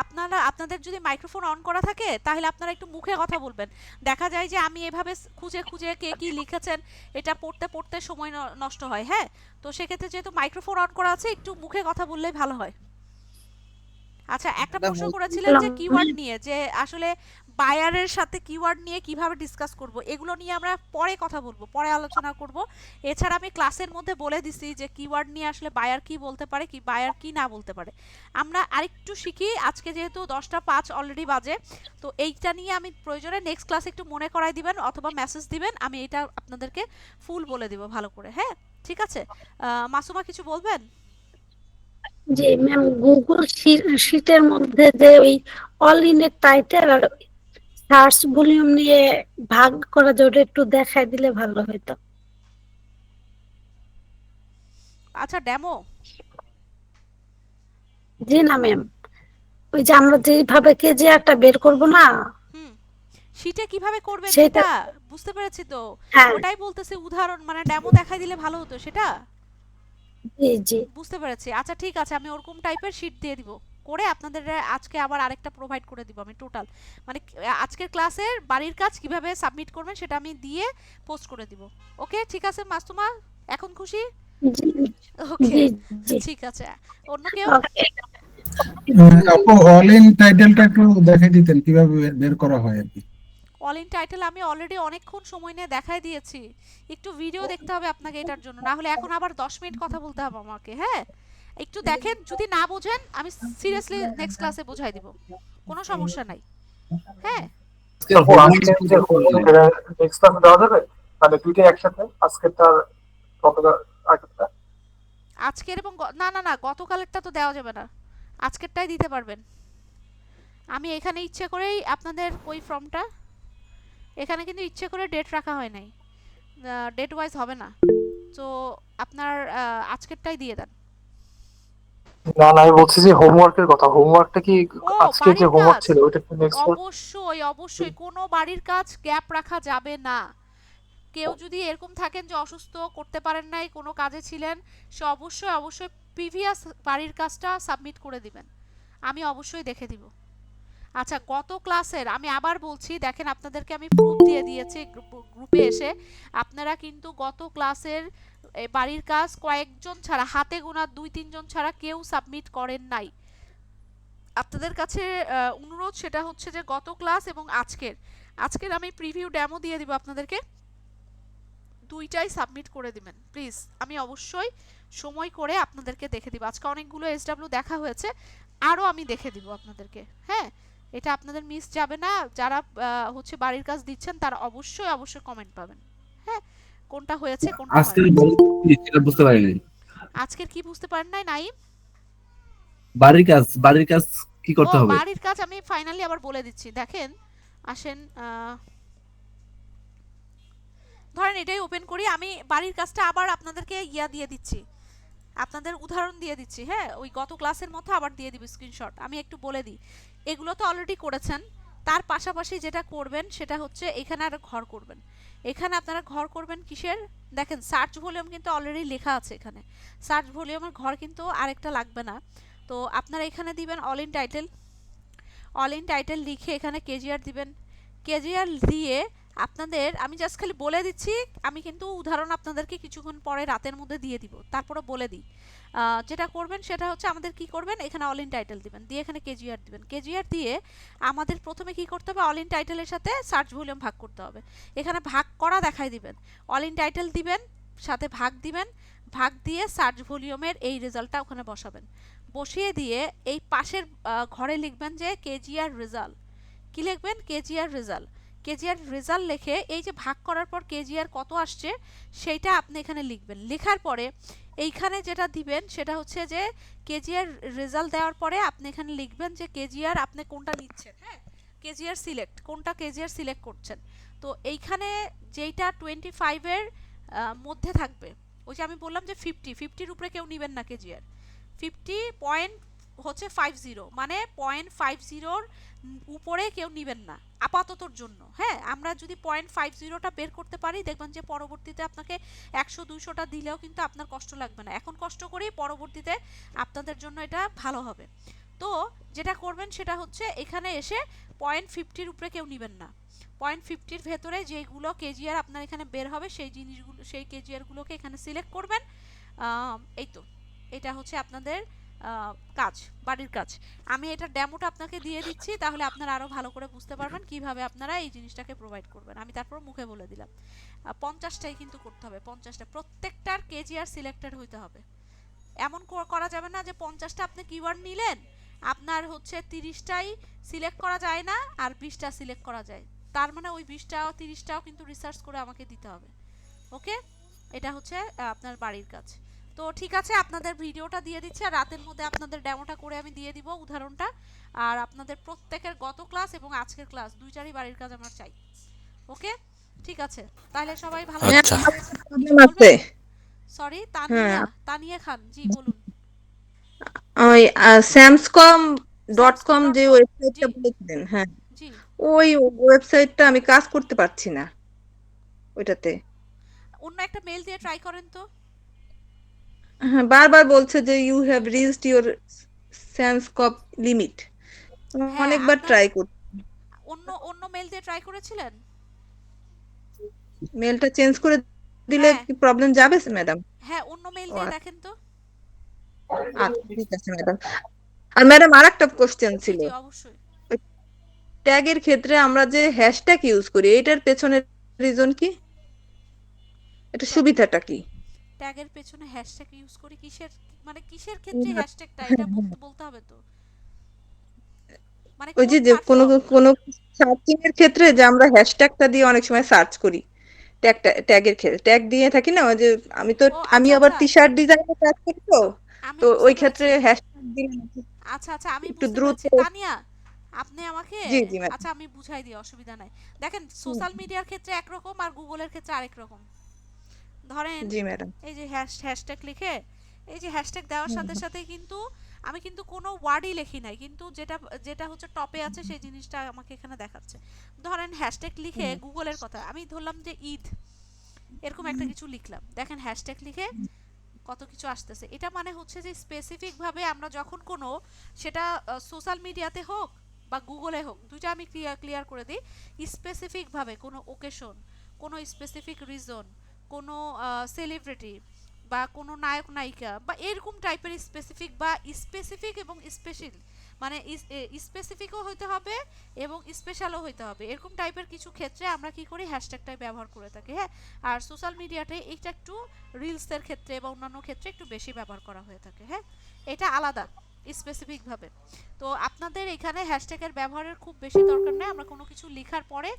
আপনাদের যদি মাইক্রোফোন অন করা থাকে তাহলে আপনারা একটু মুখে কথা বলবেন। দেখা যায় যে আমি এভাবে খুঁজে খুঁজে কে কি লিখেছেন এটা পড়তে পড়তে সময় নষ্ট হয়। হ্যাঁ, তো সেক্ষেত্রে যেহেতু মাইক্রোফোন অন করা আছে একটু মুখে কথা বললেই ভালো হয়। আচ্ছা, একটা প্রশ্ন করেছিলেন যে কিওয়ার্ড নিয়ে, যে আসলে বায়ারের সাথে কিওয়ার্ড নিয়ে কিভাবে ডিসকাস করব, এগুলো নিয়ে আমরা পরে কথা বলবো, পরে আলোচনা করব। এছাড়া আমি ক্লাসের মধ্যে বলে দিছি যে কিওয়ার্ড নিয়ে আসলে বায়ার কি বলতে পারে, কি বায়ার কি না বলতে পারে। আমরা আরেকটু শিখি, আজকে যেহেতু 10:05 অলরেডি বাজে, তো এইটা নিয়ে আমি প্রয়োজনে নেক্সট ক্লাসে একটু মনে করাই দিবেন অথবা মেসেজ দিবেন, আমি এটা আপনাদেরকে ফুল বলে দিব ভালো করে। হ্যাঁ, ঠিক আছে। মাসুমা কিছু বলবেন? যে ম্যাম, গুগল শিটের মধ্যে যে ওই অল ইনের টাইটেল আর সার্চ ভলিউম নিয়ে ভাগ করা যায়, ওটা একটু দেখাই দিলে ভালো হতো। আচ্ছা, ডেমো? জি না ম্যাম, ওই যে আমরা যেভাবে কেজিআরটা বের করব না, হুম, শীটে কিভাবে করবেন সেটা সেটা বুঝতে পেরেছি তো। হ্যাঁ, ওটাই বলতেছি, উদাহরণ মানে ডেমো দেখাই দিলে ভালো হতো সেটা। জি জি বুঝতে পেরেছি। আচ্ছা ঠিক আছে, আমি ওরকম টাইপের শীট দিয়ে দিব, করে আপনাদের আজকে আবার আরেকটা প্রোভাইড করে দিব আমি টোটাল, মানে আজকের ক্লাসের বাড়ির কাজ কিভাবে সাবমিট করবেন সেটা আমি দিয়ে পোস্ট করে দিব। ওকে ঠিক আছে মাসুমা, এখন খুশি? জি ওকে জি জি ঠিক আছে। অন্য কেউ? ওকে। আপু অল ইন টাইটেলটা একটু দেখাই দিতেন কিভাবে বের করা হয় আর কি। অল ইন টাইটেল আমি অলরেডি অনেকক্ষণ সময় নিয়ে দেখাই দিয়েছি, একটু ভিডিও দেখতে হবে আপনাকে এটার জন্য, না হলে এখন আবার 10 মিনিট কথা বলতে হবে আমাকে। হ্যাঁ একটু দেখেন, যদি না বোঝেন আমি সিরিয়াসলি নেক্সট ক্লাসে বোঝাই দিব, কোনো সমস্যা নাই। হ্যাঁ আপু আজকে যে হোমওয়ার্ক নেক্সট ক্লাসে দেওয়া যাবে, মানে দুইটাই একসাথে, আজকেরটা গতকাল আগেরটা? আজকের এবং না না না গতকালেরটা তো দেওয়া যাবে না, আজকেরটাই দিতে পারবেন। আমি এখানে ইচ্ছে করেই আপনাদের ওই ফর্মটা, এখানে কিন্তু ইচ্ছে করে ডেট রাখা হয় নাই, ডেট ওয়াইজ হবে না, তো আপনার আজকেরটাই দিয়ে দেন। না না, আমি বলছি যে হোমওয়ার্কের কথা, হোমওয়ার্কটা কি ও আজকে যে বাড়ির হোমওয়ার্ক কাজ, ছিল ওটা কি নেক্সট? অবশ্যই অবশ্যই কোনো বাড়ির কাজ গ্যাপ রাখা যাবে না। কেউ যদি এরকম থাকেন যে অসুস্থ করতে পারেন নাই, কোনো কাজে ছিলেন, সে অবশ্যই অবশ্যই প্রিভিয়াস বাড়ির কাজটা সাবমিট করে দিবেন, আমি অবশ্যই দেখে দিব। আচ্ছা গত ক্লাসের আমি আবার বলছি, দেখেন আপনাদেরকে আমি প্রুফ দিয়ে দিয়েছি গ্রুপে এসে, আপনারা কিন্তু গত ক্লাসের বাড়ির কাজ কয়েকজন ছাড়া, হাতে গোনা 2-3 জন ছাড়া কেউ সাবমিট করেন নাই। আপনাদের কাছে অনুরোধ সেটা হচ্ছে যে গত ক্লাস এবং আজকের আমি প্রিভিউ ডেমো দিয়ে দিব আপনাদেরকে, দুইটাই সাবমিট করে দিবেন প্লিজ। আমি অবশ্যই সময় করে আপনাদেরকে দেখে দিব। আজকে অনেকগুলো এসডব্লিউ দেখা হয়েছে, আরও আমি দেখে দিব আপনাদেরকে। হ্যাঁ এটা আপনাদের মিস যাবে না, যারা হচ্ছে বাড়ির কাজ দিচ্ছেন তারা অবশ্যই অবশ্যই কমেন্ট পাবেন। হ্যাঁ কোনটা হয়েছে কোনটা আজকে হয়নি। সেটা বুঝতে পারিনি। আজকের কি বুঝতে পারেন নাই নাইম? বাড়ির কাজ কি ও করতে হবে? বাড়ির কাজ আমি ফাইনালি আবার বলে দিচ্ছি, দেখেন আসেন ধরেন এটাই ওপেন করি, আমি বাড়ির কাজটা আবার আপনাদেরকে দিয়ে দিচ্ছি, আপনাদের উদাহরণ দিয়ে দিচ্ছি। হ্যাঁ ওই গত ক্লাসের মতো আবার দিয়ে দিব স্ক্রিনশট। আমি একটু বলে দিই, এগুলো তো অলরেডি করেছেন, তার পাশাপাশি যেটা করবেন সেটা হচ্ছে এখানে আর ঘর করবেন। এখানে আপনারা ঘর করবেন কিসের, দেখেন সার্চ ভলিউম কিন্তু অলরেডি লেখা আছে, এখানে সার্চ ভলিউমের ঘর কিন্তু আরেকটা লাগবে না। তো আপনারা এখানে দিবেন all in title, all in title লিখে এখানে কেজিআর দিবেন। কেজিআর দিয়ে আপনাদের আমি জাস্ট খালি বলে দিচ্ছি, আমি কিন্তু উদাহরণ আপনাদেরকে কিছুক্ষণ পরে রাতের মধ্যে দিয়ে দিব, তারপরে বলে দিই। যেটা করবেন সেটা হচ্ছে আমাদের কি করবেন, এখানে অল ইন টাইটেল দিবেন, দিয়ে এখানে কেজিআর দিবেন। কেজিআর দিয়ে আমাদের প্রথমে কি করতে হবে, অল ইন টাইটেলের সাথে সার্চ ভলিউম ভাগ করতে হবে, এখানে ভাগ করা দেখাই দিবেন। অল ইন টাইটেল দিবেন, সাথে ভাগ দিবেন, ভাগ দিয়ে সার্চ ভলিউমের এই রেজাল্টটা ওখানে বসাবেন। বসিয়ে দিয়ে এই পাশের ঘরে লিখবেন যে কেজিআর রেজাল্ট। কি লিখবেন, কেজিআর রেজাল্ট। কেজিআর রেজাল্ট লিখে এই যে ভাগ করার পর কেজিআর কত আসছে সেইটা আপনি এখানে লিখবেন। লেখার পরে এইখানে যেটা দিবেন সেটা হচ্ছে যে কেজিআর রেজাল্ট দেওয়ার পরে আপনি এখানে লিখবেন যে কেজিআর আপনি কোনটা নিচ্ছেন। হ্যাঁ কেজিআর সিলেক্ট, কোনটা কেজিআর সিলেক্ট করছেন। তো এইখানে যেইটা 25 এর মধ্যে থাকবে, ওই যে আমি বললাম যে 50-50-র উপরে কেউ নেবেন না কেজিআর, 50.50 মানে 0.50-র উপরে কেউ নেবেন না আপাততর জন্য। হ্যাঁ আমরা যদি 0.50টা বের করতে পারি, দেখবেন যে পরবর্তীতে আপনাকে 100-200টা দিলেও কিন্তু আপনার কষ্ট লাগবে না, এখন কষ্ট করি, পরবর্তীতে আপনাদের জন্য এটা ভালো হবে। তো যেটা করবেন সেটা হচ্ছে এখানে এসে 0.50-র উপরে কেউ নেবেন না, 0.50-র ভেতরে যেগুলো কেজিআর আপনার এখানে বের হবে সেই জিনিসগুলো, সেই কেজিআরগুলোকে এখানে সিলেক্ট করবেন। এই তো এটা হচ্ছে আপনাদের কাজ, বাড়ির কাজ। আমি এটা ডেমোটা আপনাকে দিয়ে দিচ্ছি, তাহলে আপনারা আরো ভালো করে বুঝতে পারবেন কিভাবে আপনারা এই জিনিসটাকে প্রোভাইড করবেন। আমি তারপর মুখে বলে দিলাম 50টাই কিন্তু করতে হবে, 50টা প্রত্যেকটার কেজিআর সিলেক্টেড হইতে হবে। এমন করা যাবে না যে 50টা আপনি কিওয়ার্ড নিলেন, আপনার হচ্ছে 30টাই সিলেক্ট করা যায় না আর 20টা সিলেক্ট করা যায়, তার মানে ওই 20টা 30টাও কিন্তু রিসার্চ করে আমাকে দিতে হবে। ওকে এটা হচ্ছে আপনার বাড়ির কাজ। তো ঠিক আছে আপনাদের ভিডিওটা দিয়ে দিচ্ছি, আর রাতের মধ্যে আপনাদের ডেমোটা করে আমি দিয়ে দিব উদাহরণটা। আর আপনাদের প্রত্যেকের গত ক্লাস এবং আজকের ক্লাস দুইটারই বাড়ির কাজ আমার চাই। ওকে ঠিক আছে তাহলে সবাই ভালো আচ্ছা। থাকবেন। সরি তানিয়া খান, জি বলুন। ওই স্যামসকম .com যে Samsco.com ওয়েবসাইটটা জি বলেছিলেন, হ্যাঁ, জি ওই ওয়েবসাইটটা আমি কাজ করতে পারছি না ওইটাতে। অন্য একটা মেল দিয়ে ট্রাই করেন তো। হ্যাঁ, বারবার বলছে যে you have reached your sense cap limit. হ্যাঁ অনেকবার আপনার ট্রাই করছি, অন্য মেল দিয়ে ট্রাই করেছিলেন। মেলটা চেঞ্জ করে দিলে হ্যাঁ কি প্রবলেম যাবে ম্যাডাম? হ্যাঁ অন্য মেল ও দিয়ে দেখেন তো। আচ্ছা, ঠিক আছে ম্যাডাম। আর ম্যাডাম আরেকটা কোশ্চেন জি ছিল, জি অবশ্যই। ট্যাগের ক্ষেত্রে আমরা যে হ্যাশট্যাগ ইউজ করি এটার পেছনের রিজন কি, এটা সুবিধাটা কি? ট্যাগের পেছনে হ্যাশট্যাগ ইউজ করি কিসের, মানে কিসের ক্ষেত্রে হ্যাশট্যাগটা এটা বলতে হবে তো, মানে ওই কোন যে যে কোনো প্ল্যাটফর্ম। কোনো সার্চিং এর ক্ষেত্রে যে আমরা হ্যাশট্যাগটা দিয়ে অনেক সময় সার্চ করি, ট্যাগের ক্ষেত্রে ট্যাগ দিয়ে থাকি না, ওই যে ও আমি আচ্ছা আবার আচ্ছা টি শার্ট ডিজাইনে কাজ করি, তো আমি তো বুঝতে ওই ক্ষেত্রে পেরেছি। হ্যাশট্যাগ দিলে নাকি আচ্ছা আচ্ছা আমি একটু বুঝতে দ্রুত। পেরেছি তানিয়া, আপনি আমাকে জি জি ম্যাডাম। আচ্ছা আমি বুঝাই দিই, অসুবিধা নাই। দেখেন সোশ্যাল মিডিয়ার ক্ষেত্রে একরকম আর গুগলের ক্ষেত্রে আরেক রকম। ধরেন জি ম্যাডাম। এই যে হ্যাশট্যাগ লিখে, এই যে হ্যাশট্যাগ দেওয়ার সাথে সাথে কিন্তু আমি কিন্তু কোনো ওয়ার্ডই লিখি নাই, কিন্তু যেটা যেটা হচ্ছে টপে আছে সেই জিনিসটা আমাকে এখানে দেখাচ্ছে। ধরেন হ্যাশট্যাগ লিখে গুগলের কথা আমি ধরলাম যে ঈদ, এরকম একটা কিছু লিখলাম, দেখেন হ্যাশট্যাগ লিখে কত কিছু আসতেছে। এটা মানে হচ্ছে যে স্পেসিফিক ভাবে আমরা যখন কোনো সেটা সোশ্যাল মিডিয়াতে হোক বা গুগলে হোক, দুইটা আমি ক্লিয়ার করে দিই, স্পেসিফিক ভাবে কোনো ওকেশন, কোনো স্পেসিফিক রিজন, কোনো সেলিব্রিটি বা কোনো নায়ক নায়িকা বা এরকম টাইপের স্পেসিফিক বা স্পেসিফিক এবং স্পেশাল, মানে স্পেসিফিকও হইতে হবে এবং স্পেশালও হইতে হবে, এরকম টাইপের কিছু ক্ষেত্রে আমরা কি করি হ্যাশট্যাগটাই ব্যবহার করে থাকি। হ্যাঁ, আর সোশ্যাল মিডিয়াতে এইটা একটু রিলসের ক্ষেত্রে বা অন্যান্য ক্ষেত্রে একটু বেশি ব্যবহার করা হয়ে থাকে। হ্যাঁ, এটা আলাদা স্পেসিফিক ভাবে। তো আপনাদের এখানে হ্যাশট্যাগের ব্যবহারের খুব বেশি দরকার নেই, আমরা কোনো কিছু লেখার পরে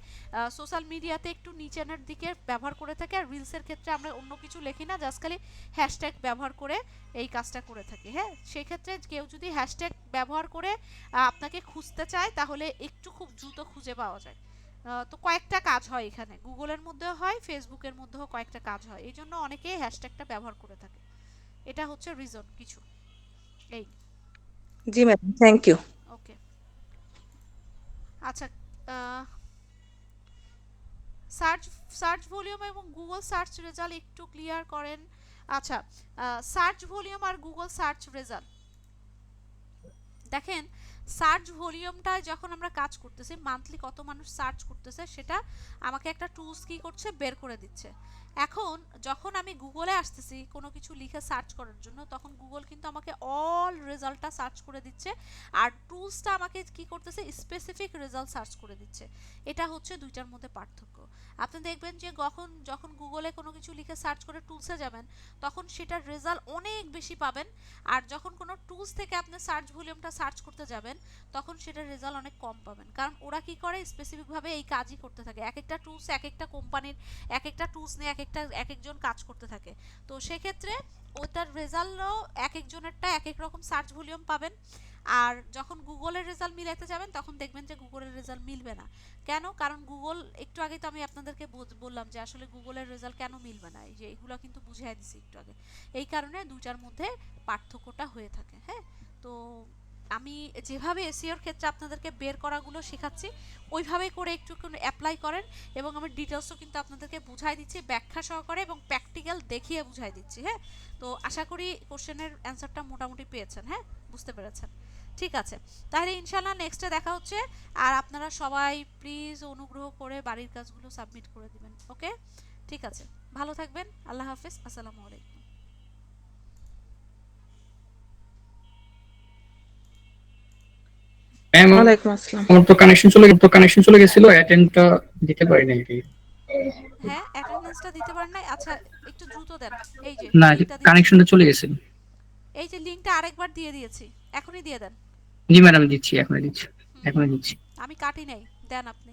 সোশ্যাল মিডিয়াতে একটু নিচের দিকে ব্যবহার করে থাকি, আর রিলসের ক্ষেত্রে আমরা অন্য কিছু লিখি না, জাস্ট খালি হ্যাশট্যাগ ব্যবহার করে এই কাজটা করে থাকি। হ্যাঁ, সেই ক্ষেত্রে কেউ যদি হ্যাশট্যাগ ব্যবহার করে আপনাকে খুঁজতে চায় তাহলে একটু খুব দ্রুত খুঁজে পাওয়া যায়। তো কয়েকটা কাজ হয় এখানে, গুগলের মধ্যেও হয়, ফেসবুকের মধ্যেও কয়েকটা কাজ হয়, এই জন্য অনেকেই হ্যাশট্যাগটা ব্যবহার করে থাকে। এটা হচ্ছে রিজন কিছু। এই জি ম্যাডাম, থ্যাংক ইউ। ওকে আচ্ছা, সার্চ সার্চ ভলিউম এবং গুগল সার্চ রেজাল্ট একটু ক্লিয়ার করেন। আচ্ছা, সার্চ ভলিউম আর গুগল সার্চ রেজাল্ট দেখেন, সার্চ ভলিউমটা যখন আমরা কাজ করতেছি মান্থলি কত মানুষ সার্চ করতেছে সেটা আমাকে একটা টুলস কি করছে বের করে দিচ্ছে। এখন যখন আমি গুগলে আসতেছি কোনো কিছু লিখে সার্চ করার জন্য, তখন গুগল কিন্তু আমাকে অল রেজাল্টটা সার্চ করে দিচ্ছে, আর টুলসটা আমাকে কি করতেছে স্পেসিফিক রেজাল্ট সার্চ করে দিচ্ছে। এটা হচ্ছে দুইটার মধ্যে পার্থক্য। আপনি দেখবেন যে যখন গুগলে কোনো কিছু লিখে সার্চ করে টুলসে যাবেন তখন সেটার রেজাল্ট অনেক বেশি পাবেন, আর যখন কোনো টুলস থেকে আপনি সার্চ ভলিউমটা সার্চ করতে যাবেন তখন সেটার রেজাল্ট অনেক কম পাবেন, কারণ ওরা কি করে স্পেসিফিকভাবে এই কাজই করতে থাকে। এক একটা টুলস এক একটা কোম্পানির এক একটা টুলস নিয়ে এক একজন কাজ করতে থাকে, তো সেক্ষেত্রে ওটার রেজাল্টও এক একজনেরটা এক এক রকম সার্চ ভলিউম পাবেন। আর যখন গুগলের রেজাল্ট মিলাতে যাবেন তখন দেখবেন যে গুগলের রেজাল্ট মিলবে না। কেন? কারণ গুগল, একটু আগে তো আমি আপনাদেরকে বললাম যে আসলে গুগলের রেজাল্ট কেন মিলবে না, এই যে এইগুলো কিন্তু বুঝিয়ে দিছি একটু আগে। এই কারণে দুইটার মধ্যে পার্থক্যটা হয়ে থাকে। হ্যাঁ, তো আমি যেভাবে এসইওর ক্ষেত্রে আপনাদেরকে বের করাগুলো শেখাচ্ছি ওইভাবেই করে একটু অ্যাপ্লাই করেন, এবং আমি ডিটেলসও কিন্তু আপনাদেরকে বুঝাই দিচ্ছি ব্যাখ্যা সহকারে এবং প্র্যাকটিক্যাল দেখিয়ে বুঝাই দিচ্ছি। হ্যাঁ, তো আশা করি কোশ্চেনের অ্যান্সারটা মোটামুটি পেয়েছেন, হ্যাঁ বুঝতে পেরেছেন। ঠিক আছে, তাহলে ইনশাল্লাহ নেক্সটে দেখা হচ্ছে। আর আপনারা সবাই প্লিজ অনুগ্রহ করে বাড়ির কাজগুলো সাবমিট করে দিবেন। ওকে, ঠিক আছে, ভালো থাকবেন, আল্লাহ হাফেজ, আসসালামু আলাইকুম। ওয়ালাইকুম আসসালাম। আমার তো কানেকশন চলে গেছিল, অ্যাটেন্ডটা দিতে পারিনি আর কি। হ্যাঁ, অ্যাটেন্ডেন্সটা দিতে পারেন নাই, আচ্ছা একটু দ্রুত দেন। এই যে না, লিংকটা দিচ্ছি, কানেকশনটা চলে গেছিল। এই যে লিংকটা আরেকবার দিয়ে দিয়েছি, এখনই দিয়ে দেন। জি ম্যাডাম, দিচ্ছি, এখনই দিচ্ছি। আমি কাটি নাই, দেন আপনি।